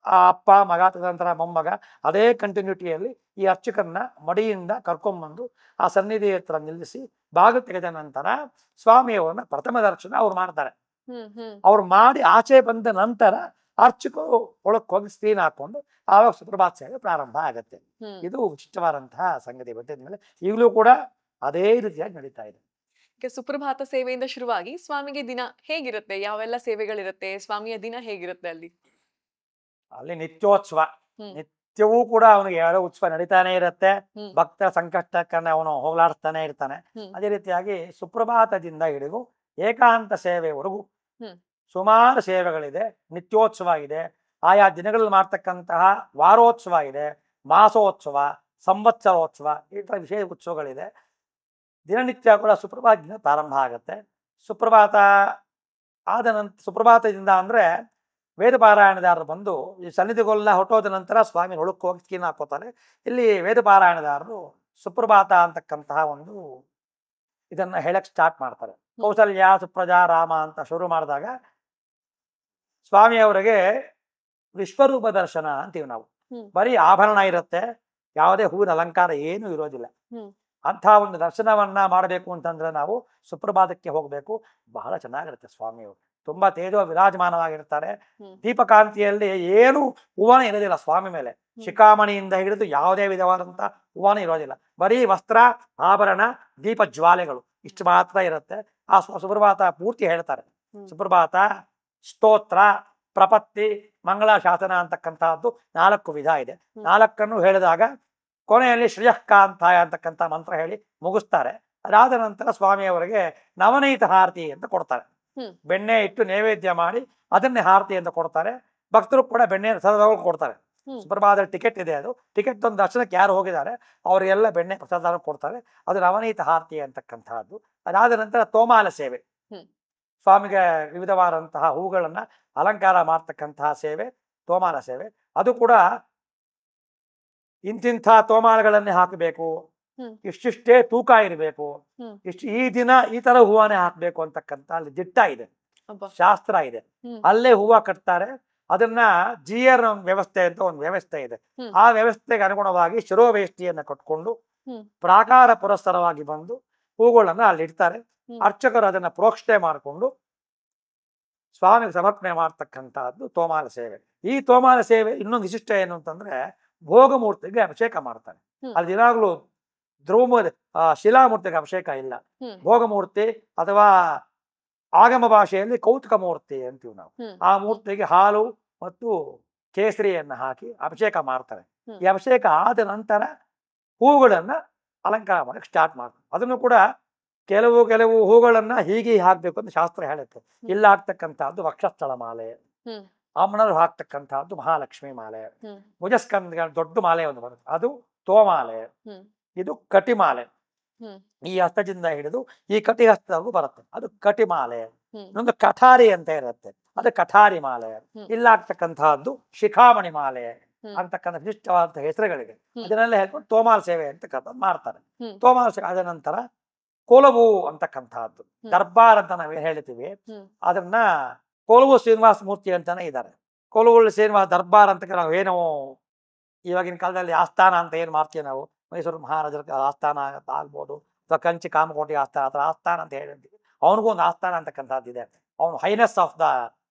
ಆ ಅಪ್ಪ ಮಗ ತದನಂತರ ಮೊಮ್ಮಗ, ಅದೇ ಕಂಟಿನ್ಯೂಟಿಯಲ್ಲಿ ಈ ಅರ್ಚಕರನ್ನ ಮಡಿಯಿಂದ ಕರ್ಕೊಂಡ್ಬಂದು ಆ ಸನ್ನಿಧಿ ಹತ್ರ ನಿಲ್ಲಿಸಿ ಬಾಗಿಲು ತೆಗೆದ ನಂತರ ಸ್ವಾಮಿಯವರನ್ನ ಪ್ರಥಮ ದರ್ಶನ ಅವ್ರು ಮಾಡ್ತಾರೆ. ಅವ್ರು ಮಾಡಿ ಆಚೆ ಬಂದ ನಂತರ ಅರ್ಚಕರು ಒಳಕ್ ಹೋಗಿ ಸ್ಕ್ರೀನ್ ಹಾಕೊಂಡು ಆವಾಗ ಸುಪ್ರಭಾತ ಸೇವೆ ಪ್ರಾರಂಭ ಆಗತ್ತೆ. ಇದು ವಿಶಿಷ್ಟವಾದಂತಹ ಸಂಗತಿ. ಬೆಟ್ಟದ ಮೇಲೆ ಈಗಲೂ ಕೂಡ ಅದೇ ರೀತಿಯಾಗಿ ನಡೀತಾ ಇದೆ. ಸುಪ್ರಭಾತ ಸೇವೆಯಿಂದ ಶುರುವಾಗಿ ಸ್ವಾಮಿಗೆ ದಿನ ಹೇಗಿರುತ್ತೆ, ಯಾವೆಲ್ಲ ಸೇವೆಗಳಿರುತ್ತೆ, ಸ್ವಾಮಿಯ ದಿನ ಹೇಗಿರುತ್ತೆ ಅಲ್ಲಿ? ಅಲ್ಲಿ ನಿತ್ಯೋತ್ಸವ, ನಿತ್ಯವೂ ಕೂಡ ಅವನಿಗೆ ಯಾರೋ ಉತ್ಸವ ನಡೀತಾನೆ ಇರುತ್ತೆ. ಭಕ್ತರ ಸಂಕಷ್ಟಕ್ಕನ್ನ ಅವನು ಹೋಗ್ಲಾಡ್ತಾನೆ ಇರ್ತಾನೆ. ಅದೇ ರೀತಿಯಾಗಿ ಸುಪ್ರಭಾತದಿಂದ ಹಿಡಿದು ಏಕಾಂತ ಸೇವೆವರೆಗೂ ಸುಮಾರು ಸೇವೆಗಳಿದೆ. ನಿತ್ಯೋತ್ಸವ ಇದೆ, ಆಯಾ ದಿನಗಳಲ್ಲಿ ಮಾಡ್ತಕ್ಕಂತಹ ವಾರೋತ್ಸವ ಇದೆ, ಮಾಸೋತ್ಸವ, ಸಂವತ್ಸರೋತ್ಸವ, ಈ ತರ ವಿಶೇಷ ಉತ್ಸವಗಳಿದೆ. ದಿನನಿತ್ಯ ಕೂಡ ಸುಪ್ರಭಾತದಿಂದ ಪ್ರಾರಂಭ ಆಗುತ್ತೆ. ಸುಪ್ರಭಾತ ಆದ ನಂತರ, ಸುಪ್ರಭಾತದಿಂದ ಅಂದ್ರೆ ವೇದ ಪಾರಾಯಣದಾರರು ಬಂದು ಈ ಸನ್ನಿಧಿಗೊಲ್ಲ ಹೊಟ್ಟೋದ ನಂತರ ಸ್ವಾಮಿ ಹೊಳಕ್ಕೆ ಹೋಗಿ ಸ್ಕೀನ್ ಹಾಕೋತಾರೆ. ಇಲ್ಲಿ ವೇದ ಪಾರಾಯಣದಾರರು ಸುಪ್ರಭಾತ ಅಂತಕ್ಕಂತಹ ಒಂದು ಇದನ್ನ ಹೇಳಕ್ ಸ್ಟಾರ್ಟ್ ಮಾಡ್ತಾರೆ. ಕೌಸಲ್ಯ ಸುಪ್ರಜಾ ರಾಮ ಅಂತ ಶುರು ಮಾಡಿದಾಗ ಸ್ವಾಮಿಯವರಿಗೆ ವಿಶ್ವರೂಪ ದರ್ಶನ ಅಂತೀವಿ ನಾವು. ಬರೀ ಆಭರಣ ಇರುತ್ತೆ, ಯಾವುದೇ ಹೂವಿನ ಅಲಂಕಾರ ಏನೂ ಇರೋದಿಲ್ಲ. ಅಂಥ ಒಂದು ದರ್ಶನವನ್ನ ಮಾಡಬೇಕು ಅಂತಂದ್ರೆ ನಾವು ಸುಪ್ರಭಾತಕ್ಕೆ ಹೋಗ್ಬೇಕು. ಬಹಳ ಚೆನ್ನಾಗಿರುತ್ತೆ. ಸ್ವಾಮಿಯವರು ತುಂಬಾ ತೇಜೋ ವಿರಾಜಮಾನವಾಗಿರ್ತಾರೆ. ದೀಪಕಾಂತಿಯಲ್ಲಿ ಏನು ಹೂವಾನ ಇರೋದಿಲ್ಲ ಸ್ವಾಮಿ ಮೇಲೆ. ಶಿಖಾಮಣಿಯಿಂದ ಹಿಡಿದು ಯಾವುದೇ ವಿಧವಾದಂತ ಹೂವಾನ ಇರೋದಿಲ್ಲ. ಬರೀ ವಸ್ತ್ರ, ಆಭರಣ, ದೀಪ ಜ್ವಾಲೆಗಳು ಇಷ್ಟು ಮಾತ್ರ ಇರುತ್ತೆ. ಆ ಸುಪ್ರಭಾತ ಪೂರ್ತಿ ಹೇಳ್ತಾರೆ. ಸುಪ್ರಭಾತ ಸ್ತೋತ್ರ, ಪ್ರಪತ್ತಿ, ಮಂಗಳ ಶಾಸನ ಅಂತಕ್ಕಂತಹದ್ದು 4 ವಿಧ ಇದೆ. 4 ಹೇಳಿದಾಗ ಕೊನೆಯಲ್ಲಿ ಶ್ರೇಯಃಕಾಂತಾಯ ಅಂತಕ್ಕಂಥ ಮಂತ್ರ ಹೇಳಿ ಮುಗಿಸ್ತಾರೆ. ಅದಾದ ನಂತರ ಸ್ವಾಮಿಯವರಿಗೆ ನವನೀತ ಹಾರತಿ ಅಂತ ಕೊಡ್ತಾರೆ. ಬೆಣ್ಣೆ ಇಟ್ಟು ನೈವೇದ್ಯ ಮಾಡಿ ಅದನ್ನೇ ಹಾರತಿ ಅಂತ ಕೊಡ್ತಾರೆ. ಭಕ್ತರು ಕೂಡ ಬೆಣ್ಣೆ ಪ್ರಸಾದಗಳು ಕೊಡ್ತಾರೆ. ಸುಪ್ರಭಾತದಲ್ಲಿ ಟಿಕೆಟ್ ಇದೆ, ಅದು ಟಿಕೆಟ್ ಒಂದು ದರ್ಶನಕ್ಕೆ ಯಾರು ಹೋಗಿದ್ದಾರೆ ಅವರಿಗೆಲ್ಲ ಬೆಣ್ಣೆ ಪ್ರಸಾದ ಕೊಡ್ತಾರೆ. ಅದು ನವನೀತ ಹಾರತಿ ಅಂತಕ್ಕಂತಹದ್ದು. ಅದಾದ ನಂತರ ತೋಮಾಲ ಸೇವೆ, ಸ್ವಾಮಿಗೆ ವಿವಿಧವಾದಂತಹ ಹೂಗಳನ್ನ ಅಲಂಕಾರ ಮಾಡ್ತಕ್ಕಂತಹ ಸೇವೆ ತೋಮಾಲ ಸೇವೆ. ಅದು ಕೂಡ ಇಂತಿಂಥ ತೋಮಾಲಗಳನ್ನೇ ಹಾಕಬೇಕು, ಇಷ್ಟಿಷ್ಟೇ ತೂಕ ಇರಬೇಕು, ಈ ದಿನ ಈ ತರ ಹೂವನ್ನೇ ಹಾಕ್ಬೇಕು ಅಂತಕ್ಕಂಥ ಅಲ್ಲಿ ದಿಟ್ಟ ಇದೆ, ಶಾಸ್ತ್ರ ಇದೆ. ಅಲ್ಲೇ ಹೂವ ಕಟ್ತಾರೆ. ಅದನ್ನ ಜಿಯರ್ ವ್ಯವಸ್ಥೆ ಅಂತ ಒಂದು ವ್ಯವಸ್ಥೆ ಇದೆ. ಆ ವ್ಯವಸ್ಥೆಗೆ ಅನುಗುಣವಾಗಿ ಶಿರೋವೇಷ್ಟಿಯನ್ನ ಕಟ್ಕೊಂಡು ಪ್ರಾಕಾರ ಪುರಸ್ಸರವಾಗಿ ಬಂದು ಹೂಗಳನ್ನ ಅಲ್ಲಿ ಇಡ್ತಾರೆ. ಅರ್ಚಕರು ಅದನ್ನ ಪ್ರೋಕ್ಷಣೆ ಮಾಡಿಕೊಂಡು ಸ್ವಾಮಿಗೆ ಸಮರ್ಪಣೆ ಮಾಡ್ತಕ್ಕಂತಹದ್ದು ತೋಮಾಲ ಸೇವೆ. ಈ ತೋಮಾಲ ಸೇವೆ ಇನ್ನೊಂದು ವಿಶಿಷ್ಟ ಏನು ಅಂತಂದ್ರೆ ಭೋಗಮೂರ್ತಿಗೆ ಅಭಿಷೇಕ ಮಾಡ್ತಾರೆ. ಅಲ್ಲಿ ದಿನಾಗ್ಲೂ ಶಿಲಾಮೂರ್ತಿಗೆ ಅಭಿಷೇಕ ಇಲ್ಲ. ಭೋಗಮೂರ್ತಿ ಅಥವಾ ಆಗಮ ಭಾಷೆಯಲ್ಲಿ ಕೌತುಕ ಮೂರ್ತಿ ಅಂತೀವಿ ನಾವು. ಆ ಮೂರ್ತಿಗೆ ಹಾಲು ಮತ್ತು ಕೇಸರಿಯನ್ನ ಹಾಕಿ ಅಭಿಷೇಕ ಮಾಡ್ತಾರೆ. ಈ ಅಭಿಷೇಕ ಆದ ನಂತರ ಹೂಗಳನ್ನ ಅಲಂಕಾರ ಮಾಡಕ್ಕೆ ಸ್ಟಾರ್ಟ್ ಮಾಡ್ತಾರೆ. ಅದನ್ನು ಕೂಡ ಕೆಲವು ಹೂಗಳನ್ನ ಹೀಗೆ ಹಾಕ್ಬೇಕು ಅಂತ ಶಾಸ್ತ್ರ ಹೇಳುತ್ತೆ. ಇಲ್ಲ ಹಾಕ್ತಕ್ಕಂತಹದ್ದು ವಕ್ಷಸ್ಥಳ ಮಾಲೆ, ಅಮ್ಮನರು ಹಾಕ್ತಕ್ಕಂತಹದ್ದು ಮಹಾಲಕ್ಷ್ಮಿ ಮಾಲೆ, ಭುಜಸ್ಕಂದ ದೊಡ್ಡ ಮಾಲೆ ಒಂದು ಬರುತ್ತೆ, ಅದು ತೋಮಾಲೆ. ಇದು ಕಟಿಮಾಲೆ. ಈ ಹಸ್ತದಿಂದ ಹಿಡಿದು ಈ ಕಟಿ ಹಸ್ತವರೆಗೂ ಬರುತ್ತೆ, ಅದು ಕಟಿಮಾಲೆ. ಇನ್ನೊಂದು ಕಠಾರಿ ಅಂತ ಇರುತ್ತೆ, ಅದು ಕಠಾರಿ ಮಾಲೆ. ಇಲ್ಲಾಗ್ತಕ್ಕಂತಹದ್ದು ಶಿಖಾಮಣಿ ಮಾಲೆ ಅಂತಕ್ಕಂಥ ವಿಶಿಷ್ಟವಾದಂತಹ ಹೆಸರುಗಳಿವೆ. ಅದನ್ನೆಲ್ಲ ಹೇಳ್ಕೊಂಡು ತೋಮಾಲ ಸೇವೆ ಅಂತಕ್ಕಂಥದ್ದು ಮಾಡ್ತಾರೆ. ತೋಮಾಲ ಸೇವೆ ಆದ ನಂತರ ಕೊಲವು ಅಂತಕ್ಕಂಥದ್ದು ದರ್ಬಾರ್ ಅಂತ ನಾವೇನ್ ಹೇಳ್ತೀವಿ, ಅದನ್ನ ಕೊಲವು ಶ್ರೀನಿವಾಸ ಮೂರ್ತಿ ಅಂತಾನೆ ಇದ್ದಾರೆ. ಕೊಲವು ಶ್ರೀನಿವಾಸ ದರ್ಬಾರ್ ಅಂತ ನಾವು ಏನು ಇವಾಗಿನ ಕಾಲದಲ್ಲಿ ಆಸ್ಥಾನ ಅಂತ ಏನ್ ಮಾಡ್ತೀವಿ ನಾವು, ಮೈಸೂರು ಮಹಾರಾಜರ ಆಸ್ಥಾನ ಆಗ್ಬೋದು ಅಥವಾ ಕಂಚಿ ಕಾಮಕೋಟಿ ಆಸ್ಥಾನ ಅಥವಾ ಆಸ್ಥಾನ ಅಂತ ಹೇಳಿರ್ತೀವಿ, ಅವನಿಗೂ ಒಂದು ಆಸ್ಥಾನ ಅಂತಕ್ಕಂಥದ್ದು ಇದೆ. ಅವನು ಹೈನೆಸ್ ಆಫ್ ದ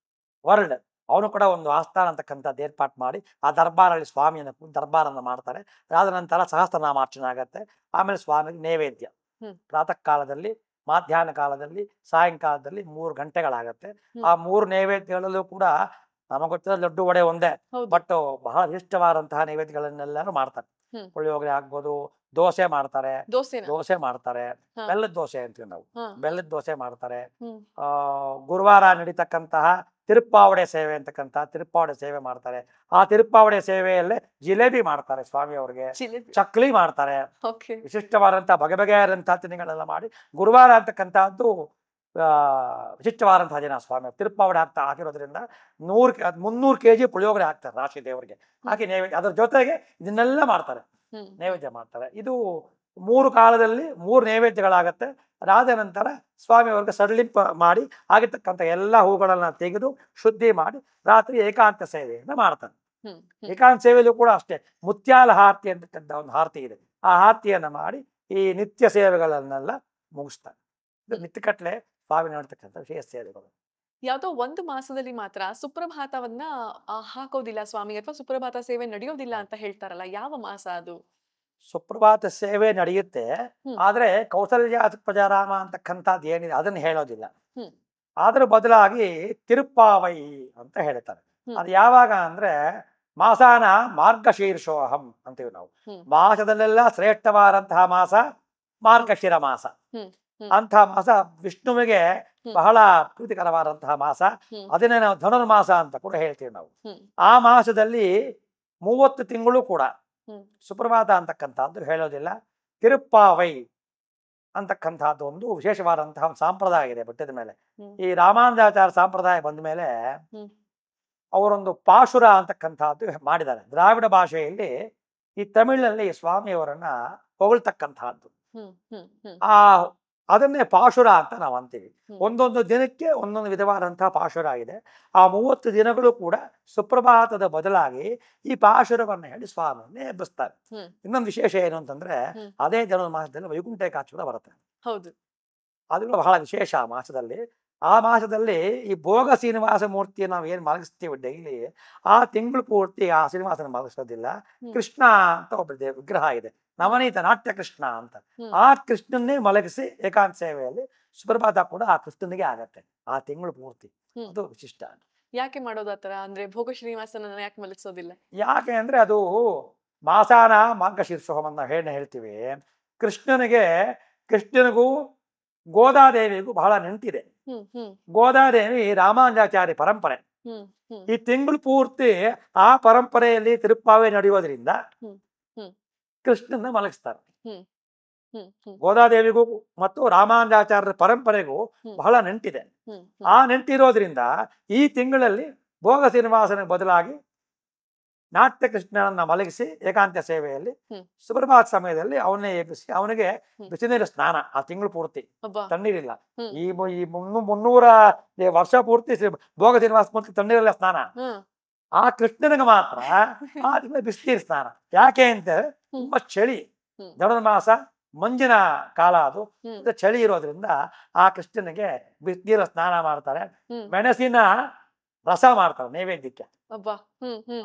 ವರ್ಲ್ಡ್, ಅವನು ಕೂಡ ಒಂದು ಆಸ್ಥಾನ ಅಂತಕ್ಕಂಥದ್ದು ಏರ್ಪಾಟ್ ಮಾಡಿ ಆ ದರ್ಬಾರಲ್ಲಿ ಸ್ವಾಮಿಯನ್ನು ದರ್ಬಾರನ್ನು ಮಾಡ್ತಾರೆ. ಅದಾದ ನಂತರ ಸಹಸ್ರನಾಮಾರ್ಚನೆ ಆಗತ್ತೆ. ಆಮೇಲೆ ಸ್ವಾಮಿಗೆ ನೈವೇದ್ಯ ಪ್ರಾತಃ ಕಾಲದಲ್ಲಿ, ಮಧ್ಯಾಹ್ನ ಕಾಲದಲ್ಲಿ, ಸಾಯಂಕಾಲದಲ್ಲಿ 3 ಗಂಟೆಗಳಾಗತ್ತೆ. ಆ 3 ನೈವೇದ್ಯಗಳಲ್ಲೂ ಕೂಡ ನಮಗೆ ಗೊತ್ತಿರೋ ಲಡ್ಡು ವಡೆ ಒಂದೇ, ಬಟ್ ಬಹಳ ಇಷ್ಟವಾದಂತಹ ನೈವೇದ್ಯಗಳನ್ನೆಲ್ಲರೂ ಮಾಡ್ತಾರೆ. ಪುಳಿಯೋಗರೆ ಆಗ್ಬೋದು, ದೋಸೆ ಮಾಡ್ತಾರೆ, ದೋಸೆ ಮಾಡ್ತಾರೆ, ಬೆಲ್ಲದ ದೋಸೆ ಅಂತೀವಿ ನಾವು, ಬೆಲ್ಲದ ದೋಸೆ ಮಾಡ್ತಾರೆ. ಗುರುವಾರ ನಡೀತಕ್ಕಂತಹ ತಿರುಪ್ಪಾವಡೆ ಸೇವೆ ಅಂತಕ್ಕಂತಹ ತಿರುಪ್ಪಾವಡೆ ಸೇವೆ ಮಾಡ್ತಾರೆ. ಆ ತಿರುಪ್ಪಾವಡೆ ಸೇವೆಯಲ್ಲೇ ಜಿಲೇಬಿ ಮಾಡ್ತಾರೆ ಸ್ವಾಮಿ ಅವ್ರಿಗೆ, ಚಕ್ಲಿ ಮಾಡ್ತಾರೆ, ವಿಶಿಷ್ಟವಾದಂತಹ ಬಗೆ ಬಗೆಯಾದಂತಹ ತಿಂಡಿಗಳೆಲ್ಲ ಮಾಡಿ ಗುರುವಾರ ಅಂತಕ್ಕಂತಹದ್ದು ವಿಶಿಷ್ಟವಾದಂತಹ ದಿನ. ಸ್ವಾಮಿ ತಿರುಪ್ಪಾವಡೆ ಹಾಕಿರೋದ್ರಿಂದ 300 kg ಪುಳಿಯೋಗರೆ ಹಾಕ್ತಾರೆ ರಾಶಿ ದೇವರಿಗೆ ಹಾಕಿ ನೈವೇದ್ಯ. ಅದ್ರ ಜೊತೆಗೆ ಇದನ್ನೆಲ್ಲ ಮಾಡ್ತಾರೆ, ನೈವೇದ್ಯ ಮಾಡ್ತಾರೆ. ಇದು 3 ಕಾಲದಲ್ಲಿ 3 ನೈವೇದ್ಯಗಳಾಗತ್ತೆ. ಅದಾದ ನಂತರ ಸ್ವಾಮಿಯವ್ರಿಗೆ ಸಡಿಲಿಂಪ ಮಾಡಿ ಆಗಿರ್ತಕ್ಕಂಥ ಎಲ್ಲ ಹೂಗಳನ್ನ ತೆಗೆದು ಶುದ್ಧಿ ಮಾಡಿ ರಾತ್ರಿ ಏಕಾಂತ ಸೇವೆಯನ್ನು ಮಾಡ್ತಾರೆ. ಏಕಾಂತ ಸೇವೆಯಲ್ಲೂ ಕೂಡ ಅಷ್ಟೇ ಮುತ್ಯಾಲ ಹಾರತಿ ಅಂತಕ್ಕಂಥ ಒಂದು ಹಾರತಿ ಇದೆ. ಆ ಹಾರತಿಯನ್ನ ಮಾಡಿ ಈ ನಿತ್ಯ ಸೇವೆಗಳನ್ನೆಲ್ಲ ಮುಗಿಸ್ತಾರೆ. ಇದು ನಿತ್ಯಕಟ್ಲೆ ಸ್ವಾಮಿ ನೋಡ್ತಕ್ಕಂಥ ವಿಶೇಷ ಸೇವೆಗಳು. ಯಾವ್ದೋ ಒಂದು ಮಾಸದಲ್ಲಿ ಮಾತ್ರ ಸುಪ್ರಭಾತವನ್ನ ಹಾಕೋದಿಲ್ಲ ಸ್ವಾಮಿಗೆ, ಅಥವಾ ಸುಪ್ರಭಾತ ಸೇವೆ ನಡೆಯೋದಿಲ್ಲ ಅಂತ ಹೇಳ್ತಾರಲ್ಲ, ಯಾವ ಮಾಸ ಅದು? ಸುಪ್ರಭಾತ ಸೇವೆ ನಡೆಯುತ್ತೆ, ಆದ್ರೆ ಕೌಸಲ್ಯ ಪ್ರಜಾರಾಮ ಅಂತಕ್ಕಂಥದ್ದು ಏನಿದೆ ಅದನ್ನ ಹೇಳೋದಿಲ್ಲ. ಅದ್ರ ಬದಲಾಗಿ ತಿರುಪ್ಪಾವೈ ಅಂತ ಹೇಳ್ತಾರೆ. ಅದು ಯಾವಾಗ ಅಂದ್ರೆ ಮಾಸಾನ ಮಾರ್ಗಶೀರ್ಷೋಹಂ ಅಂತೀವಿ ನಾವು. ಮಾಸದಲ್ಲೆಲ್ಲ ಶ್ರೇಷ್ಠವಾದಂತಹ ಮಾಸ ಮಾರ್ಗಶಿರ ಮಾಸ. ಅಂತಹ ಮಾಸ ವಿಷ್ಣುವಿಗೆ ಬಹಳ ಪ್ರೀತಿಕರವಾದಂತಹ ಮಾಸ. ಅದನ್ನೇ ನಾವು ಧನುರ್ಮಾಸ ಅಂತ ಕೂಡ ಹೇಳ್ತೀವಿ ನಾವು. ಆ ಮಾಸದಲ್ಲಿ 30 ತಿಂಗಳು ಕೂಡ ಸುಪ್ರಭಾತ ಅಂತಕ್ಕಂಥದ್ದು ಹೇಳೋದಿಲ್ಲ. ತಿರುಪ್ಪಾವೈ ಅಂತಕ್ಕಂಥದ್ದು ಒಂದು ವಿಶೇಷವಾದಂತಹ ಒಂದು ಸಂಪ್ರದಾಯ ಇದೆ ಬೆಟ್ಟದ ಮೇಲೆ. ಈ ರಾಮಾನುಜಾಚಾರ ಸಂಪ್ರದಾಯ ಬಂದ ಮೇಲೆ ಅವರೊಂದು ಪಾಶುರ ಅಂತಕ್ಕಂಥದ್ದು ಮಾಡಿದ್ದಾರೆ. ದ್ರಾವಿಡ ಭಾಷೆಯಲ್ಲಿ ಈ ತಮಿಳಿನಲ್ಲಿ ಸ್ವಾಮಿಯವರನ್ನ ಹೊಗಳ್ತಕ್ಕಂತಹದ್ದು. ಅದನ್ನೇ ಪಾಶುರ ಅಂತ ನಾವು ಅಂತೀವಿ. ಒಂದೊಂದು ದಿನಕ್ಕೆ ಒಂದೊಂದು ವಿಧವಾದಂತಹ ಪಾಶುರ ಇದೆ. ಆ 30 ದಿನಗಳು ಕೂಡ ಸುಪ್ರಭಾತದ ಬದಲಾಗಿ ಈ ಪಾಶುರವನ್ನು ಹೇಳಿ ಸ್ವಾಮಿಯನ್ನೇ ಎಬ್ಬಿಸ್ತಾರೆ. ಇನ್ನೊಂದು ವಿಶೇಷ ಏನು ಅಂತಂದ್ರೆ ಅದೇ ಧನುರ್ಮಾಸದಲ್ಲಿ ವೈಕುಂಠ ಏಕಾದಶಿ ಕೂಡ ಬರುತ್ತೆ. ಹೌದು, ಅದು ಬಹಳ ವಿಶೇಷ ಆ ಮಾಸದಲ್ಲಿ. ಆ ಮಾಸದಲ್ಲಿ ಈ ಭೋಗ ಶ್ರೀನಿವಾಸ ಮೂರ್ತಿ ನಾವು ಏನ್ ಮಲಗಿಸ್ತೀವಿ ಡೈಲಿ, ಆ ತಿಂಗಳು ಪೂರ್ತಿ ಆ ಶ್ರೀನಿವಾಸನ ಮಲಗಿಸೋದಿಲ್ಲ. ಕೃಷ್ಣ ಅಂತ ಒಬ್ಬ ವಿಗ್ರಹ ಇದೆ, ನವನೀತ ನಾಟ್ಯ ಕೃಷ್ಣ ಅಂತ. ಆ ಕೃಷ್ಣನ್ನೇ ಮಲಗಿಸಿ ಏಕಾಂತ ಸೇವೆಯಲ್ಲಿ ಸುಪ್ರಭಾತ ಕೂಡ ಆ ಕೃಷ್ಣನಿಗೆ ಆಗತ್ತೆ ಆ ತಿಂಗಳು ಪೂರ್ತಿ. ಅದು ವಿಶಿಷ್ಟ. ಯಾಕೆ ಮಾಡೋದು ಆತರ? ಅಂದ್ರೆ ಭೋಗ ಶ್ರೀನಿವಾಸನ ಯಾಕೆ ಮಲಗಿಸೋದಿಲ್ಲ? ಯಾಕೆ ಅಂದ್ರೆ ಅದು ಮಾಸಾನ ಮಾರ್ಗಶೀರ್ಷೋಹಂ ಅಂತ ಹೇಳ್ತೀವಿ. ಕೃಷ್ಣನಿಗೂ ಗೋದಾದೇವಿಗೂ ಬಹಳ ನಂಟಿದೆ. ಗೋದಾದೇವಿ ರಾಮಾನುಜಾಚಾರ್ಯ ಪರಂಪರೆ. ಈ ತಿಂಗಳು ಪೂರ್ತಿ ಆ ಪರಂಪರೆಯಲ್ಲಿ ತಿರುಪ್ಪಾವೆ ನಡೆಯೋದ್ರಿಂದ ಕೃಷ್ಣನ ಮಲಗಿಸ್ತಾರೆ. ಗೋದಾದೇವಿಗೂ ಮತ್ತು ರಾಮಾನುಜಾಚಾರ್ಯರ ಪರಂಪರೆಗೂ ಬಹಳ ನಂಟಿದೆ. ಆ ನಂಟಿರೋದ್ರಿಂದ ಈ ತಿಂಗಳಲ್ಲಿ ಭೋಗ ಶ್ರೀನಿವಾಸನ ಬದಲಾಗಿ ನಾಟ್ಯ ಕೃಷ್ಣನನ್ನ ಮಲಗಿಸಿ ಏಕಾಂತ ಸೇವೆಯಲ್ಲಿ ಸುಪ್ರಭಾತ ಸಮಯದಲ್ಲಿ ಅವನ್ನೇ ಎಬ್ಬಿಸಿ ಅವನಿಗೆ ಬಿಸಿ ನೀರು ಸ್ನಾನ. ಆ ತಿಂಗಳು ಪೂರ್ತಿ ತಣ್ಣೀರಿಲ್ಲ. ಈ 300 ವರ್ಷ ಪೂರ್ತಿ ಭೋಗ ಶ್ರೀನಿವಾಸ ಮೂರ್ತಿ ತಣ್ಣೀರಲ್ಲ ಸ್ನಾನ. ಆ ಕೃಷ್ಣನಿಗೆ ಮಾತ್ರ ಆ ತಿಂಗಳ ಬಿಸಿನೀರು ಸ್ನಾನ. ಯಾಕೆ ಅಂತ ತುಂಬಾ ಚಳಿ, ಧನುರ್ಮಾಸ ಮಂಜಿನ ಕಾಲ, ಅದು ಚಳಿ ಇರೋದ್ರಿಂದ ಆ ಕೃಷ್ಣನಿಗೆ ಬಿಸಿನೀರ ಸ್ನಾನ ಮಾಡ್ತಾರೆ. ಮೆಣಸಿನ ರಸ ಮಾಡ್ತಾರೆ ನೈವೇದ್ಯಕ್ಕೆ.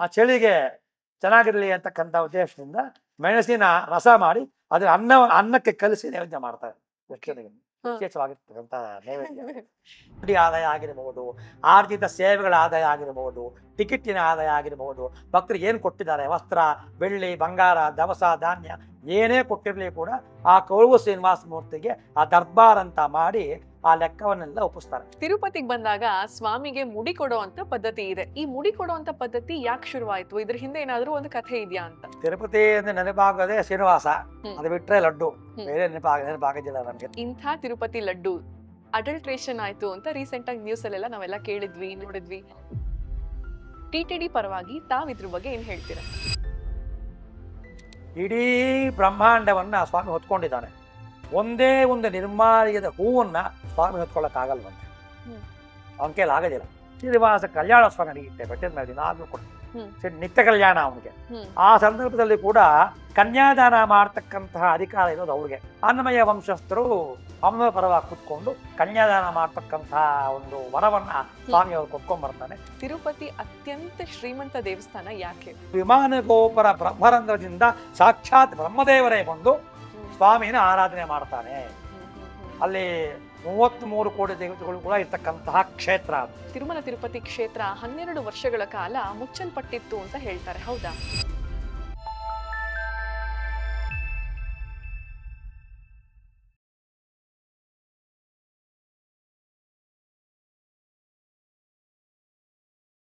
ಆ ಚಳಿಗೆ ಚೆನ್ನಾಗಿರ್ಲಿ ಅಂತಕ್ಕಂಥ ಉದ್ದೇಶದಿಂದ ಮೆಣಸಿನ ರಸ ಮಾಡಿ ಅದ್ರ ಅನ್ನಕ್ಕೆ ಕಲಿಸಿ ನೈವೇದ್ಯ ಮಾಡ್ತಾರೆ ಕೃಷ್ಣನಿಗೆ. ವಿಶೇಷವಾಗಿರ್ತಕ್ಕಂಥ ನೈವೇದ್ಯ ಆದಾಯ ಆಗಿರಬಹುದು, ಆರ್ಥಿಕ ಸೇವೆಗಳ ಆದಾಯ ಆಗಿರಬಹುದು, ಟಿಕೆಟಿನ ಆದಾಯ ಆಗಿರಬಹುದು, ಭಕ್ತರಿಗೆ ಏನು ಕೊಟ್ಟಿದ್ದಾರೆ ವಸ್ತ್ರ, ಬೆಳ್ಳಿ, ಬಂಗಾರ, ದವಸ, ಧಾನ್ಯ ಏನೇ ಕೊಟ್ಟಿರಲಿ ಕೂಡ ಆ ಕೊಳವು ಶ್ರೀನಿವಾಸ ಮೂರ್ತಿಗೆ ಆ ದರ್ಬಾರ್ ಅಂತ ಮಾಡಿ ಆ ಲೆಕ್ಕವನ್ನೆಲ್ಲ ಒಪ್ಪಿಸ್ತಾರೆ. ತಿರುಪತಿಗೆ ಬಂದಾಗ ಸ್ವಾಮಿಗೆ ಮುಡಿ ಕೊಡುವಂತ ಪದ್ಧತಿ ಇದೆ. ಈ ಮುಡಿ ಕೊಡುವಂತ ಪದ್ಧತಿ ಯಾಕೆ ಶುರುವಾಯ್ತು? ಇದ್ರ ಹಿಂದೆ ಏನಾದ್ರೂ ಒಂದು ಕಥೆ ಇದೆಯಾ ಅಂತ? ತಿರುಪತಿ ಅಂದ್ರೆ ನೆನಪಾಗೋದೇ ಶ್ರೀನಿವಾಸ, ಅದು ಬಿಟ್ರೆ ಲಡ್ಡು, ಬೇರೆ ನೆನಪಾಗೋದಿಲ್ಲ ನಮ್ಗೆ. ಇಂಥ ತಿರುಪತಿ ಲಡ್ಡು ಅಡಲ್ಟ್ರೇಷನ್ ಆಯ್ತು ಅಂತ ರೀಸೆಂಟ್ ಆಗಿ ನ್ಯೂಸ್ ಅಲ್ಲೆಲ್ಲ ನಾವೆಲ್ಲ ಕೇಳಿದ್ವಿ ನೋಡಿದ್ವಿ. TTD ಪರವಾಗಿ ತಾವಿದ್ರ ಬಗ್ಗೆ ಏನ್ ಹೇಳ್ತೀರಾ? ಇಡೀ ಬ್ರಹ್ಮಾಂಡವನ್ನ ಸ್ವಾಮಿ ಹೊತ್ಕೊಂಡಿದ್ದಾನೆ. ಒಂದೇ ಒಂದು ನಿರ್ಮಾಲ್ಯದ ಹೂವನ್ನ ಸ್ವಾಮಿ ಹೊತ್ಕೊಳ್ಳೋಕ್ಕಾಗಲ್ವಂತೆ. ಅವನ ಕೈಲಿ ಆಗೋದಿಲ್ಲ. ಶ್ರೀನಿವಾಸ ಕಲ್ಯಾಣ ಸ್ವಾಮಿ ನಡೆಯುತ್ತೆ ಬೆಟ್ಟದ ಮೇಲೆ ದಿನಾಗ್ಲೂ ಕೂಡ ನಿತ್ಯ ಕಲ್ಯಾಣ ಅವನಿಗೆ. ಆ ಸಂದರ್ಭದಲ್ಲಿ ಕೂಡ ಕನ್ಯಾದಾನ ಮಾಡ್ತಕ್ಕಂತಹ ಅಧಿಕಾರ ಇರೋದು ಅವ್ರಿಗೆ. ಅನ್ನಮಯ ವಂಶಸ್ಥರು ಅವನ ಪರವಾಗಿ ಕುತ್ಕೊಂಡು ಕನ್ಯಾದಾನ ಮಾಡ್ತಕ್ಕಂತಹ ಒಂದು ವರವನ್ನ ಸ್ವಾಮಿ ಅವ್ರು ಕೊಟ್ಕೊಂಡ್ ಬರ್ತಾನೆ. ತಿರುಪತಿ ಅತ್ಯಂತ ಶ್ರೀಮಂತ ದೇವಸ್ಥಾನ ಯಾಕೆ? ವಿಮಾನ ಗೋಪುರ ಬ್ರಹ್ಮರಂಧ್ರದಿಂದ ಸಾಕ್ಷಾತ್ ಬ್ರಹ್ಮದೇವರೇ ಬಂದು ಸ್ವಾಮಿನ ಆರಾಧನೆ ಮಾಡ್ತಾನೆ. ಅಲ್ಲಿ 33 ಕೋಟಿ ದೇವತೆಗಳು ಕೂಡ ಇರ್ತಕ್ಕಂತಹ ಕ್ಷೇತ್ರ. ತಿರುಮಲ ತಿರುಪತಿ ಕ್ಷೇತ್ರ 12 ವರ್ಷಗಳ ಕಾಲ ಮುಚ್ಚಲ್ಪಟ್ಟಿತ್ತು ಅಂತ ಹೇಳ್ತಾರೆ, ಹೌದಾ?